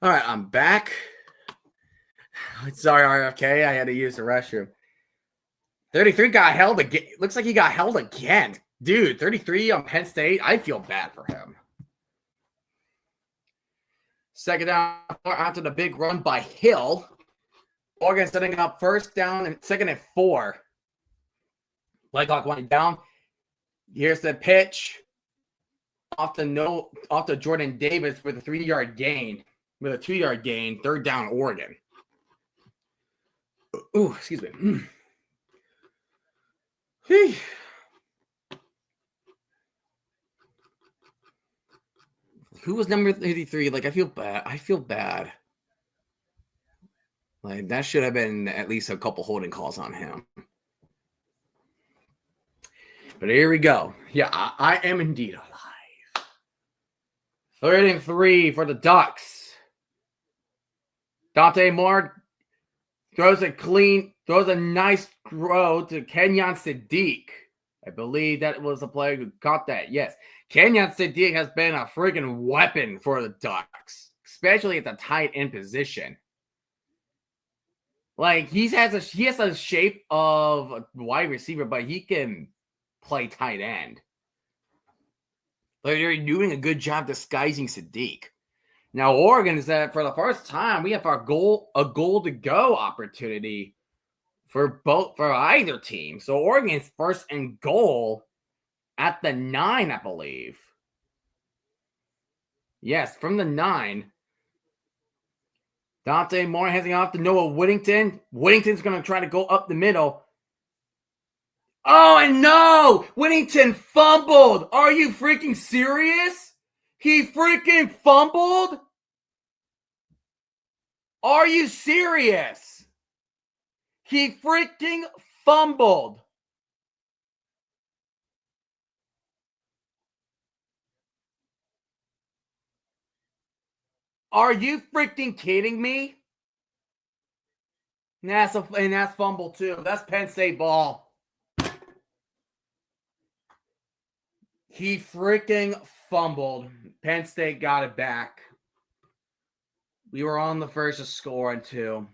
All right, I'm back. Sorry, RFK. I had to use the restroom. 33 got held again. Looks like he got held again. Dude, 33 on Penn State. I feel bad for him. Second down after the big run by Hill. Oregon setting up first down and second and 4. Play clock went down. Here's the pitch. Off to Jordan Davis with a 3-yard gain. With a 2-yard gain. Third down, Oregon. Ooh, excuse me. Who was number 33? Like, I feel bad. Like, that should have been at least a couple holding calls on him. But here we go. Yeah, I am indeed alive. 3rd and 3 for the Ducks. Dante Moore throws a nice throw to Kenyon Sadiq. I believe that was the player who caught that. Yes. Kenyon Sadiq has been a freaking weapon for the Ducks, especially at the tight end position. Like, he has a shape of a wide receiver, but he can play tight end. Like, they're doing a good job disguising Sadiq. Now, Oregon is that for the first time, we have a goal to go opportunity for either team. So Oregon's first and goal at the 9, I believe. Yes, from the 9. Dante Moore handing off to Noah Whittington. Whittington's going to try to go up the middle. Oh, and no! Whittington fumbled! Are you freaking serious? He freaking fumbled? Are you serious? He freaking fumbled. Are you freaking kidding me? And that's fumble too. That's Penn State ball. He freaking fumbled. Penn State got it back. We were on the first to score in 2.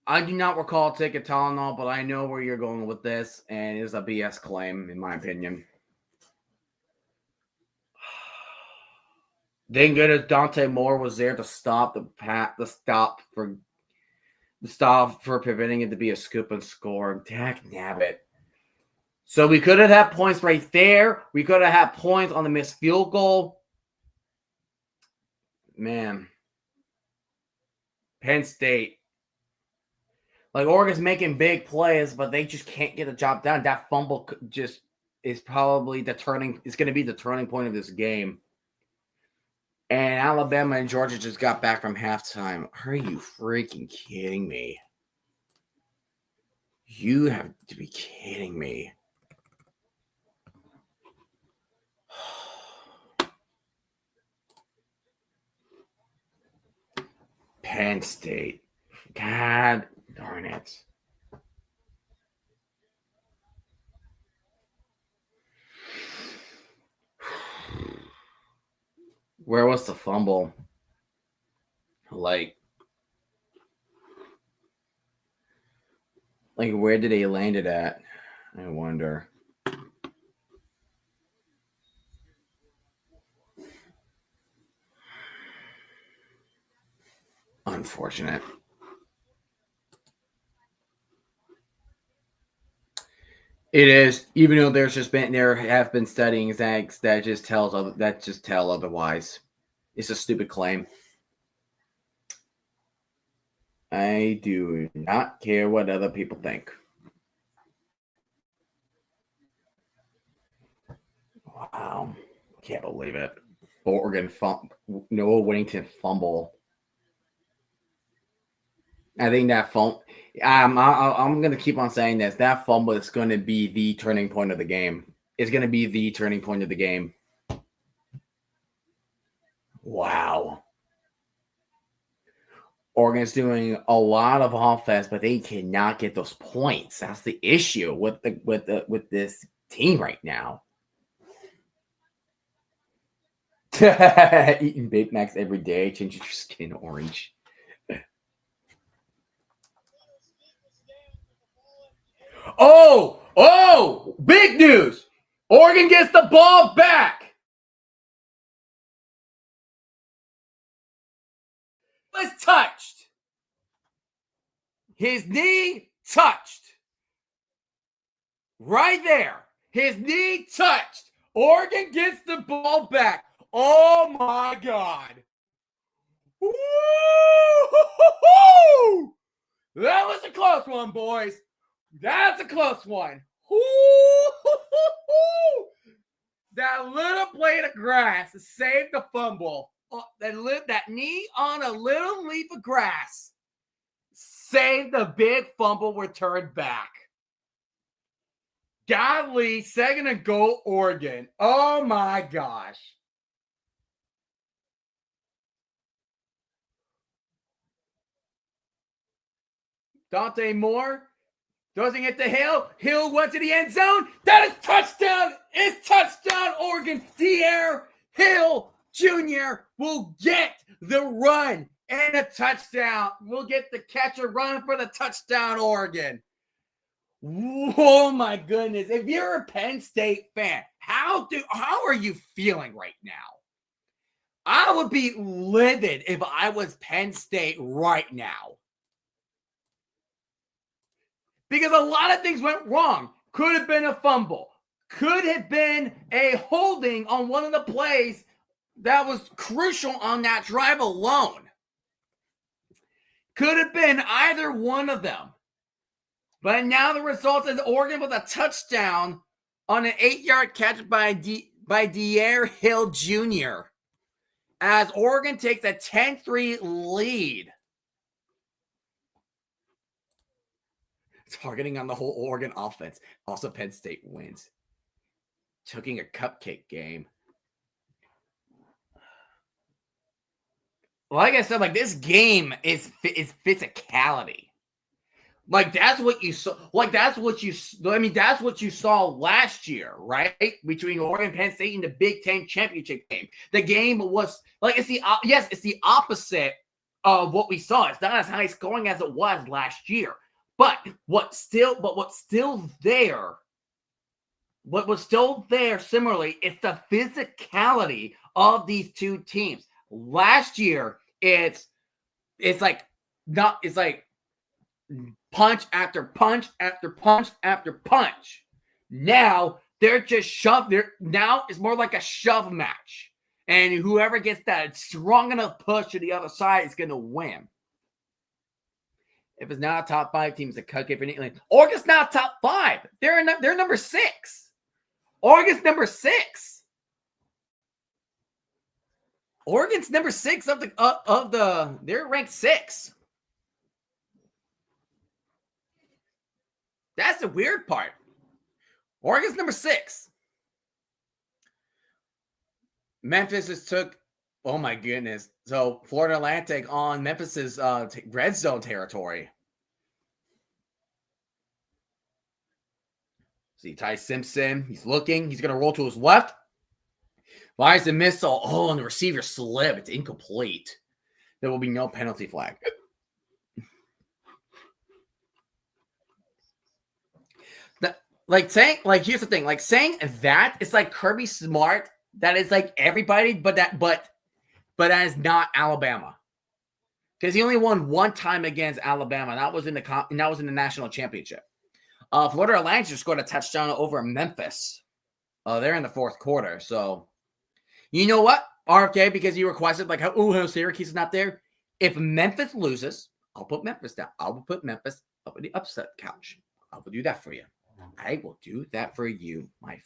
I do not recall taking Tylenol, but I know where you're going with this, and it is a BS claim, in my opinion. Then good as Dante Moore was there to stop for preventing it to be a scoop and score. Dak nabbit. So we could have had points right there. We could have had points on the missed field goal. Man. Penn State. Like, Oregon's making big plays, but they just can't get the job done. That fumble just is probably it's going to be the turning point of this game. And Alabama and Georgia just got back from halftime. Are you freaking kidding me? You have to be kidding me. Penn State. God darn it. Where was the fumble? Like where did he land it at? I wonder. Unfortunate. It is, even though there have been studying that just tell otherwise. It's a stupid claim. I do not care what other people think. Wow, can't believe it. Oregon Noah Whittington fumble. I think that fumble. I'm going to keep on saying this. That fumble is going to be the turning point of the game. It's going to be the turning point of the game. Wow. Oregon's doing a lot of offense, but they cannot get those points. That's the issue with this team right now. Eating Big Macs every day, changing your skin orange. Oh, big news. Oregon gets the ball back. Was touched. His knee touched. Right there. His knee touched. Oregon gets the ball back. Oh my God. Woo! That was a close one, boys. That's a close one. That little blade of grass saved the fumble. That knee on a little leaf of grass saved the big fumble return back. Godly, second and goal, Oregon. Oh my gosh. Dante Moore doesn't get the Hill. Hill went to the end zone. That is touchdown. It's touchdown, Oregon. De'Aaron Hill Jr. will get the run and a touchdown. We'll get the catch and run for the touchdown, Oregon. Oh my goodness. If you're a Penn State fan, how are you feeling right now? I would be livid if I was Penn State right now. Because a lot of things went wrong. Could have been a fumble. Could have been a holding on one of the plays that was crucial on that drive alone. Could have been either one of them. But now the result is Oregon with a touchdown on an 8-yard catch by De'Aaron Hill Jr. as Oregon takes a 10-3 lead. Targeting on the whole Oregon offense. Also, Penn State wins. Taking a cupcake game. Like I said, this game is physicality. That's what you saw. That's what you saw last year, right? Between Oregon and Penn State in the Big Ten championship game. The game was it's the opposite of what we saw. It's not as high scoring as it was last year. But what was still there similarly, it's the physicality of these two teams. Last year, it's like punch after punch after punch after punch. Now they're just shoved. Now it's more like a shove match. And whoever gets that strong enough push to the other side is going to win. If it's not a top 5 team, it's a cut for anything. Oregon's not top 5. They're number 6. Oregon's number 6. Oregon's number 6 they're ranked 6. That's the weird part. Oregon's number 6. Memphis has took, oh my goodness. So Florida Atlantic on Memphis's red zone territory. See Ty Simpson. He's looking. He's going to roll to his left. Fires a missile. Oh, and the receiver slip. It's incomplete. There will be no penalty flag. Here's the thing. Saying that, it's like Kirby Smart. That is everybody, but that is not Alabama, because he only won one time against Alabama. That was in the national championship. Florida Atlantic just scored a touchdown over Memphis. They're in the fourth quarter. So, you know what, RFK, because you requested how Syracuse is not there. If Memphis loses, I'll put Memphis down. I will put Memphis up on the upset couch. I will do that for you. I will do that for you, my friend.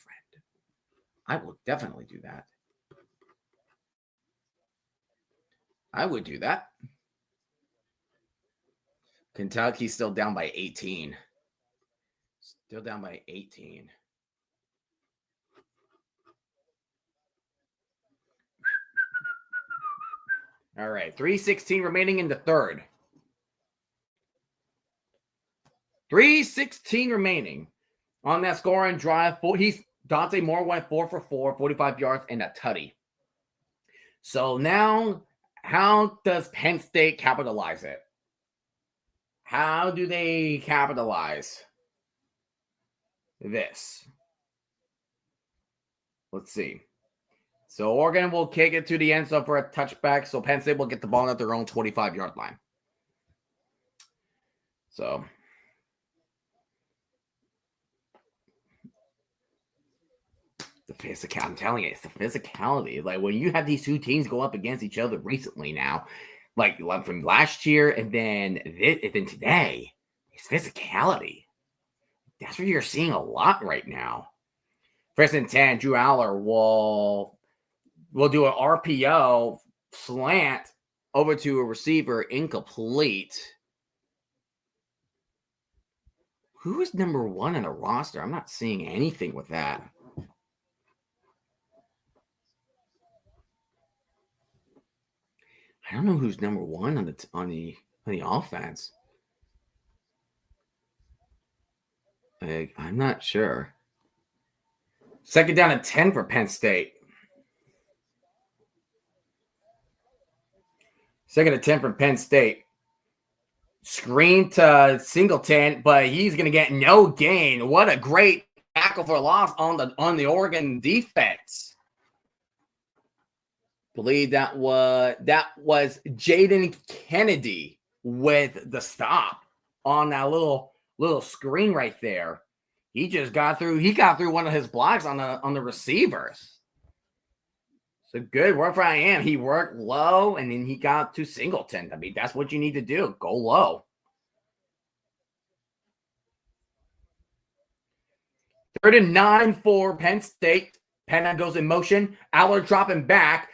I will definitely do that. I would do that. Kentucky's still down by 18. Still down by 18. All right, 3:16 remaining in the third. 3:16 remaining on that scoring drive. Dante Moore went 4 for 4, 45 yards and a tutty. So now, how does Penn State capitalize it? How do they capitalize this? Let's see. So Oregon will kick it to the end zone for a touchback. So Penn State will get the ball at their own 25-yard line. So the physicality, I'm telling you, it's the physicality. Like when you have these two teams go up against each other recently now, like from last year and then today, it's physicality. That's what you're seeing a lot right now. First and 10, Drew Aller will do an RPO slant over to a receiver, incomplete. Who is number 1 in the roster? I'm not seeing anything with that. I don't know who's number 1 on the offense. I'm not sure. Second down and 10 for Penn State. Second and 10 from Penn State. Screen to Singleton, but he's going to get no gain. What a great tackle for loss on the Oregon defense. Believe that was Jaden Kennedy with the stop on that little screen right there. He just got through. He got through one of his blocks on the receivers. So good work for IM. He worked low and then he got to Singleton. I mean, that's what you need to do. Go low. Third and 9 for Penn State. Penn goes in motion. Aller dropping back.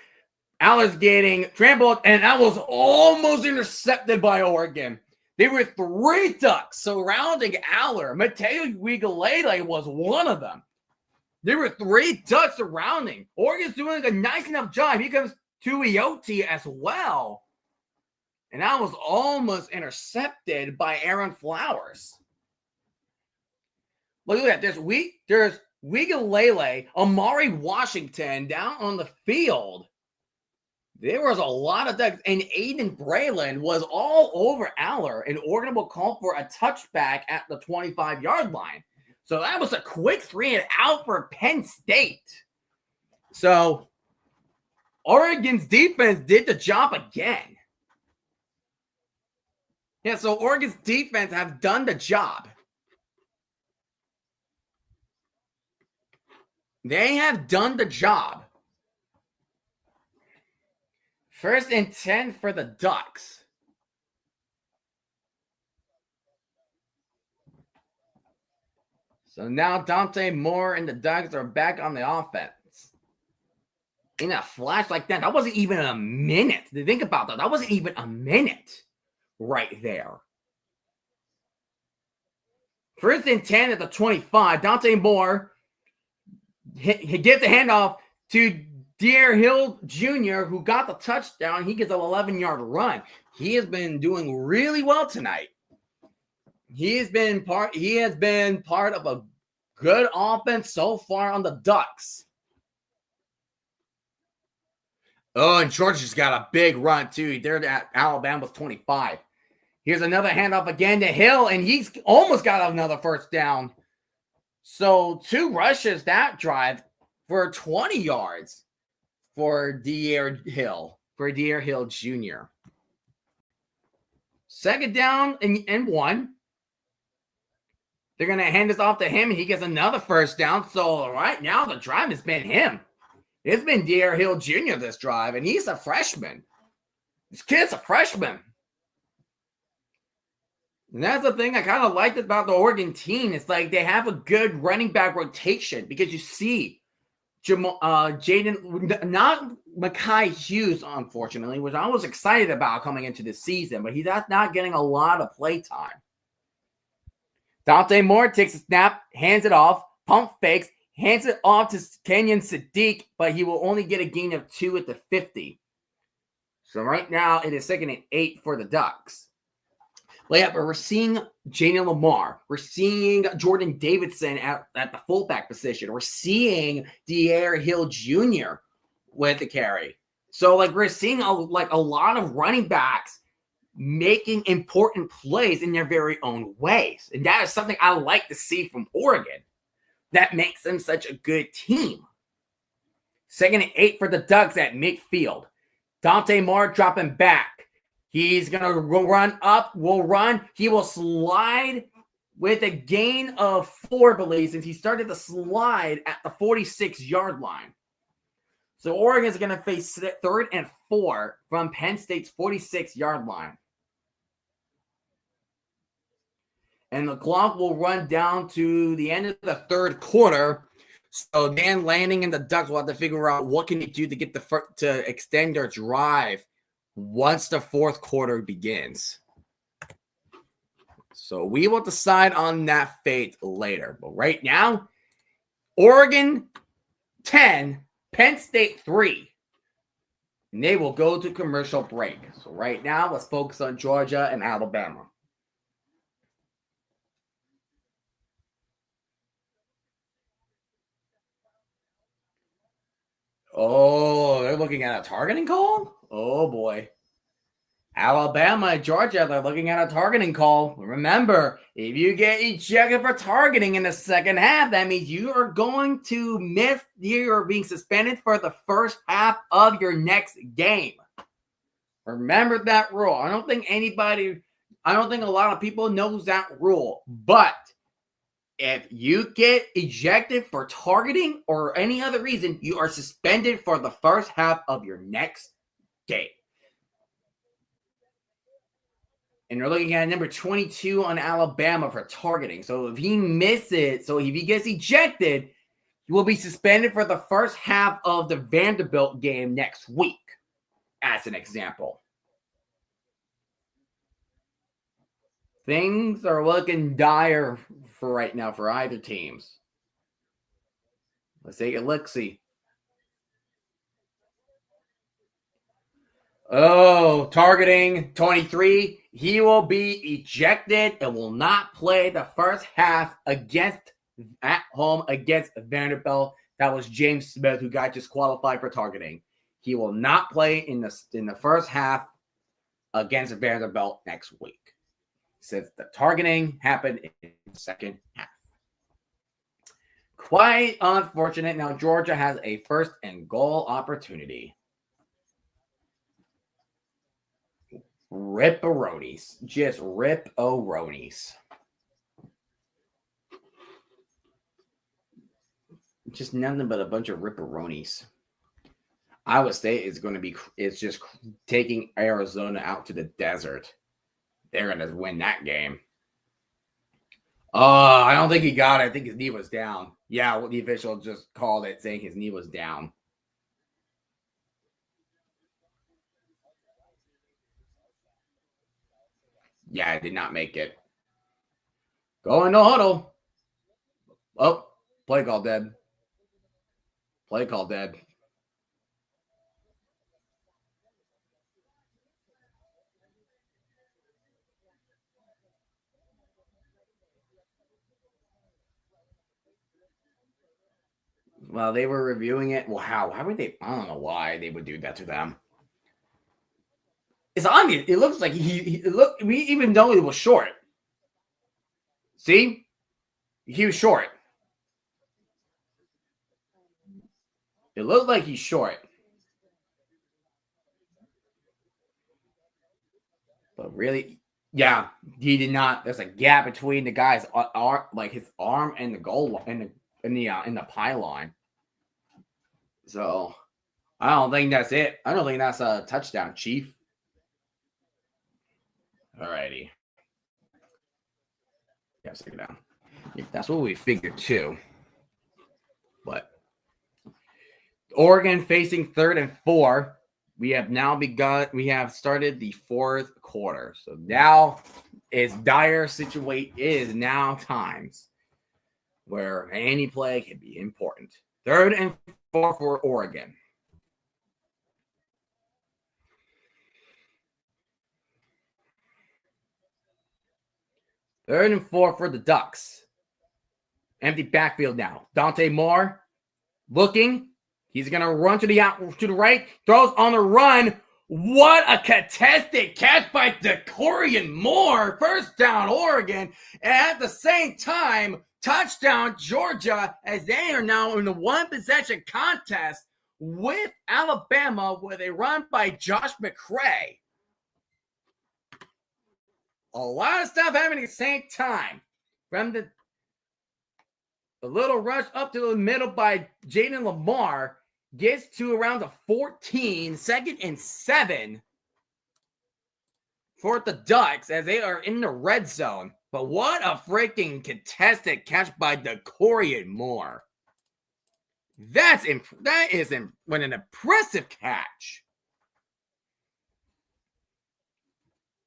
Aller's getting trampled, and that was almost intercepted by Oregon. There were 3 ducks surrounding Aller. Mateo Uiagalelei was one of them. There were 3 ducks surrounding. Oregon's doing a nice enough job. He comes to Ioti as well. And that was almost intercepted by Aaron Flowers. Look at that. There's Uiagalelei, Amari Washington down on the field. There was a lot of ducks, and Aiden Braylon was all over Aller, and Oregon will call for a touchback at the 25-yard line. So that was a quick 3 and out for Penn State. So Oregon's defense did the job again. Yeah, so Oregon's defense have done the job. They have done the job. First and 10 for the Ducks. So now Dante Moore and the Ducks are back on the offense. In a flash like that wasn't even a minute. Think about that. That wasn't even a minute right there. First and 10 at the 25. Dante Moore he gives the handoff to Deere Hill Jr., who got the touchdown. He gets an 11-yard run. He has been doing really well tonight. He has been part of a good offense so far on the Ducks. Oh, and Georgia's got a big run, too. They're at Alabama's 25. Here's another handoff again to Hill, and he's almost got another first down. So 2 rushes that drive for 20 yards for Deere Hill Jr. Second down and 1. They're going to hand this off to him, and he gets another first down. So right now the drive has been him. It's been Deere Hill Jr. this drive, and he's a freshman. This kid's a freshman. And that's the thing I kind of liked about the Oregon team. It's like they have a good running back rotation because you see Jaden, not Mekhi Hughes, unfortunately, which I was excited about coming into the season, but he's not getting a lot of play time. Dante Moore takes a snap, hands it off, pump fakes, hands it off to Kenyon Sadiq, but he will only get a gain of 2 at the 50. So right now it is second and 8 for the Ducks. But yeah, but we're seeing Jalen Lamar. We're seeing Jordan Davidson at the fullback position. We're seeing Deere Hill Jr. with the carry. So, like, we're seeing a lot of running backs making important plays in their very own ways. And that is something I like to see from Oregon. That makes them such a good team. 2nd and 8 for the Ducks at midfield. Dante Moore dropping back. He's going to run up, will run. He will slide with a gain of 4, I believe, since he started to slide at the 46-yard line. So Oregon is going to face 3rd and 4 from Penn State's 46-yard line. And the clock will run down to the end of the 3rd quarter. So Dan Lanning and the Ducks will have to figure out what can they do to get to extend their drive once the 4th quarter begins. So we will decide on that fate later. But right now, Oregon 10, Penn State 3. And they will go to commercial break. So right now, let's focus on Georgia and Alabama. Oh, they're looking at a targeting call? Oh, boy. Alabama and Georgia, they're looking at a targeting call. Remember, if you get ejected for targeting in the second half, that means you are going to miss, you are being suspended for the first half of your next game. Remember that rule. I don't think a lot of people knows that rule. But if you get ejected for targeting or any other reason, you are suspended for the first half of your next game. And you're looking at number 22 on Alabama for targeting. So if he misses, so if he gets ejected, he will be suspended for the first half of the Vanderbilt game next week, as an example. Things are looking dire for right now for either teams. Let's take a look-see. Oh, targeting 23. He will be ejected and will not play the first half at home against Vanderbilt. That was James Smith, who got disqualified for targeting. He will not play in the first half against Vanderbilt next week, since the targeting happened in the second half. Quite unfortunate. Now Georgia has a 1st and goal opportunity. Rip-a-ronies. Just rip-a-ronies. Just nothing but a bunch of rip-a-ronies. Iowa State is just taking Arizona out to the desert. They're going to win that game. I don't think he got it. I think his knee was down. Yeah, well, the official just called it saying his knee was down. Yeah, I did not make it. Go in the huddle. Oh, play call dead. Play call dead. Well, they were reviewing it. Well, how? Why would they? I don't know why they would do that to them. It's obvious. It looks like he looked. We even know he was short. See, he was short. It looked like he's short, but really, yeah, he did not. There's a gap between the guy's arm, like his arm and the goal in the pylon. So I don't think that's it. I don't think that's a touchdown, Chief. Alrighty. Yeah, stick it down. Yeah, that's what we figured too. But Oregon facing 3rd and 4. We have started the 4th quarter. So now it's dire situation. It is now times where any play can be important. 3rd and 4 for Oregon. Third and 4 for the Ducks. Empty backfield now. Dante Moore looking. He's going to run to the right, throws on the run. What a contested catch by Decorian Moore. First down, Oregon. And at the same time, touchdown, Georgia, as they are now in the one-possession contest with Alabama with a run by Josh McCray. A lot of stuff happening at the same time. From the little rush up to the middle by Jaden Lamar gets to around the 14, 2nd and 7 for the Ducks as they are in the red zone. But what a freaking contested catch by Decorian Moore. That is an impressive catch.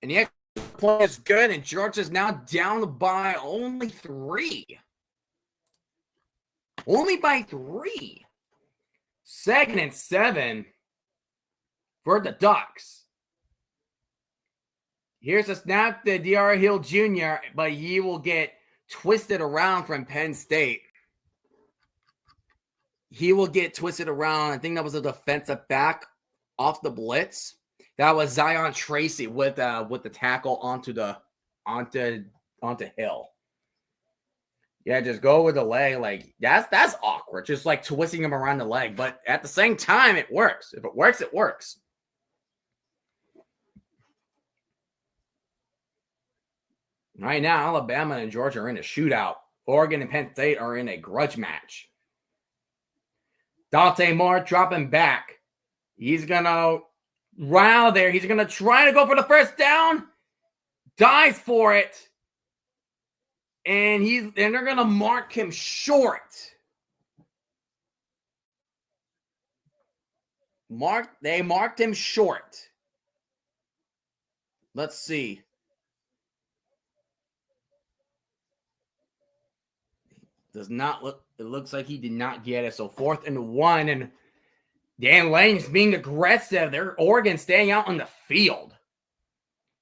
And the play is good, and Georgia's now down by only 3. Only by 3. 2nd and 7 for the Ducks. Here's a snap to D.R. Hill Jr., but he will get twisted around from Penn State. He will get twisted around. I think that was a defensive back off the blitz. That was Zion Tracy with the tackle onto Hill. Yeah, just go with the leg. Like that's awkward. Just like twisting him around the leg. But at the same time, it works. If it works, it works. Right now, Alabama and Georgia are in a shootout. Oregon and Penn State are in a grudge match. Dante Moore dropping back. He's going to run out of there. He's going to try to go for the first down. Dives for it. And they're going to mark him short. They marked him short. Let's see. Does not look, it looks like he did not get it. So 4th and 1, and Dan Lange's being aggressive. They're Oregon staying out on the field.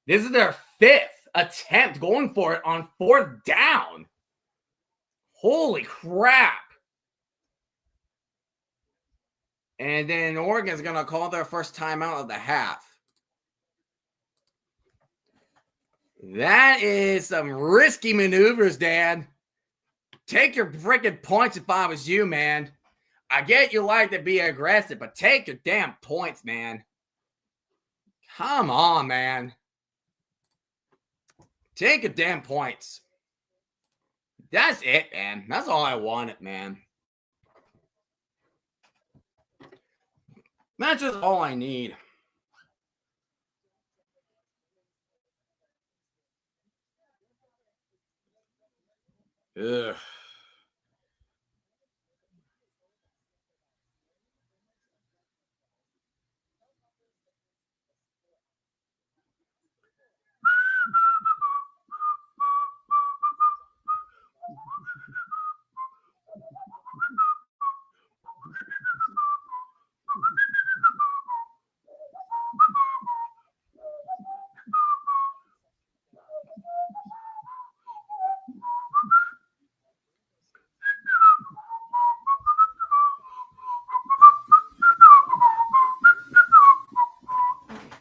This is their 5th attempt going for it on 4th down. Holy crap. And then Oregon's going to call their first timeout of the half. That is some risky maneuvers, Dan. Take your freaking points if I was you, man. I get you like to be aggressive, but take your damn points, man. Come on, man. Take your damn points. That's it, man. That's all I wanted, man. That's just all I need. Ugh.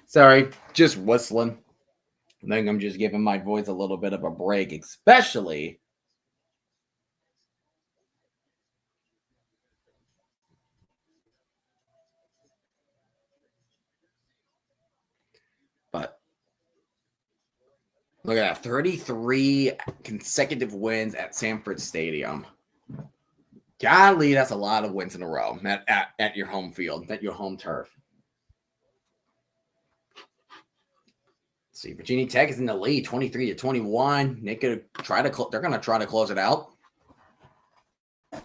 Sorry, just whistling. I think I'm just giving my voice a little bit of a break, especially but look at that, 33 consecutive wins at Sanford Stadium. Golly, that's a lot of wins in a row at your home field, at your home turf. Let's see, Virginia Tech is in the lead, 23-21. They're going to try to close it out. All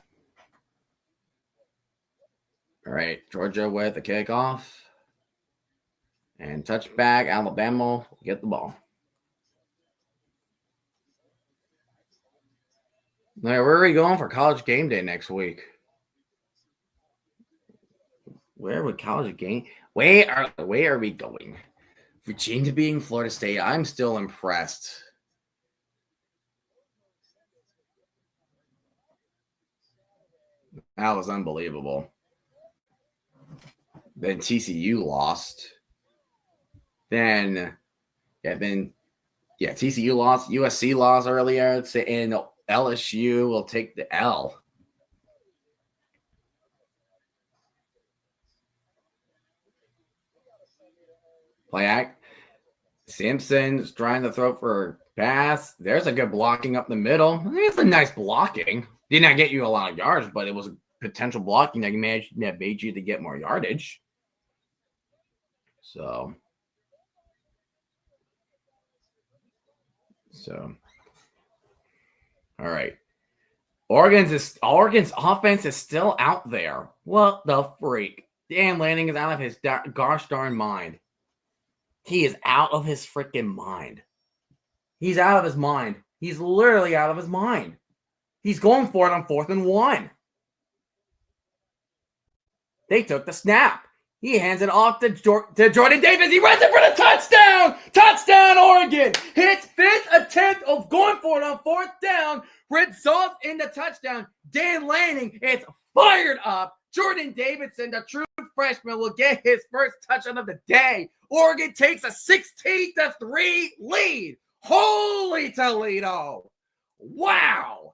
right, Georgia with a kickoff. And touchback, Alabama will get the ball. Now, where are we going for College Game Day next week? Where are we going? Virginia beating Florida State. I'm still impressed. That was unbelievable. Then TCU lost. Then TCU lost. USC lost earlier. And LSU will take the L. Play act. Simpson's trying to throw for a pass. There's a good blocking up the middle. It's a nice blocking. Did not get you a lot of yards, but it was a potential blocking that made you to get more yardage. So all right. Oregon's offense is still out there. What the freak? Dan Lanning is out of his gosh darn mind. He is out of his freaking mind. He's out of his mind. He's literally out of his mind. He's going for it on 4th and 1. They took the snap. He hands it off to Jordan Davis. He runs it for the touchdown. Touchdown, Oregon. His 5th attempt of going for it on 4th down. Results in the touchdown. Dan Lanning is fired up. Jordan Davidson, the true freshman, will get his first touchdown of the day. Oregon takes a 16-3 lead. Holy Toledo. Wow.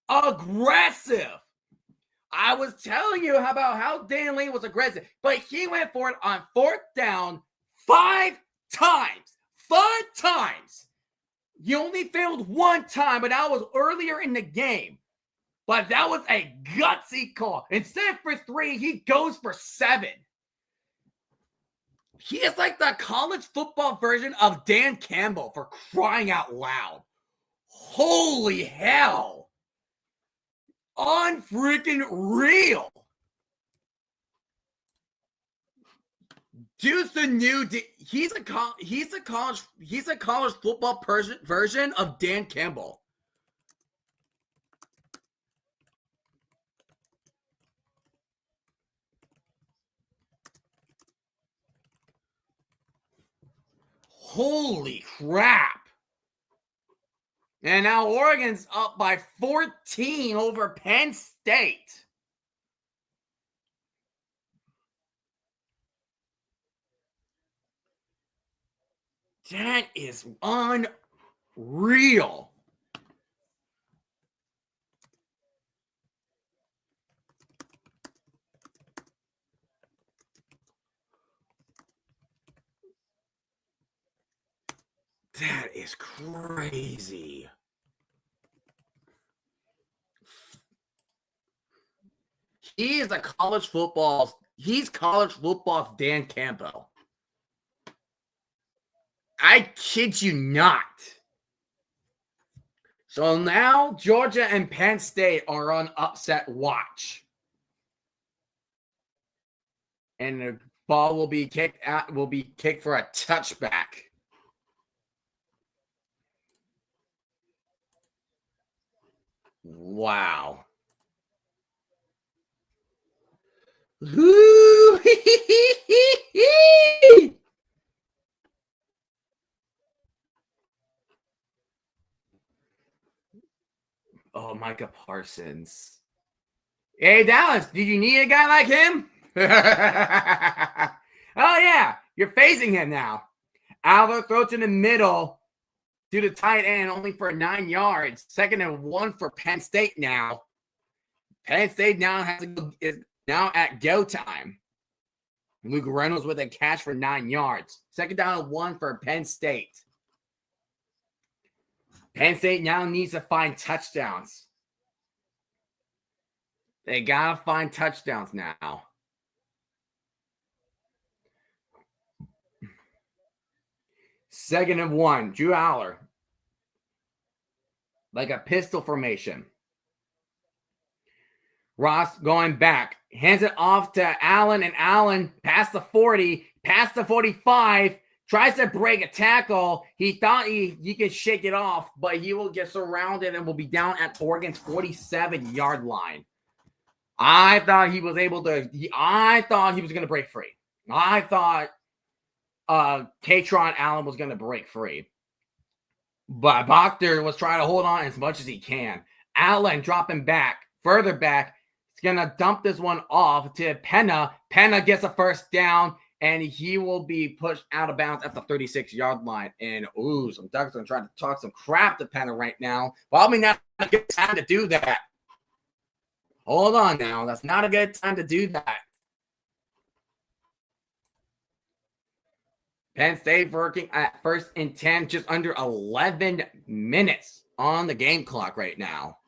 Aggressive. I was telling you about how Dan Lanning was aggressive, but he went for it on 4th down 5 times. 5 times. He only failed 1 time, but that was earlier in the game. But that was a gutsy call. Instead of for 3, he goes for 7. He is like the college football version of Dan Campbell, for crying out loud. Holy hell. Unfreaking real. Dude's the new. He's a college football version of Dan Campbell. Holy crap. And now Oregon's up by 14 over Penn State. That is unreal. That is crazy. He's college football's Dan Campbell. I kid you not. So now Georgia and Penn State are on upset watch. And the ball will be kicked for a touchback. Wow. Oh, Micah Parsons. Hey, Dallas, do you need a guy like him? Oh, yeah. You're facing him now. Alva throws in the middle to the tight end only for 9 yards. 2nd and 1 for Penn State now. Penn State now is now at go time. Luke Reynolds with a catch for 9 yards. 2nd down and 1 for Penn State. Penn State now needs to find touchdowns. They got to find touchdowns now. Second and 1, Drew Aller. Like a pistol formation. Ross going back. Hands it off to Allen, and Allen past the 40, past the 45. Tries to break a tackle. He thought he could shake it off, but he will get surrounded and will be down at Oregon's 47-yard line. I thought he was going to break free. I thought Katron Allen was going to break free. But Bachner was trying to hold on as much as he can. Allen dropping back, further back. He's going to dump this one off to Penna. Penna gets a first down, and he will be pushed out of bounds at the 36-yard line. And, some Ducks are trying to talk some crap to Penna right now. Probably not a good time to do that. Hold on now. That's not a good time to do that. Penn State working at 1st and 10, just under 11 minutes on the game clock right now.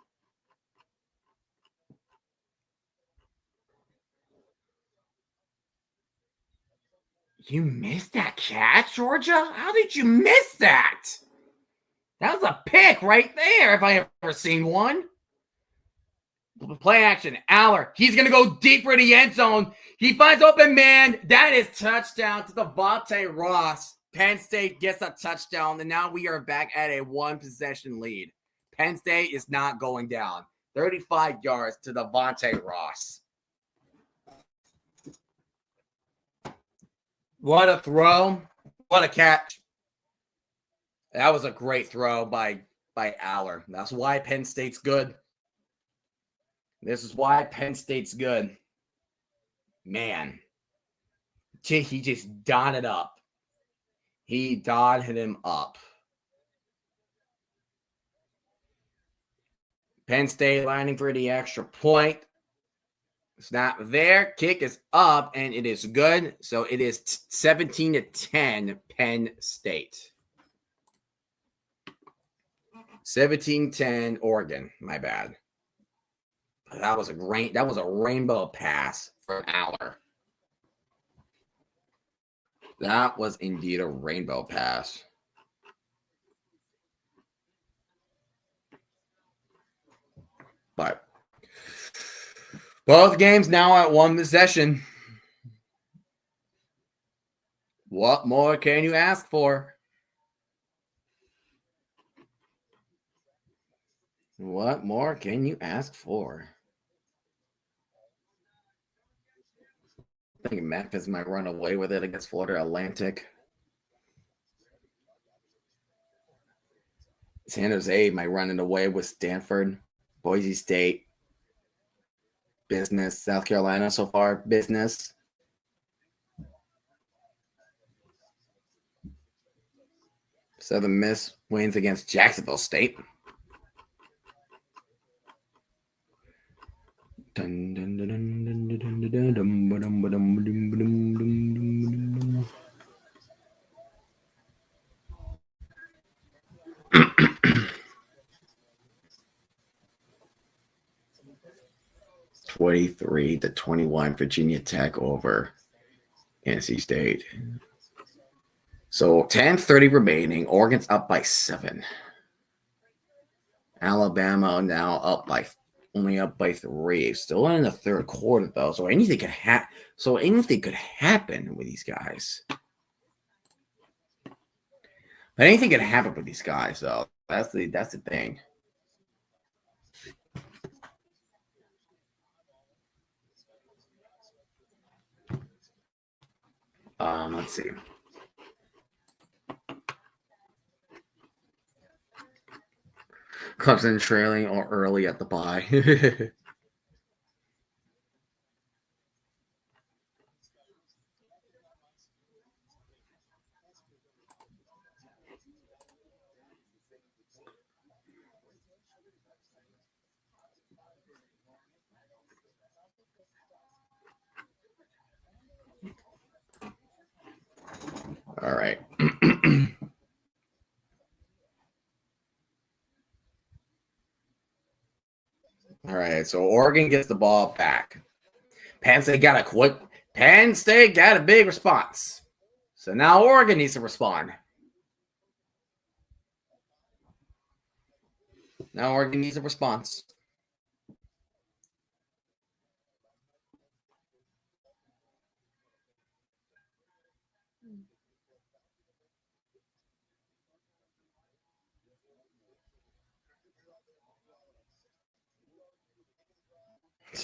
You missed that catch, Georgia? How did you miss that? That was a pick right there, if I ever seen one. Play action. Aller. He's going to go deep for the end zone. He finds open man. That is touchdown to Devontae Ross. Penn State gets a touchdown, and now we are back at a 1-possession lead. Penn State is not going down. 35 yards to Devontae Ross. What a throw. What a catch. That was a great throw by Aller. That's why Penn State's good. This is why Penn State's good. Man. He just dotted up. He dotted him up. Penn State lining for the extra point. It's not there. Kick is up, and it is good. So it is 17-10 Penn State. 17-10 Oregon. My bad. That was a rainbow pass from Aller. That was indeed a rainbow pass. But both games now at 1 possession. What more can you ask for? What more can you ask for? I think Memphis might run away with it against Florida Atlantic. San Jose might run it away with Stanford. Boise State. Business. South Carolina so far. Business. Southern Miss wins against Jacksonville State. Dun, dun, dun, dun, dun, dun, dun, dun, dun, dun, dun, dun, dun. 23-21 Virginia Tech over NC State. So 10:30 remaining. Oregon's up by 7. Alabama now only up by 3. Still in the third quarter though. So anything could happen with these guys. But anything could happen with these guys though. That's the thing. Let's see. Clemson trailing or early at the bye. All right. All right, so Oregon gets the ball back. Penn State got a big response. So now Oregon needs to respond. Now Oregon needs a response.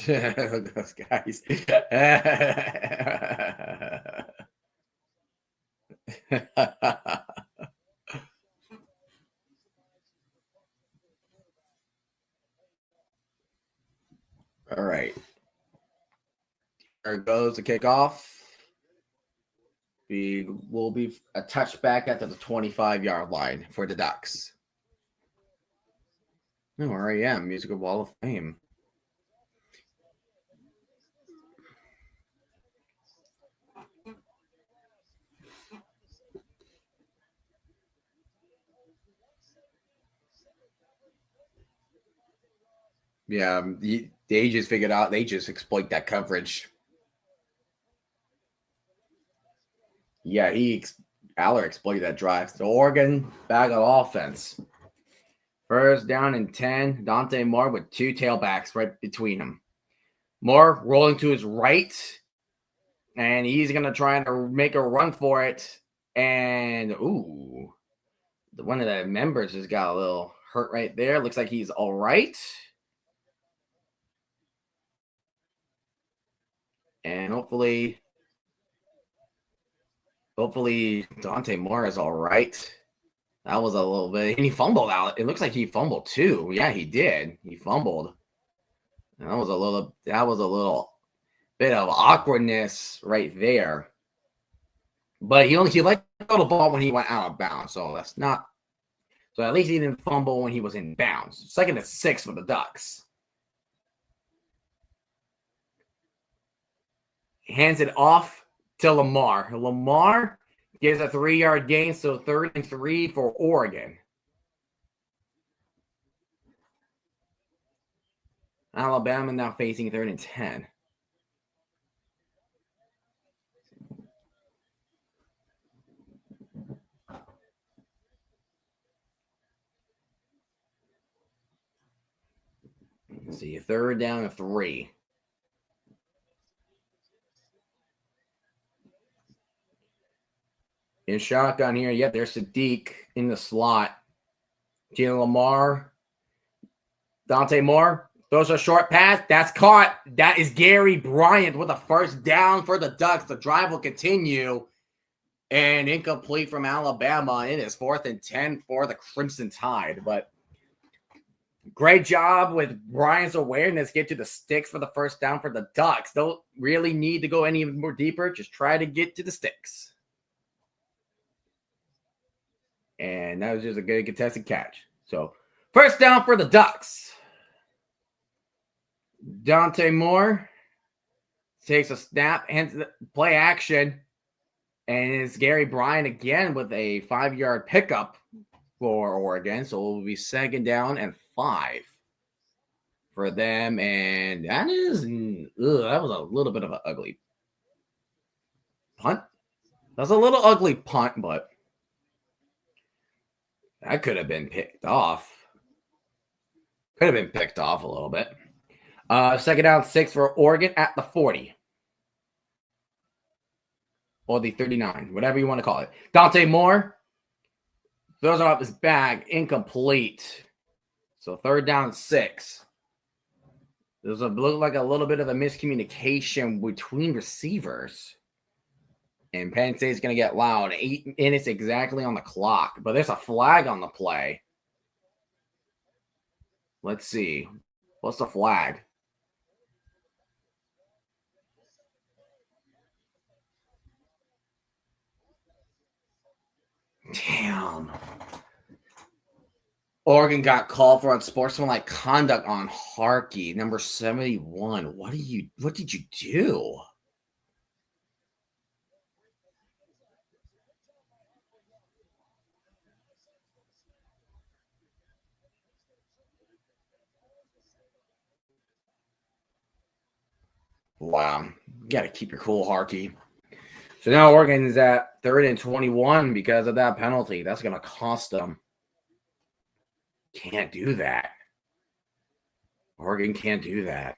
Those guys. All right. There goes the kickoff. Will be a touchback at the 25-yard line for the Ducks. Oh, REM, Musical Wall of Fame. Yeah, they just figured out they just exploit that coverage. Yeah, Aller exploited that drive. So Oregon back on offense. First down and 10. Dante Moore with two tailbacks right between them. Moore rolling to his right, and he's going to try to make a run for it. And, ooh, one of the members has got a little hurt right there. Looks like he's all right. And hopefully Dante Moore is all right. That was a little bit, and he fumbled out. It looks like he fumbled too. Yeah, he did. He fumbled. And that was a little bit of awkwardness right there. But he let go the ball when he went out of bounds. So that's not. So at least he didn't fumble when he was in bounds. 2nd and 6 for the Ducks. Hands it off to Lamar. Lamar gives a 3-yard gain, so 3rd and 3 for Oregon. Alabama now facing 3rd and 10. Let's see, 3rd down and 3. In shotgun here, yep, there's Sadiq in the slot. Jalen Lamar, Dante Moore throws a short pass. That's caught. That is Gary Bryant with a first down for the Ducks. The drive will continue. And incomplete from Alabama. It is 4th and 10 for the Crimson Tide. But great job with Bryant's awareness. Get to the sticks for the first down for the Ducks. Don't really need to go any more deeper. Just try to get to the sticks. And that was just a good contested catch. So, first down for the Ducks. Dante Moore takes a snap, hands the play action, and it's Gary Bryant again with a 5-yard pickup for Oregon. So, it will be 2nd down and 5 for them. And that was a little bit of an ugly punt. That's a little ugly punt, but that could have been picked off. Could have been picked off a little bit. 2nd down, 6 for Oregon at the 40. Or the 39, whatever you want to call it. Dante Moore throws it off his back, incomplete. So 3rd down, 6. There's look like a little bit of a miscommunication between receivers. And Penn State's going to get loud. 8 minutes exactly on the clock. But there's a flag on the play. Let's see. What's the flag? Damn. Oregon got called for unsportsmanlike conduct on Harkey, number 71. What did you do? Wow. You got to keep your cool, Harkey. So now Oregon is at 3rd and 21 because of that penalty. That's going to cost them. Can't do that. Oregon can't do that.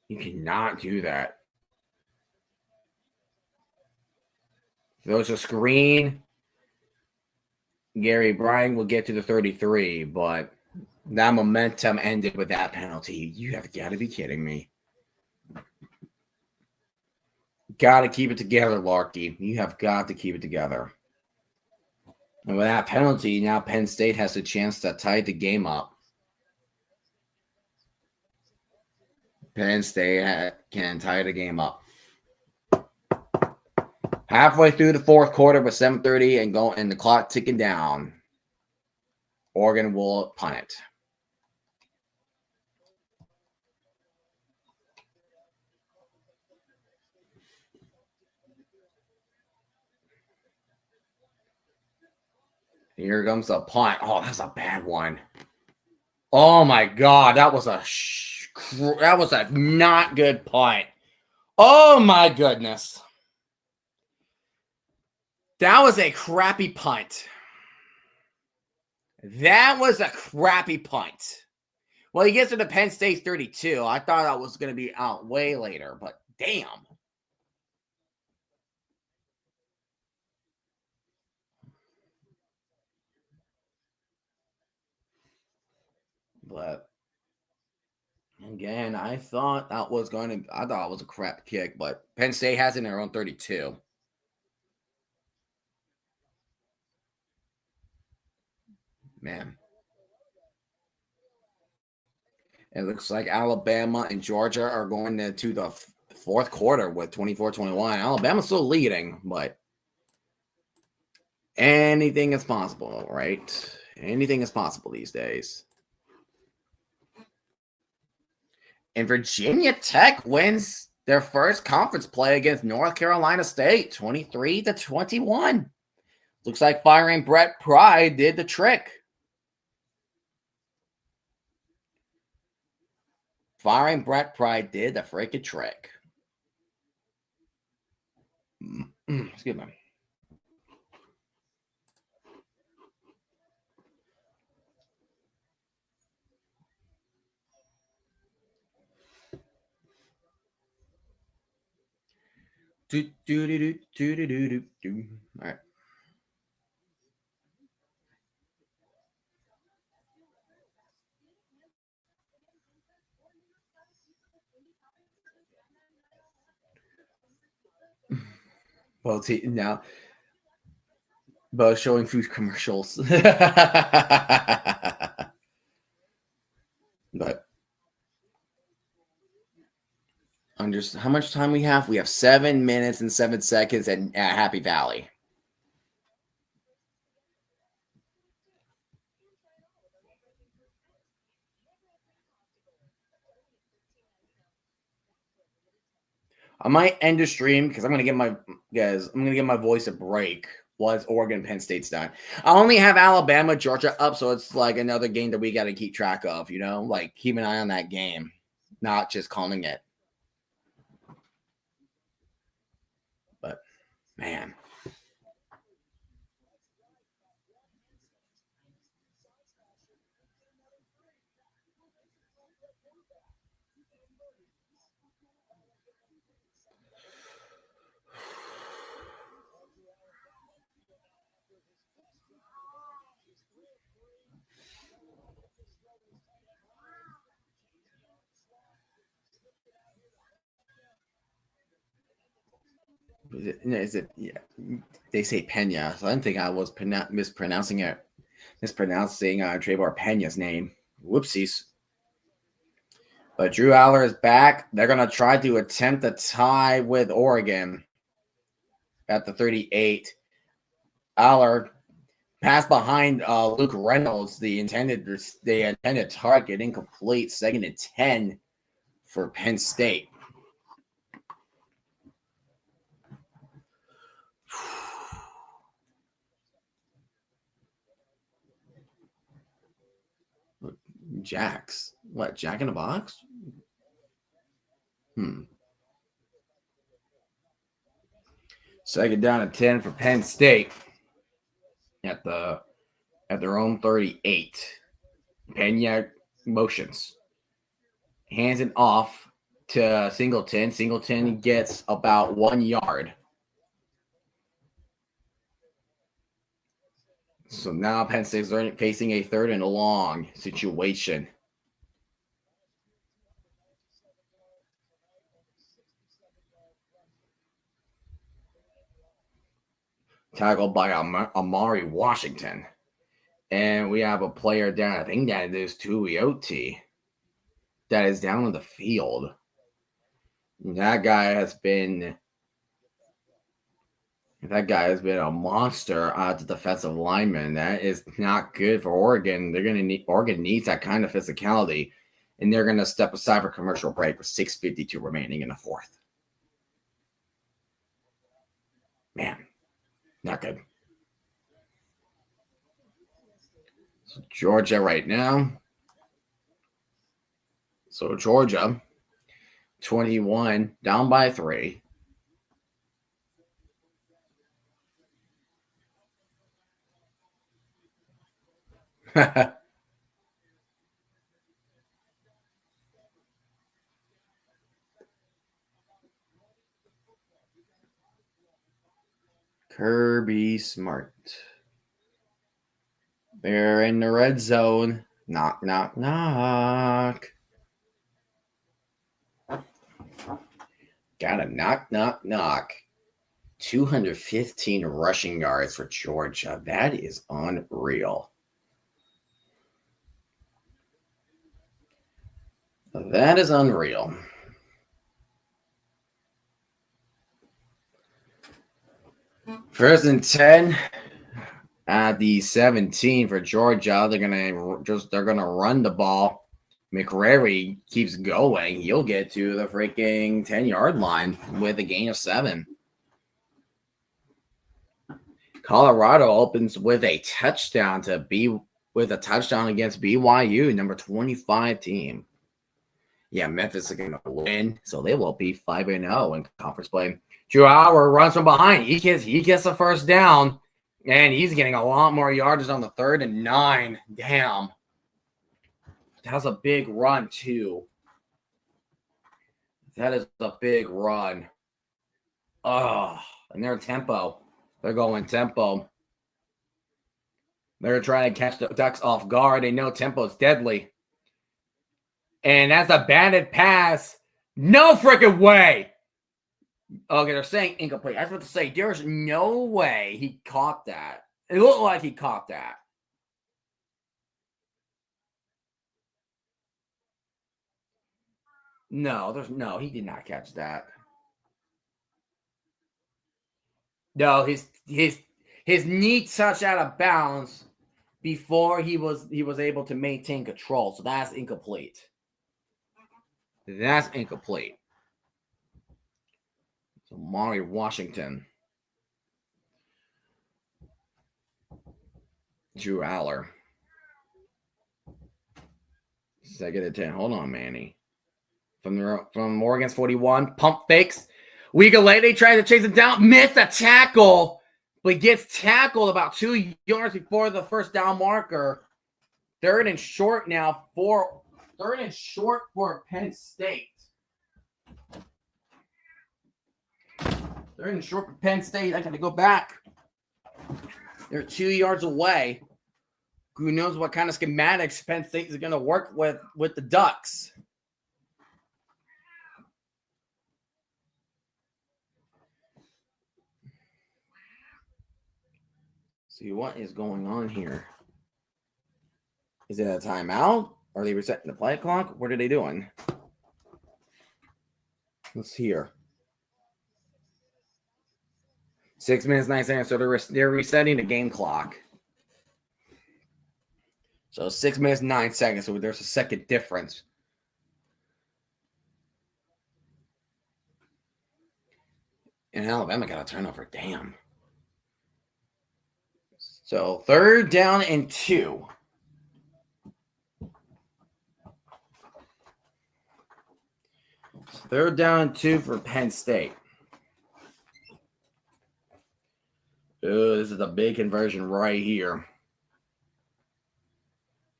You cannot do that. Throws a screen. Gary Bryant will get to the 33, but that momentum ended with that penalty. You have got to be kidding me. Got to keep it together, Larky. You have got to keep it together. And with that penalty, now Penn State has a chance to tie the game up. Penn State can tie the game up. Halfway through the fourth quarter with 7:30 and the clock ticking down. Oregon will punt it. Here comes the punt. Oh, that's a bad one. Oh my God, that was a not good punt. Oh my goodness. That was a crappy punt. That was a crappy punt. Well, he gets to the Penn State 32. I thought that was going to be out way later, but damn. But again, I thought it was a crap kick, but Penn State has it in their own 32. Man. It looks like Alabama and Georgia are going to the fourth quarter with 24-21. Alabama's still leading, but anything is possible, right? Anything is possible these days. And Virginia Tech wins their first conference play against North Carolina State, 23-21. Looks like firing Brett Pry did the trick. Firing Brett Pry did the freaking trick. Excuse me. All right. Well, now, both showing food commercials. But how much time we have? We have 7 minutes and 7 seconds at Happy Valley. I might end the stream because I'm gonna give my voice a break once Oregon Penn State's done. I only have Alabama, Georgia up, so it's like another game that we got to keep track of, like keep an eye on that game, not just calling it. But man. Is it? Yeah, they say Pena, so I didn't think I was mispronouncing Trevor Pena's name. Whoopsies. But Drew Aller is back. They're gonna try to attempt a tie with Oregon at the 38. Aller passed behind Luke Reynolds, the intended target, incomplete. 2nd and 10 for Penn State. Jacks. What? Jack in the Box? Second down and 10 for Penn State at their own 38. Pena motions. Hands it off to Singleton. Singleton gets about 1 yard. So now Penn State's facing a 3rd and long situation. Tackled by Amari Washington. And we have a player down. I think that is Tuioti. That is down on the field. That guy has been That guy has been a monster at the defensive lineman. That is not good for Oregon. Oregon needs that kind of physicality, and they're gonna step aside for commercial break with 6:52 remaining in the fourth. Man, not good. So Georgia right now. So Georgia, 21, down by 3. Kirby Smart. They're in the red zone. Knock, knock, knock. Got a knock, knock, knock. 215 rushing yards for Georgia. That is unreal. That is unreal. First and 10 at the 17 for Georgia. They're gonna run the ball. McCrary keeps going. He'll get to the freaking 10-yard line with a gain of 7. Colorado opens with a touchdown against BYU, number 25 team. Yeah, Memphis is going to win, so they will be 5-0 in conference play. Drew Howard runs from behind. He gets the first down, and he's getting a lot more yardage on the 3rd and 9. Damn. That was a big run, too. That is a big run. Oh, and their tempo. They're going tempo. They're trying to catch the Ducks off guard. They know tempo is deadly. And that's a batted pass. No freaking way. Okay, they're saying incomplete. I was about to say, there's no way he caught that. It looked like he caught that. No, he did not catch that. No, his knee touched out of bounds before he was able to maintain control. So that's incomplete. That's incomplete. So Mari Washington. Drew Aller. 2nd and 10. Hold on, Manny. From Oregon's 41. Pump fakes. Uiagalelei tries to chase it down. Missed a tackle. But gets tackled about 2 yards before the first down marker. 3rd and short now for Penn State. 3rd and short for Penn State. I got to go back. They're 2 yards away. Who knows what kind of schematics Penn State is going to work with the Ducks. See what is going on here. Is it a timeout? Are they resetting the play clock? What are they doing? Let's hear. 6 minutes, 9 seconds. So they're resetting the game clock. So 6 minutes, 9 seconds. So there's a second difference. And Alabama got a turnover. Damn. So 3rd down and 2. Third down and 2 for Penn State. Ooh, this is a big conversion right here.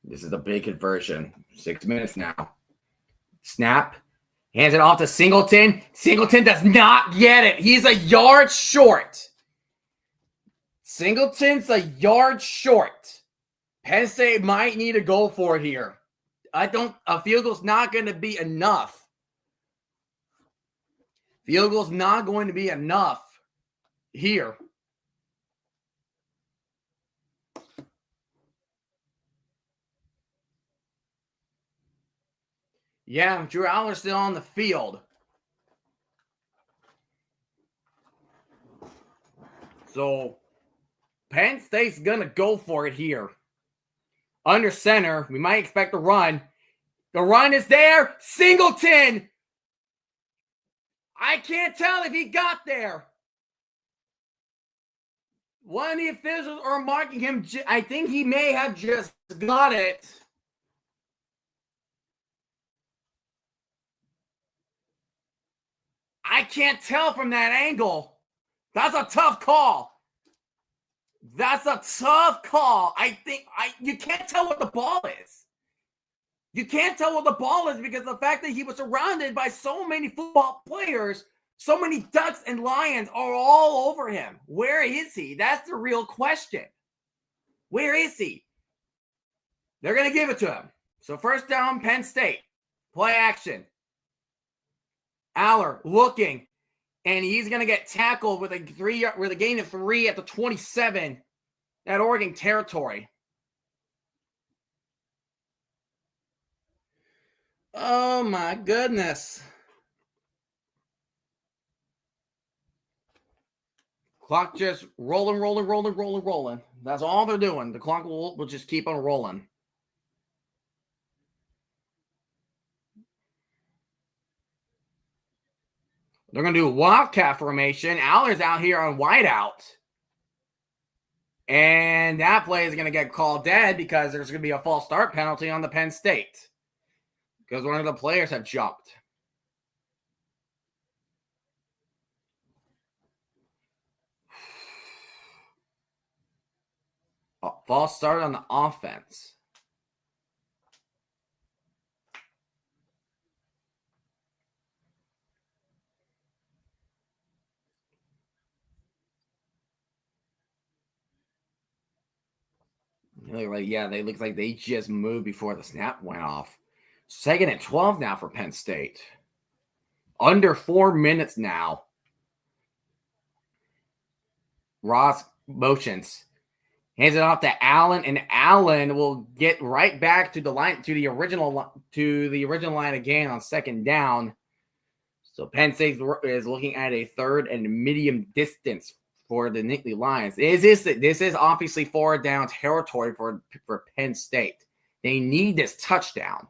This is a big conversion. 6 minutes now. Snap. Hands it off to Singleton. Singleton does not get it. He's a yard short. Singleton's a yard short. Penn State might need a goal for it here. A field goal's not going to be enough. Field goal's not going to be enough here. Yeah, Drew Aller's still on the field. So Penn State's going to go for it here. Under center, we might expect a run. The run is there. Singleton. I can't tell if he got there. One of the officials are marking him. I think he may have just got it. I can't tell from that angle. That's a tough call. That's a tough call. You can't tell what the ball is. You can't tell what the ball is because the fact that he was surrounded by so many football players, so many Ducks and Lions are all over him. Where is he? That's the real question. Where is he? They're going to give it to him. So first down, Penn State. Play action. Aller looking. And he's going to get tackled with a gain of 3 at the 27 at Oregon territory. Oh, my goodness. Clock just rolling. That's all they're doing. The clock will just keep on rolling. They're going to do a wildcat formation. Aller's out here on wideout. And that play is going to get called dead because there's going to be a false start penalty on the Penn State. Because one of the players have jumped. False start on the offense. They look like they just moved before the snap went off. 2nd and 12 now for Penn State. Under 4 minutes now. Ross motions. Hands it off to Allen, and Allen will get right back to the line, to the original line again on 2nd down. So Penn State is looking at a 3rd and medium distance for the Nittany Lions. This is obviously 4th down territory for Penn State. They need this touchdown.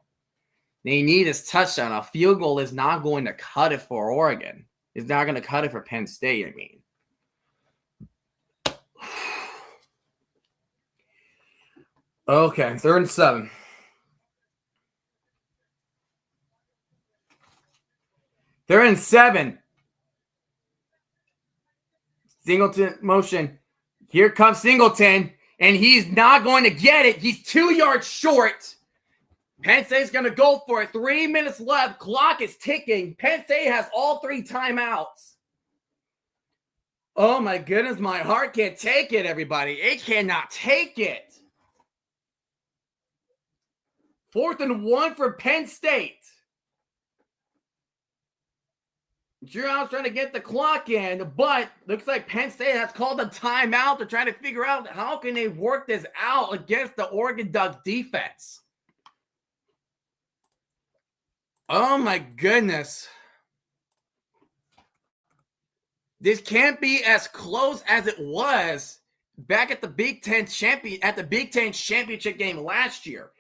A field goal is not going to cut it for Oregon. It's not going to cut it for Penn State, I mean. Okay, 3rd and 7. They're in 7. Singleton motion. Here comes Singleton, and he's not going to get it. He's 2 yards short. Penn State's going to go for it. 3 minutes left. Clock is ticking. Penn State has all 3 timeouts. Oh, my goodness. My heart can't take it, everybody. It cannot take it. 4th and 1 for Penn State. Giroud's trying to get the clock in, but looks like Penn State has called a timeout to try to figure out how can they work this out against the Oregon Duck defense. Oh my goodness. This can't be as close as it was back at the Big Ten championship game last year.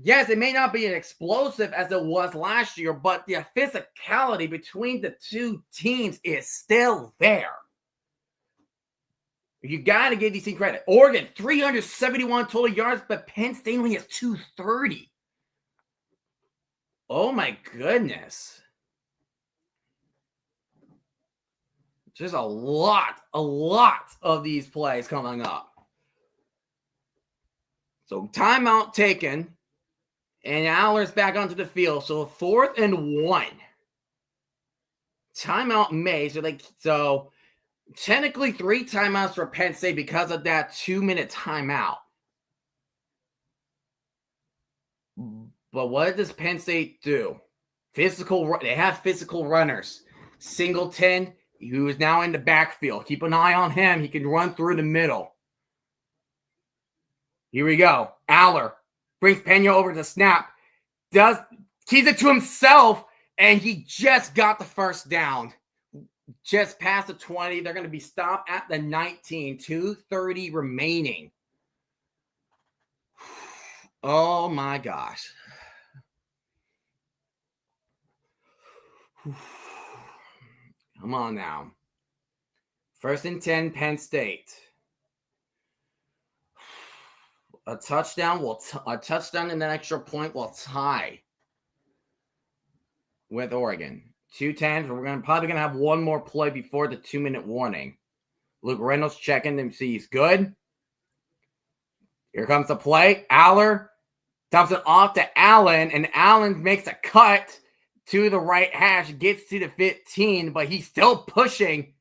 Yes, it may not be as explosive as it was last year, but the physicality between the two teams is still there. You got to give these teams credit. Oregon, 371 total yards, but Penn State only has 230. Oh, my goodness. Just a lot of these plays coming up. So timeout taken. And Aller's back onto the field. So 4th and 1. Timeout made. So technically 3 timeouts for Penn State because of that 2-minute timeout. But what does Penn State do? They have physical runners. Singleton, who is now in the backfield. Keep an eye on him. He can run through the middle. Here we go. Aller brings Pena over to snap. Keys it to himself, and he just got the 1st down. just past the 20. They're going to be stopped at the 19. 2:30 remaining. Oh, my gosh. Come on now. 1st and 10, Penn State. A touchdown and an extra point will tie with Oregon. 2:10. We're probably gonna have one more play before the 2-minute warning. Luke Reynolds checking to see he's good. Here comes the play. Aller dumps it off to Allen, and Allen makes a cut to the right hash, gets to the 15, but he's still pushing.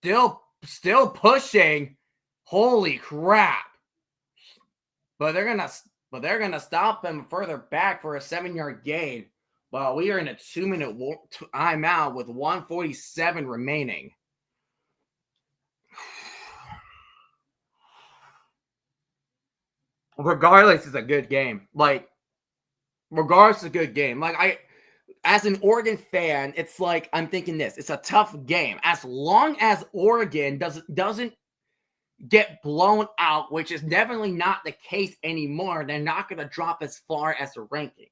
Still pushing. Holy crap. But they're gonna stop him further back for a 7-yard gain. But we are in a 2-minute timeout with 1:47 remaining. Regardless, it's a good game. Regardless, it's a good game. As an Oregon fan, it's like I'm thinking this. It's a tough game. As long as Oregon doesn't get blown out, which is definitely not the case anymore, they're not going to drop as far as the rankings.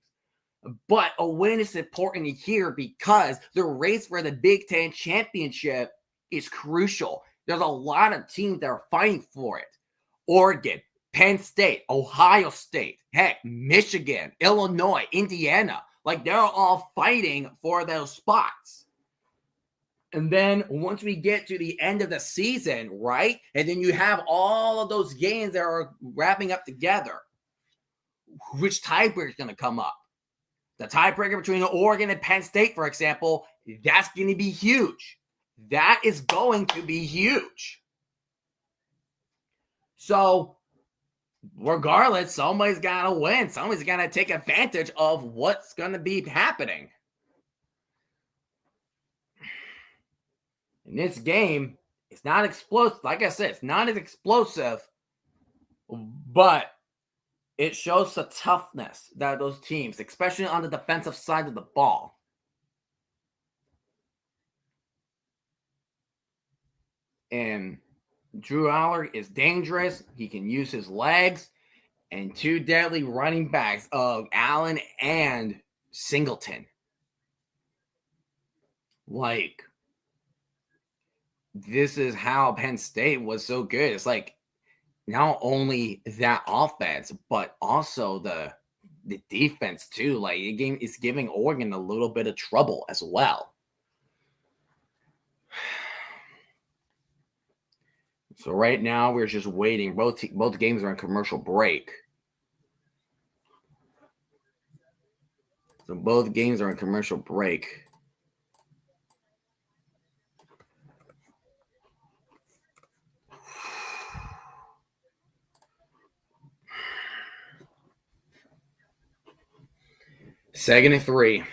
But a win is important here because the race for the Big Ten championship is crucial. There's a lot of teams that are fighting for it. Oregon, Penn State, Ohio State, heck, Michigan, Illinois, Indiana. They're all fighting for those spots. And then once we get to the end of the season, right? And then you have all of those games that are wrapping up together. Which tiebreaker is going to come up? The tiebreaker between Oregon and Penn State, for example, that's going to be huge. That is going to be huge. So, regardless, somebody's got to win. Somebody's got to take advantage of what's going to be happening. In this game, it's not explosive. Like I said, it's not as explosive, but it shows the toughness that those teams, especially on the defensive side of the ball. And Drew Aller is dangerous. He can use his legs. And 2 deadly running backs of Allen and Singleton. This is how Penn State was so good. It's not only that offense, but also the defense too. It's giving Oregon a little bit of trouble as well. So right now we're just waiting. Both games are on commercial break. So both games are on commercial break. Second and 3.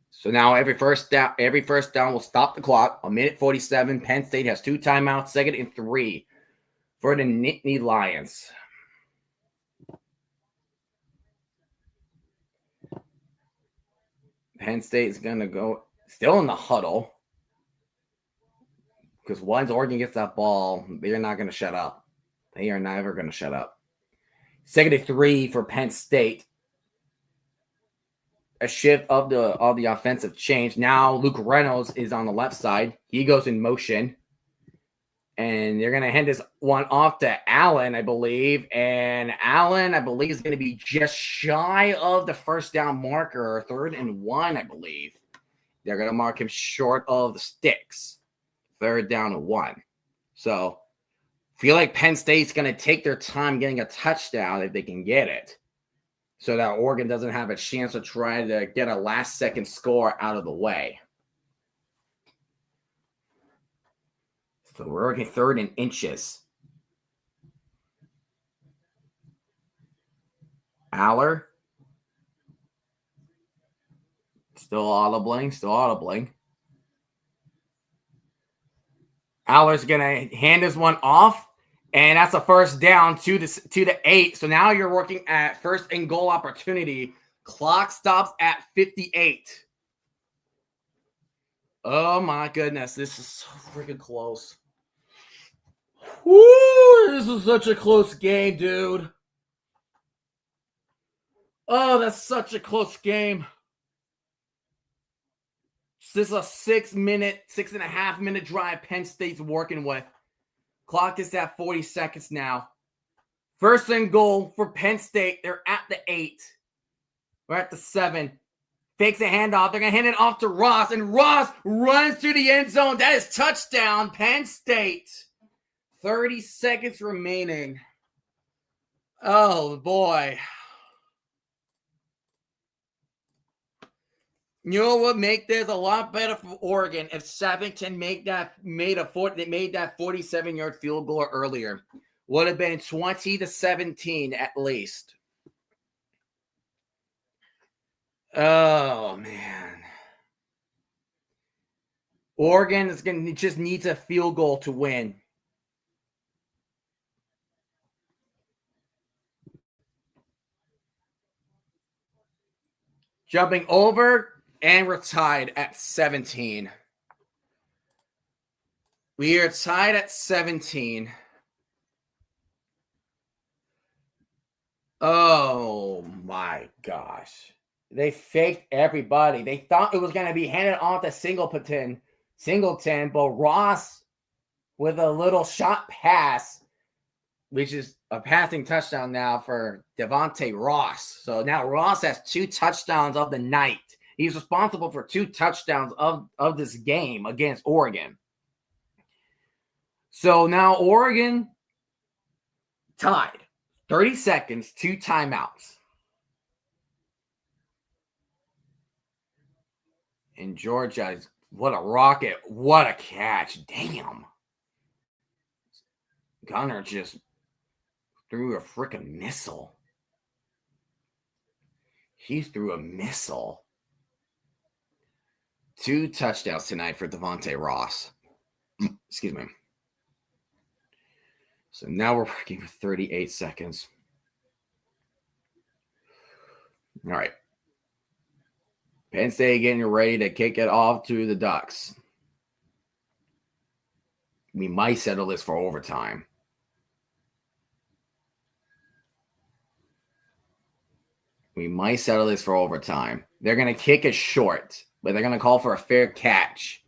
So now every first down will stop the clock. 1:47. Penn State has 2 timeouts. 2nd and 3 for the Nittany Lions. Penn State is going to go still in the huddle. Because once Oregon gets that ball, they're not going to shut up. They are never going to shut up. 2nd and 3 for Penn State. A shift of the offensive change. Now Luke Reynolds is on the left side. He goes in motion. And they're going to hand this one off to Allen, I believe. And Allen, I believe, is going to be just shy of the first down marker. 3rd and 1, I believe. They're going to mark him short of the sticks. 3rd down and 1. So, feel like Penn State's going to take their time getting a touchdown if they can get it, so that Oregon doesn't have a chance to try to get a last-second score out of the way. So we're working 3rd and inches. Aller. Still audibling. Aller's going to hand this one off. And that's a first down to the 8. So now you're working at 1st and goal opportunity. Clock stops at 58. Oh my goodness, this is so freaking close. Woo! This is such a close game, dude. Oh, that's such a close game. This is a 6.5 minute drive Penn State's working with. Clock is at 40 seconds now. First and goal for Penn State. They're at the 8. We're at the 7. Fakes a handoff. They're going to hand it off to Ross, and Ross runs to the end zone. That is touchdown, Penn State. 30 seconds remaining. Oh, boy. You know what would make this a lot better for Oregon if Savington made that 47-yard field goal earlier. Would have been 20-17 at least. Oh man. Oregon is just needs a field goal to win. Jumping over. And we're tied at 17. We are tied at 17. Oh, my gosh. They faked everybody. They thought it was going to be handed off to Singleton, but Ross with a little shot pass, which is a passing touchdown now for Devontae Ross. So now Ross has 2 touchdowns of the night. He's responsible for 2 touchdowns of this game against Oregon. So now Oregon tied. 30 seconds, 2 timeouts. And Georgia, what a rocket. What a catch. Damn. Gunner just threw a freaking missile. He threw a missile. 2 touchdowns tonight for Devontae Ross. Excuse me. So now we're working for 38 seconds. All right. Penn State getting ready to kick it off to the Ducks. We might settle this for overtime. They're going to kick it short, but they're going to call for a fair catch.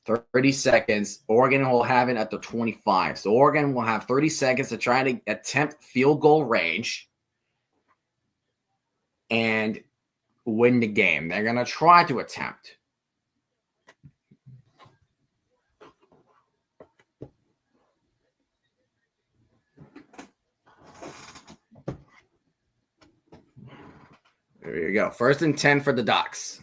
30 seconds. Oregon will have it at the 25. So Oregon will have 30 seconds to try to attempt field goal range and win the game. They're going to try to attempt. There you go. 1st and 10 for the Ducks.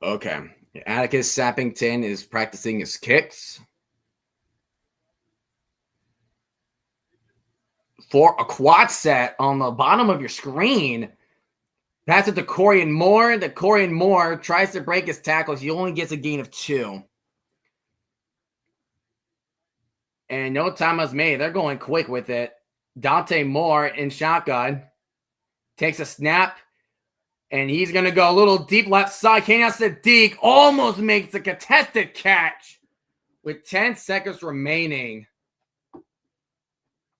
Okay. Atticus Sappington is practicing his kicks. For a quad set on the bottom of your screen. Pass it to Corian Moore. The Corian Moore tries to break his tackles. He only gets a gain of 2. And no time was made. They're going quick with it. Dante Moore in shotgun. Takes a snap. And he's going to go a little deep left side. Kenyon Sadiq almost makes a contested catch with 10 seconds remaining.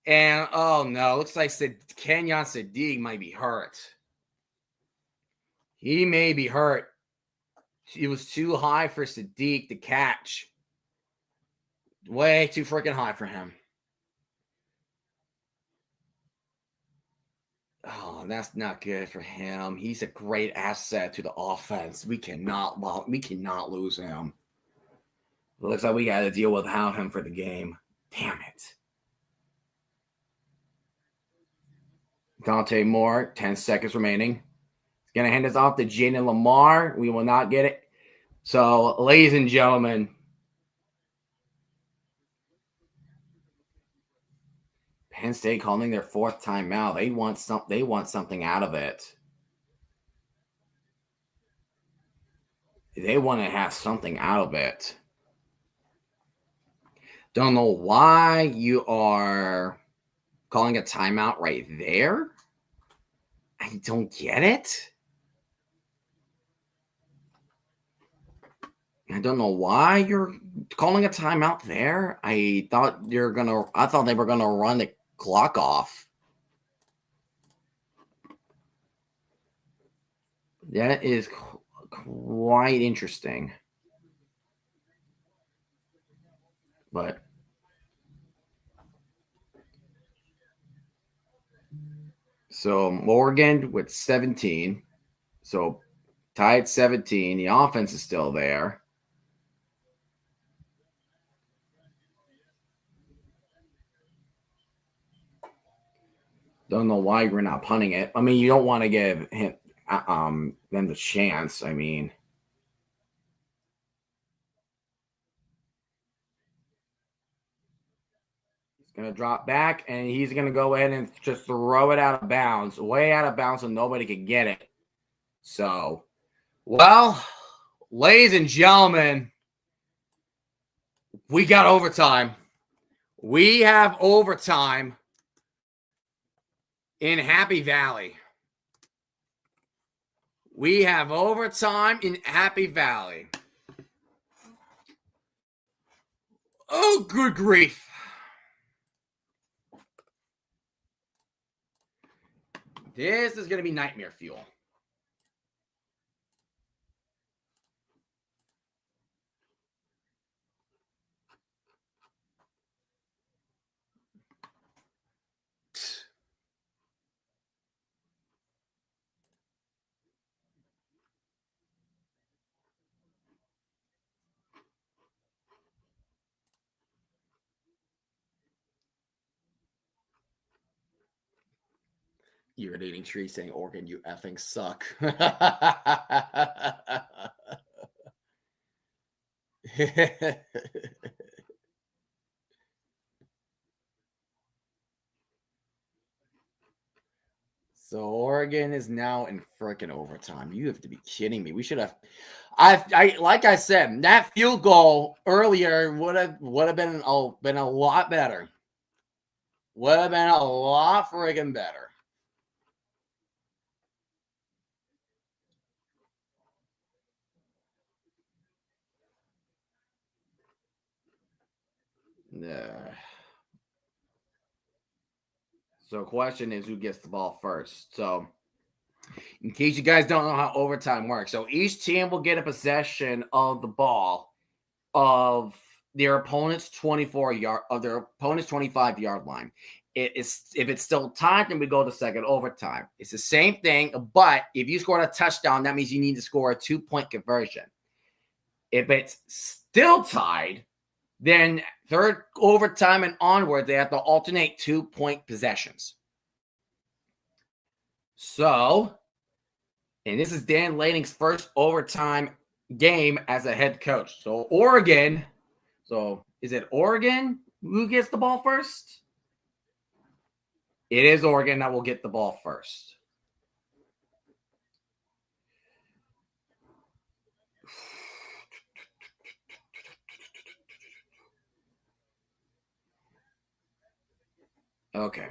And, oh, no. Looks like Kenyon Sadiq might be hurt. He may be hurt. It was too high for Sadiq to catch. Way too freaking high for him. Oh, that's not good for him. He's a great asset to the offense. We cannot lose him. It looks like we got to deal without him for the game. Damn it. Dante Moore, 10 seconds remaining. He's going to hand this off to Jaden Lamar. We will not get it. So, ladies and gentlemen, Penn State calling their 4th timeout. They want something out of it. They want to have something out of it. Don't know why you are calling a timeout right there. I don't get it. I don't know why you're calling a timeout there. I thought they were gonna run the clock off. That is quite interesting. But so Morgan with 17. So tied 17. The offense is still there. Don't know why we're not punting it. I mean, you don't want to give him them the chance. I mean, he's gonna drop back and he's gonna go ahead and just throw it out of bounds, way out of bounds, so nobody could get it. So, well, ladies and gentlemen, we got overtime. We have overtime in Happy Valley. We have overtime in Happy Valley. Oh, good grief. This is going to be nightmare fuel. Irritating tree saying, Oregon, you effing suck. So Oregon is now in freaking overtime. You have to be kidding me. We should have. I like I said, that field goal earlier would have been a lot better. Would have been a lot friggin' better. Yeah. So question is, who gets the ball first? So in case you guys don't know how overtime works, so each team will get a possession of the ball of their opponent's 25-yard line. If it's still tied, then we go to second overtime. It's the same thing, but if you scored a touchdown, that means you need to score a 2-point conversion. If it's still tied, then third overtime and onward, they have to alternate 2-point possessions. So, and this is Dan Laning's first overtime game as a head coach. So Oregon, is it Oregon who gets the ball first? It is Oregon that will get the ball first. Okay.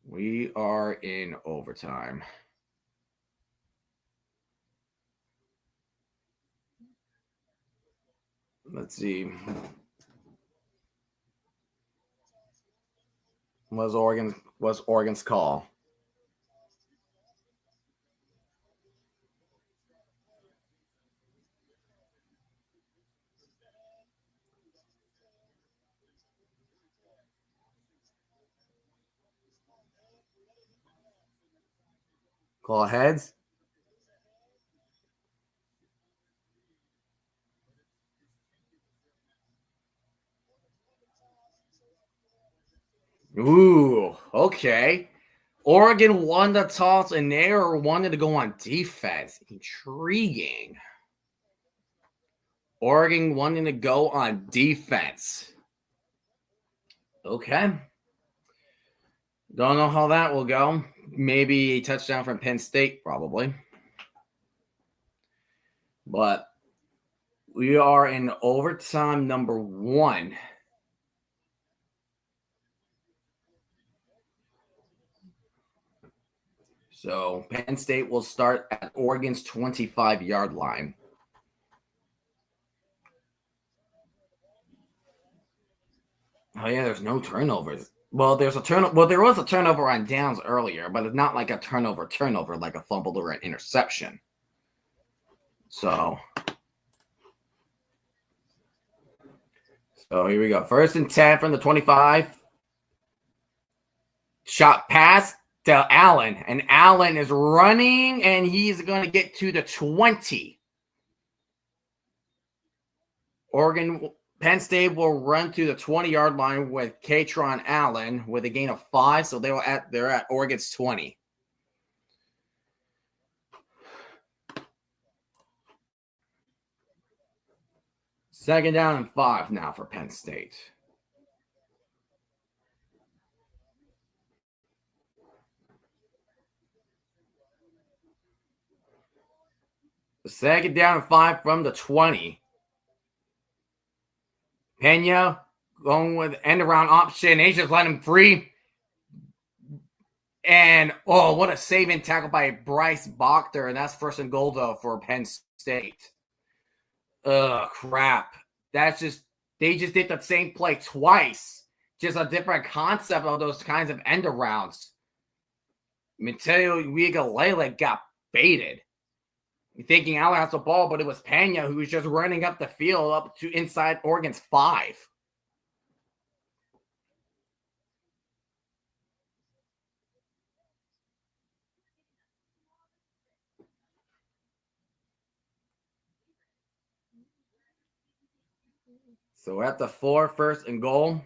We are in overtime. Let's see. Was Oregon's call? Call heads? Ooh, okay. Oregon won the toss and they wanted to go on defense. Intriguing. Oregon wanting to go on defense. Okay. Don't know how that will go. Maybe a touchdown from Penn State, probably. But we are in overtime number 1. So Penn State will start at Oregon's 25-yard line. Oh yeah, there's no turnovers. Well, there was a turnover on downs earlier, but it's not like a turnover, like a fumble or an interception. So here we go. 1st and 10 from the 25. Shot pass to Allen, and Allen is running, and he's going to get to the 20. Penn State will run to the 20-yard line with Katron Allen with a gain of 5, so they're at Oregon's 20. Second down and 5 now for Penn State. Second down and 5 from the 20. Pena going with end around option. They just let him free. And what a saving tackle by Bryce Bochter. And that's 1st and goal though for Penn State. Crap. They just did the same play twice. Just a different concept of those kinds of end arounds. Mateo Uiagalelei got baited. You're thinking Allen has the ball, but it was Pena who was just running up the field up to inside Oregon's 5. So at the 4, 1st and goal.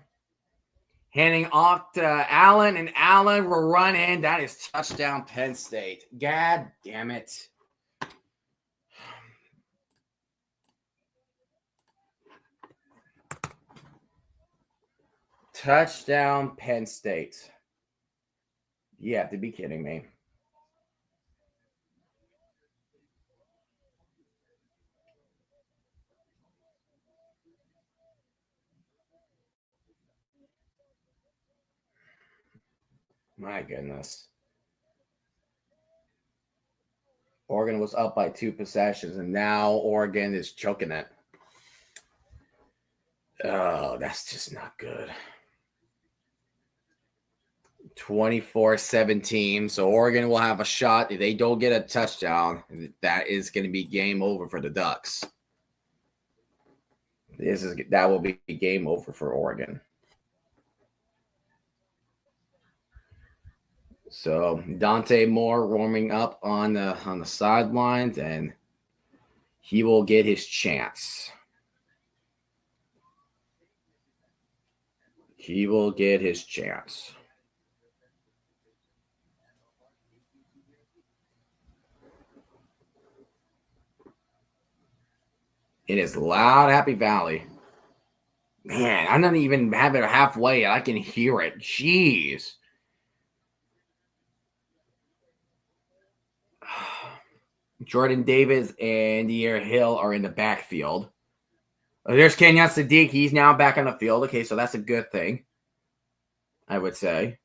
Handing off to Allen, and Allen will run in. That is touchdown Penn State. God damn it. Touchdown Penn State. You have to be kidding me. My goodness. Oregon was up by 2 possessions, and now Oregon is choking it. Oh, that's just not good. 24-17. So Oregon will have a shot. If they don't get a touchdown, that is going to be game over for the Ducks. That will be game over for Oregon. So Dante Moore warming up on the sidelines, and he will get his chance. He will get his chance. It is loud, Happy Valley. Man, I'm not even having it halfway. I can hear it. Jeez. Jordan Davis and De'Aaron Hill are in the backfield. There's Kenyon Sadiq. He's now back on the field. Okay, so that's a good thing, I would say.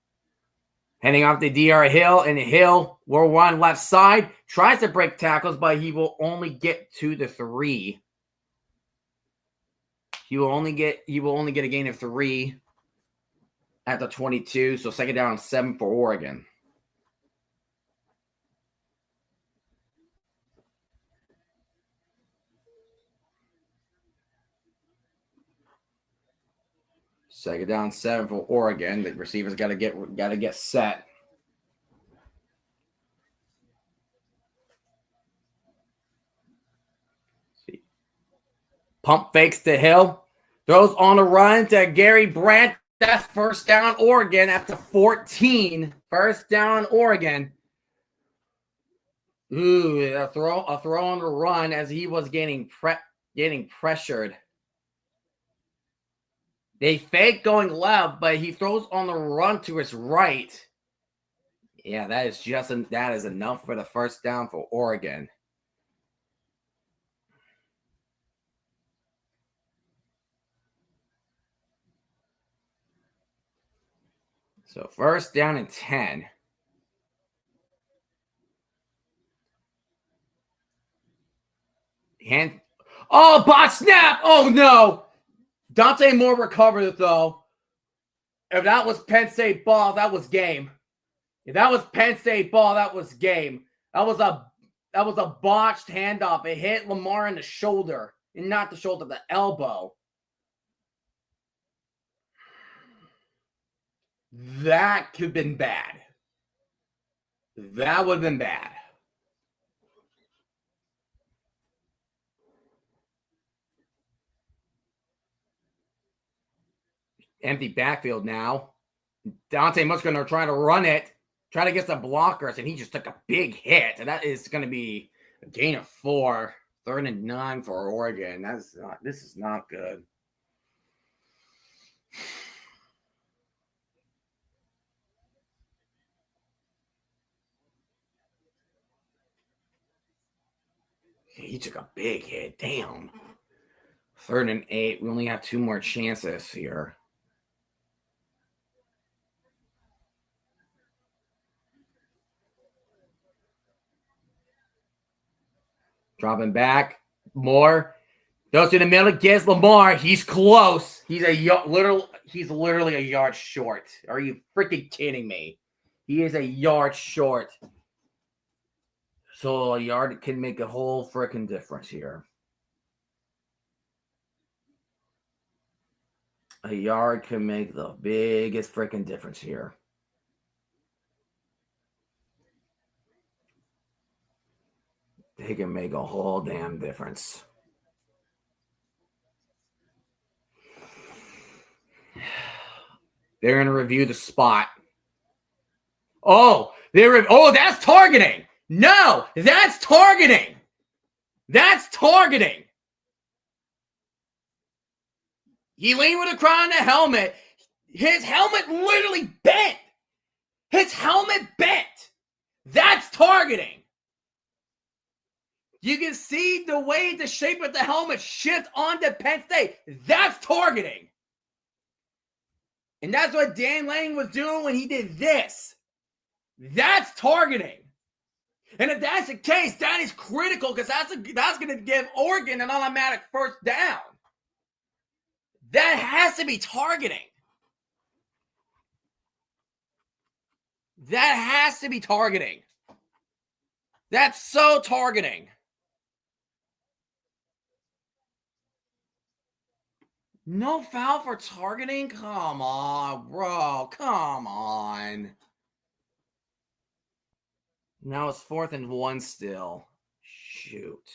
Handing off to De'Aaron Hill, and Hill will run left side. Tries to break tackles, but he will only get to the 3. He will only get a gain of 3 at the 22. So 2nd down and 7 for Oregon. Second down, 7 for Oregon. The receivers got to get set. See. Pump fakes to Hill. Throws on the run to Gary Brandt. That's 1st down Oregon at the 14. 1st down Oregon. Ooh, a throw on the run as he was getting pressured. They fake going left, but he throws on the run to his right. Yeah, that is enough for the 1st down for Oregon. So 1st down and 10. Bot snap! Oh no! Dante Moore recovered it though. If that was Penn State ball, that was game. If that was Penn State ball, that was game. That was a botched handoff. It hit Lamar in the shoulder, and not the shoulder, the elbow. That could have been bad. That would have been bad. Empty backfield now. Dante Musgrave are trying to run it, try to get some blockers, and he just took a big hit. And that is going to be a gain of 4, 3rd and 9 for Oregon. This is not good. He took a big hit. Damn. 3rd and 8. We only have 2 more chances here. Dropping back. More. Goes to the middle. Gets Lamar. He's close. He's literally a yard short. Are you freaking kidding me? He is a yard short. So a yard can make a whole freaking difference here. A yard can make the biggest freaking difference here. They can make a whole damn difference. They're going to review the spot. Oh, that's targeting. No, that's targeting. That's targeting. He leaned with a crown on the helmet. His helmet literally bent. His helmet bent. That's targeting. You can see the way the shape of the helmet shift onto Penn State. That's targeting. And that's what Dan Lang was doing when he did this. That's targeting. And if that's the case, that is critical because that's going to give Oregon an automatic 1st down. That has to be targeting. That has to be targeting. That's so targeting. No foul for targeting? Come on, bro. Come on. Now it's 4th and 1 still. Shoot.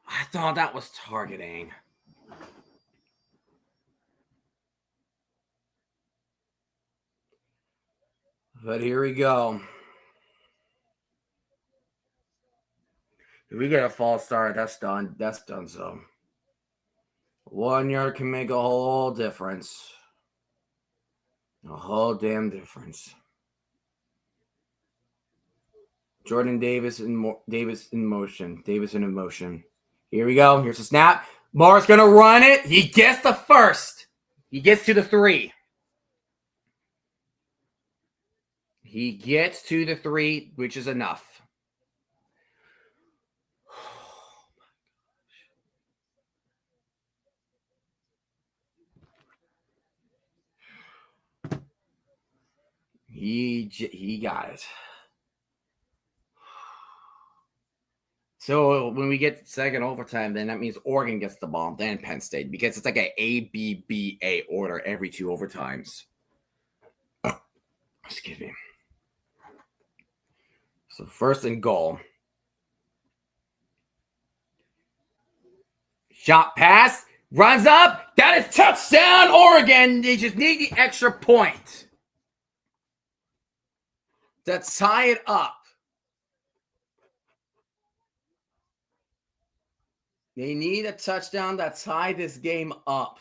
I thought that was targeting. But here we go. If we get a false start, that's done. That's done so. 1 yard can make a whole difference. A whole damn difference. Jordan Davis in motion. Davis in motion. Here we go. Here's the snap. Moore's going to run it. He gets the 1st. He gets to the 3. He gets to the 3, which is enough. He got it. So when we get to second overtime, then that means Oregon gets the ball, then Penn State, because it's like an A-B-B-A order every 2 overtimes. Excuse me. So 1st and goal. Shot pass. Runs up. That is touchdown, Oregon. They just need the extra point to tie it up. They need a touchdown to tie this game up.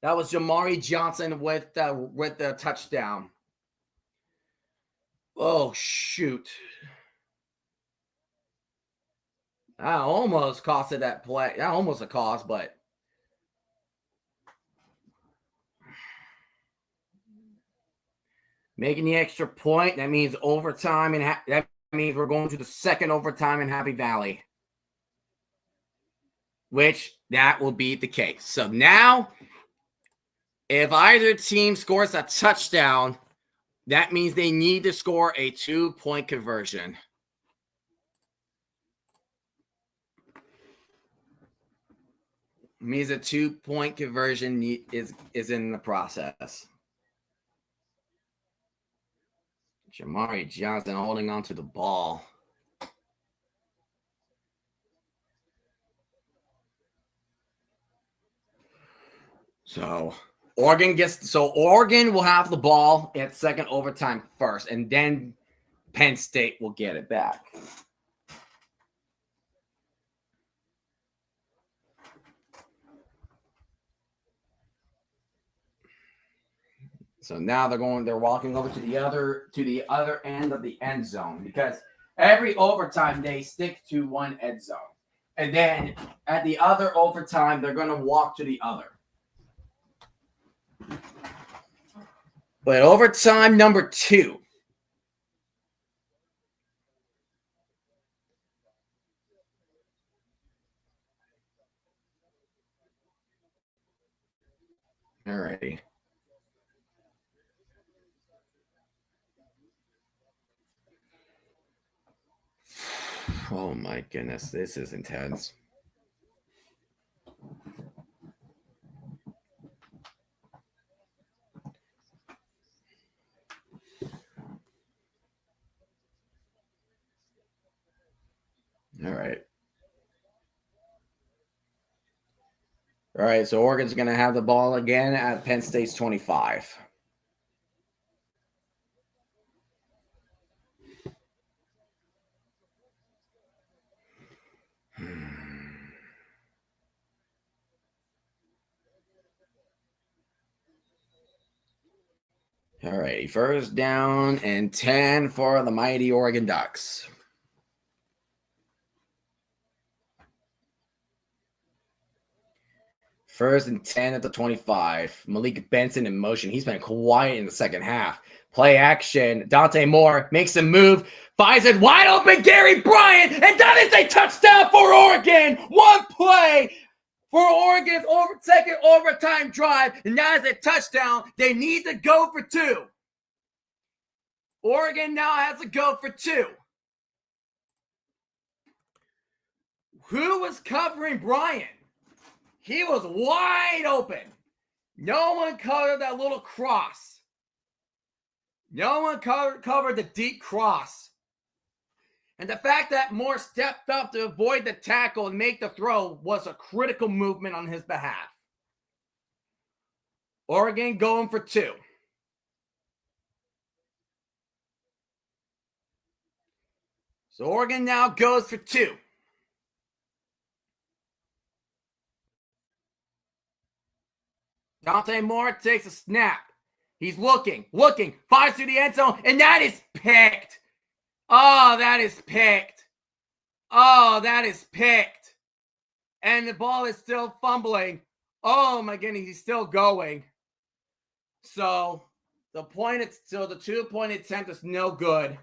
That was Jamari Johnson with the touchdown. Oh, shoot. I almost costed that play. That almost a cost, but making the extra point, that means overtime, and that means we're going to the second overtime in Happy Valley, which that will be the case. So now If either team scores a touchdown, that means they need to score a 2-point conversion. It means a 2-point conversion is in the process. Jamari Johnson holding on to the ball. So Oregon will have the ball at second overtime first, and then Penn State will get it back. So now they're walking over to the other end of the end zone, because every overtime they stick to one end zone. And then at the other overtime, they're going to walk to the other. But overtime number 2. All righty. Oh my goodness, this is intense. All right, so Oregon's going to have the ball again at Penn State's 25. All righty, first down and 10 for the mighty Oregon Ducks. First and 10 at the 25. Malik Benson in motion. He's been quiet in the second half. Play action. Dante Moore makes a move. Finds it wide open. Gary Bryant. And that is a touchdown for Oregon. One play for Oregon's second overtime drive. And that is a touchdown. They need to go for 2. Oregon now has to go for 2. Who was covering Bryant? He was wide open. No one covered that little cross. No one covered the deep cross. And the fact that Moore stepped up to avoid the tackle and make the throw was a critical movement on his behalf. Oregon going for 2. So Oregon now goes for 2. Dante Moore takes a snap. He's looking, fires through the end zone, and that is picked. Oh, that is picked. Oh, that is picked. And the ball is still fumbling. Oh my goodness, he's still going. So the 2-point attempt is no good.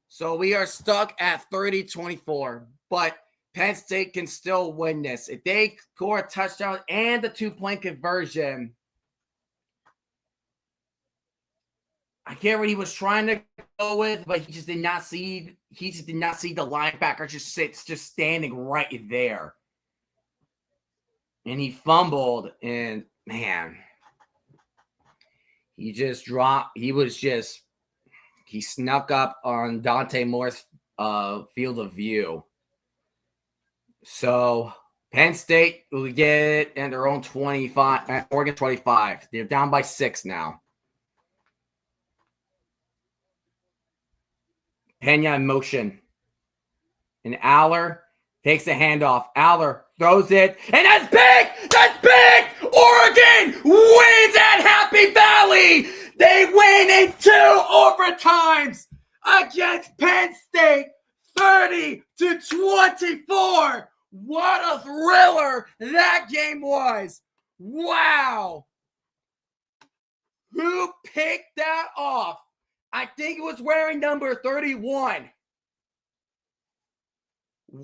So we are stuck at 30-24. But Penn State can still win this. If they score a touchdown and the 2-point conversion, I get what he was trying to go with, but he just did not see the linebacker just standing right there. And he fumbled, and man, he just dropped. He snuck up on Dante Moore's field of view. So Penn State will get it in their own 25, Oregon 25. They're down by 6 now. Pena in motion. And Aller takes the handoff. Aller throws it. And that's big! That's big! Oregon wins at Happy Valley! They win in 2 overtimes against Penn State, 30-24. What a thriller that game was. Wow. Who picked that off? I think it was wearing number 31.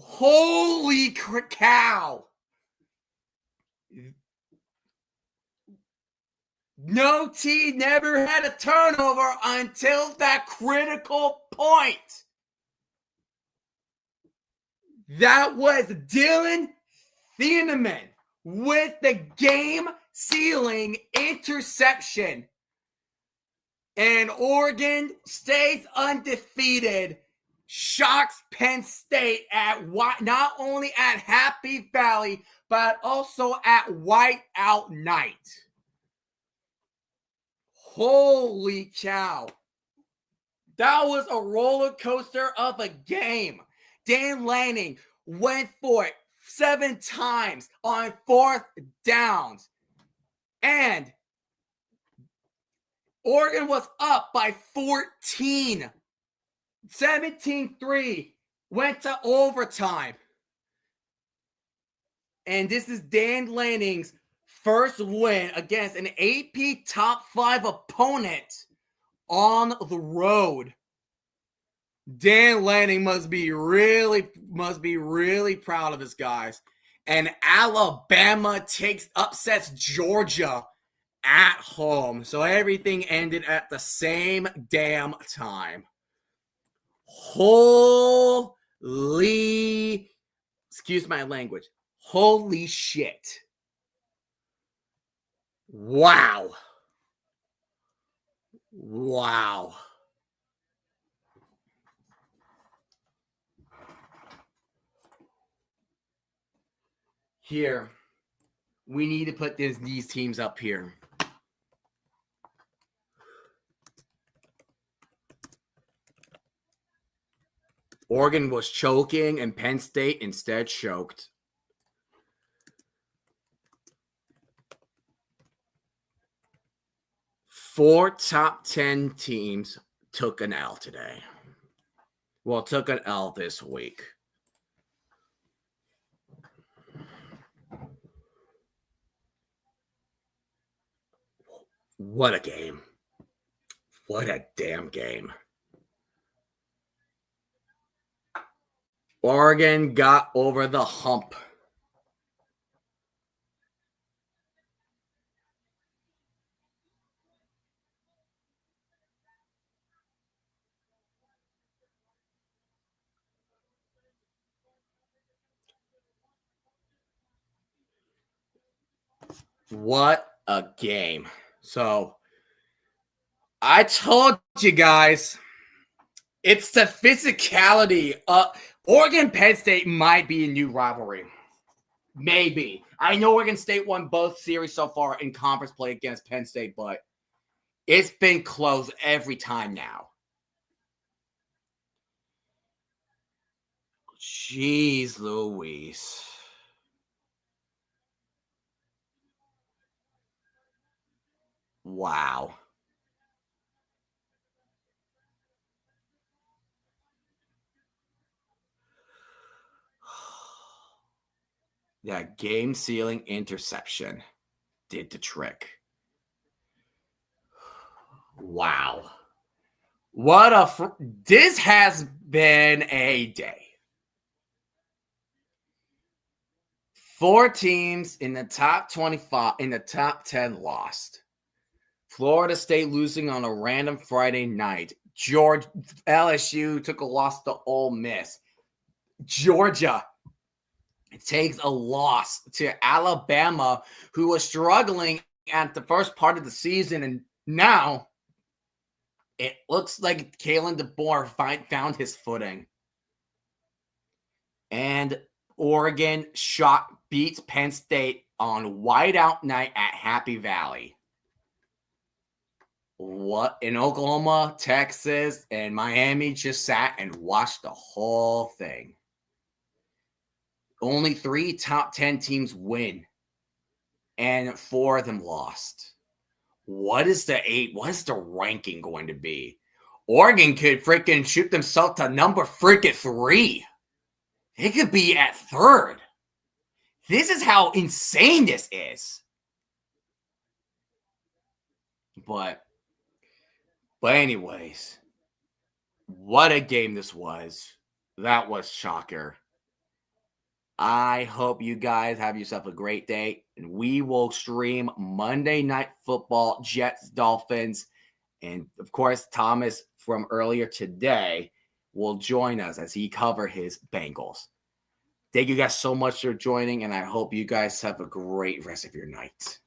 Holy cow. No team never had a turnover until that critical point. That was Dylan Thieneman with the game-sealing interception. And Oregon stays undefeated, shocks Penn State at not only at Happy Valley, but also at Whiteout Night. Holy cow. That was a roller coaster of a game. Dan Lanning went for it 7 times on 4th downs. And Oregon was up by 14. 17-3. Went to overtime. And this is Dan Lanning's first win against an AP top 5 opponent on the road. Dan Lanning must be really proud of his guys. And Alabama upsets Georgia at home. So everything ended at the same damn time. Excuse my language. Holy shit. Wow. Here, we need to put these teams up here. Oregon was choking, and Penn State instead choked. Four top 10 teams took an L today. Well, took an L this week. What a game. What a damn game. Oregon got over the hump. What a game. So, I told you guys, it's the physicality. Oregon Penn State might be a new rivalry. Maybe. I know Oregon State won both series so far in conference play against Penn State, but it's been close every time now. Jeez Louise. Wow. That game-sealing interception did the trick. Wow. This has been a day. 4 teams in the top 25, in the top 10 lost. Florida State losing on a random Friday night. LSU took a loss to Ole Miss. Georgia takes a loss to Alabama, who was struggling at the first part of the season, and now it looks like Kalen DeBoer found his footing. And Oregon beats Penn State on Whiteout Night at Happy Valley. What in Oklahoma, Texas, and Miami just sat and watched the whole thing. Only 3 top 10 teams win, and 4 of them lost. What is the ranking going to be? Oregon could freaking shoot themselves to number freaking 3. They could be at 3rd. This is how insane this is. But anyways, what a game this was. That was shocker. I hope you guys have yourself a great day. and we will stream Monday Night Football, Jets, Dolphins. And, of course, Thomas from earlier today will join us as he cover his Bengals. Thank you guys so much for joining, and I hope you guys have a great rest of your night.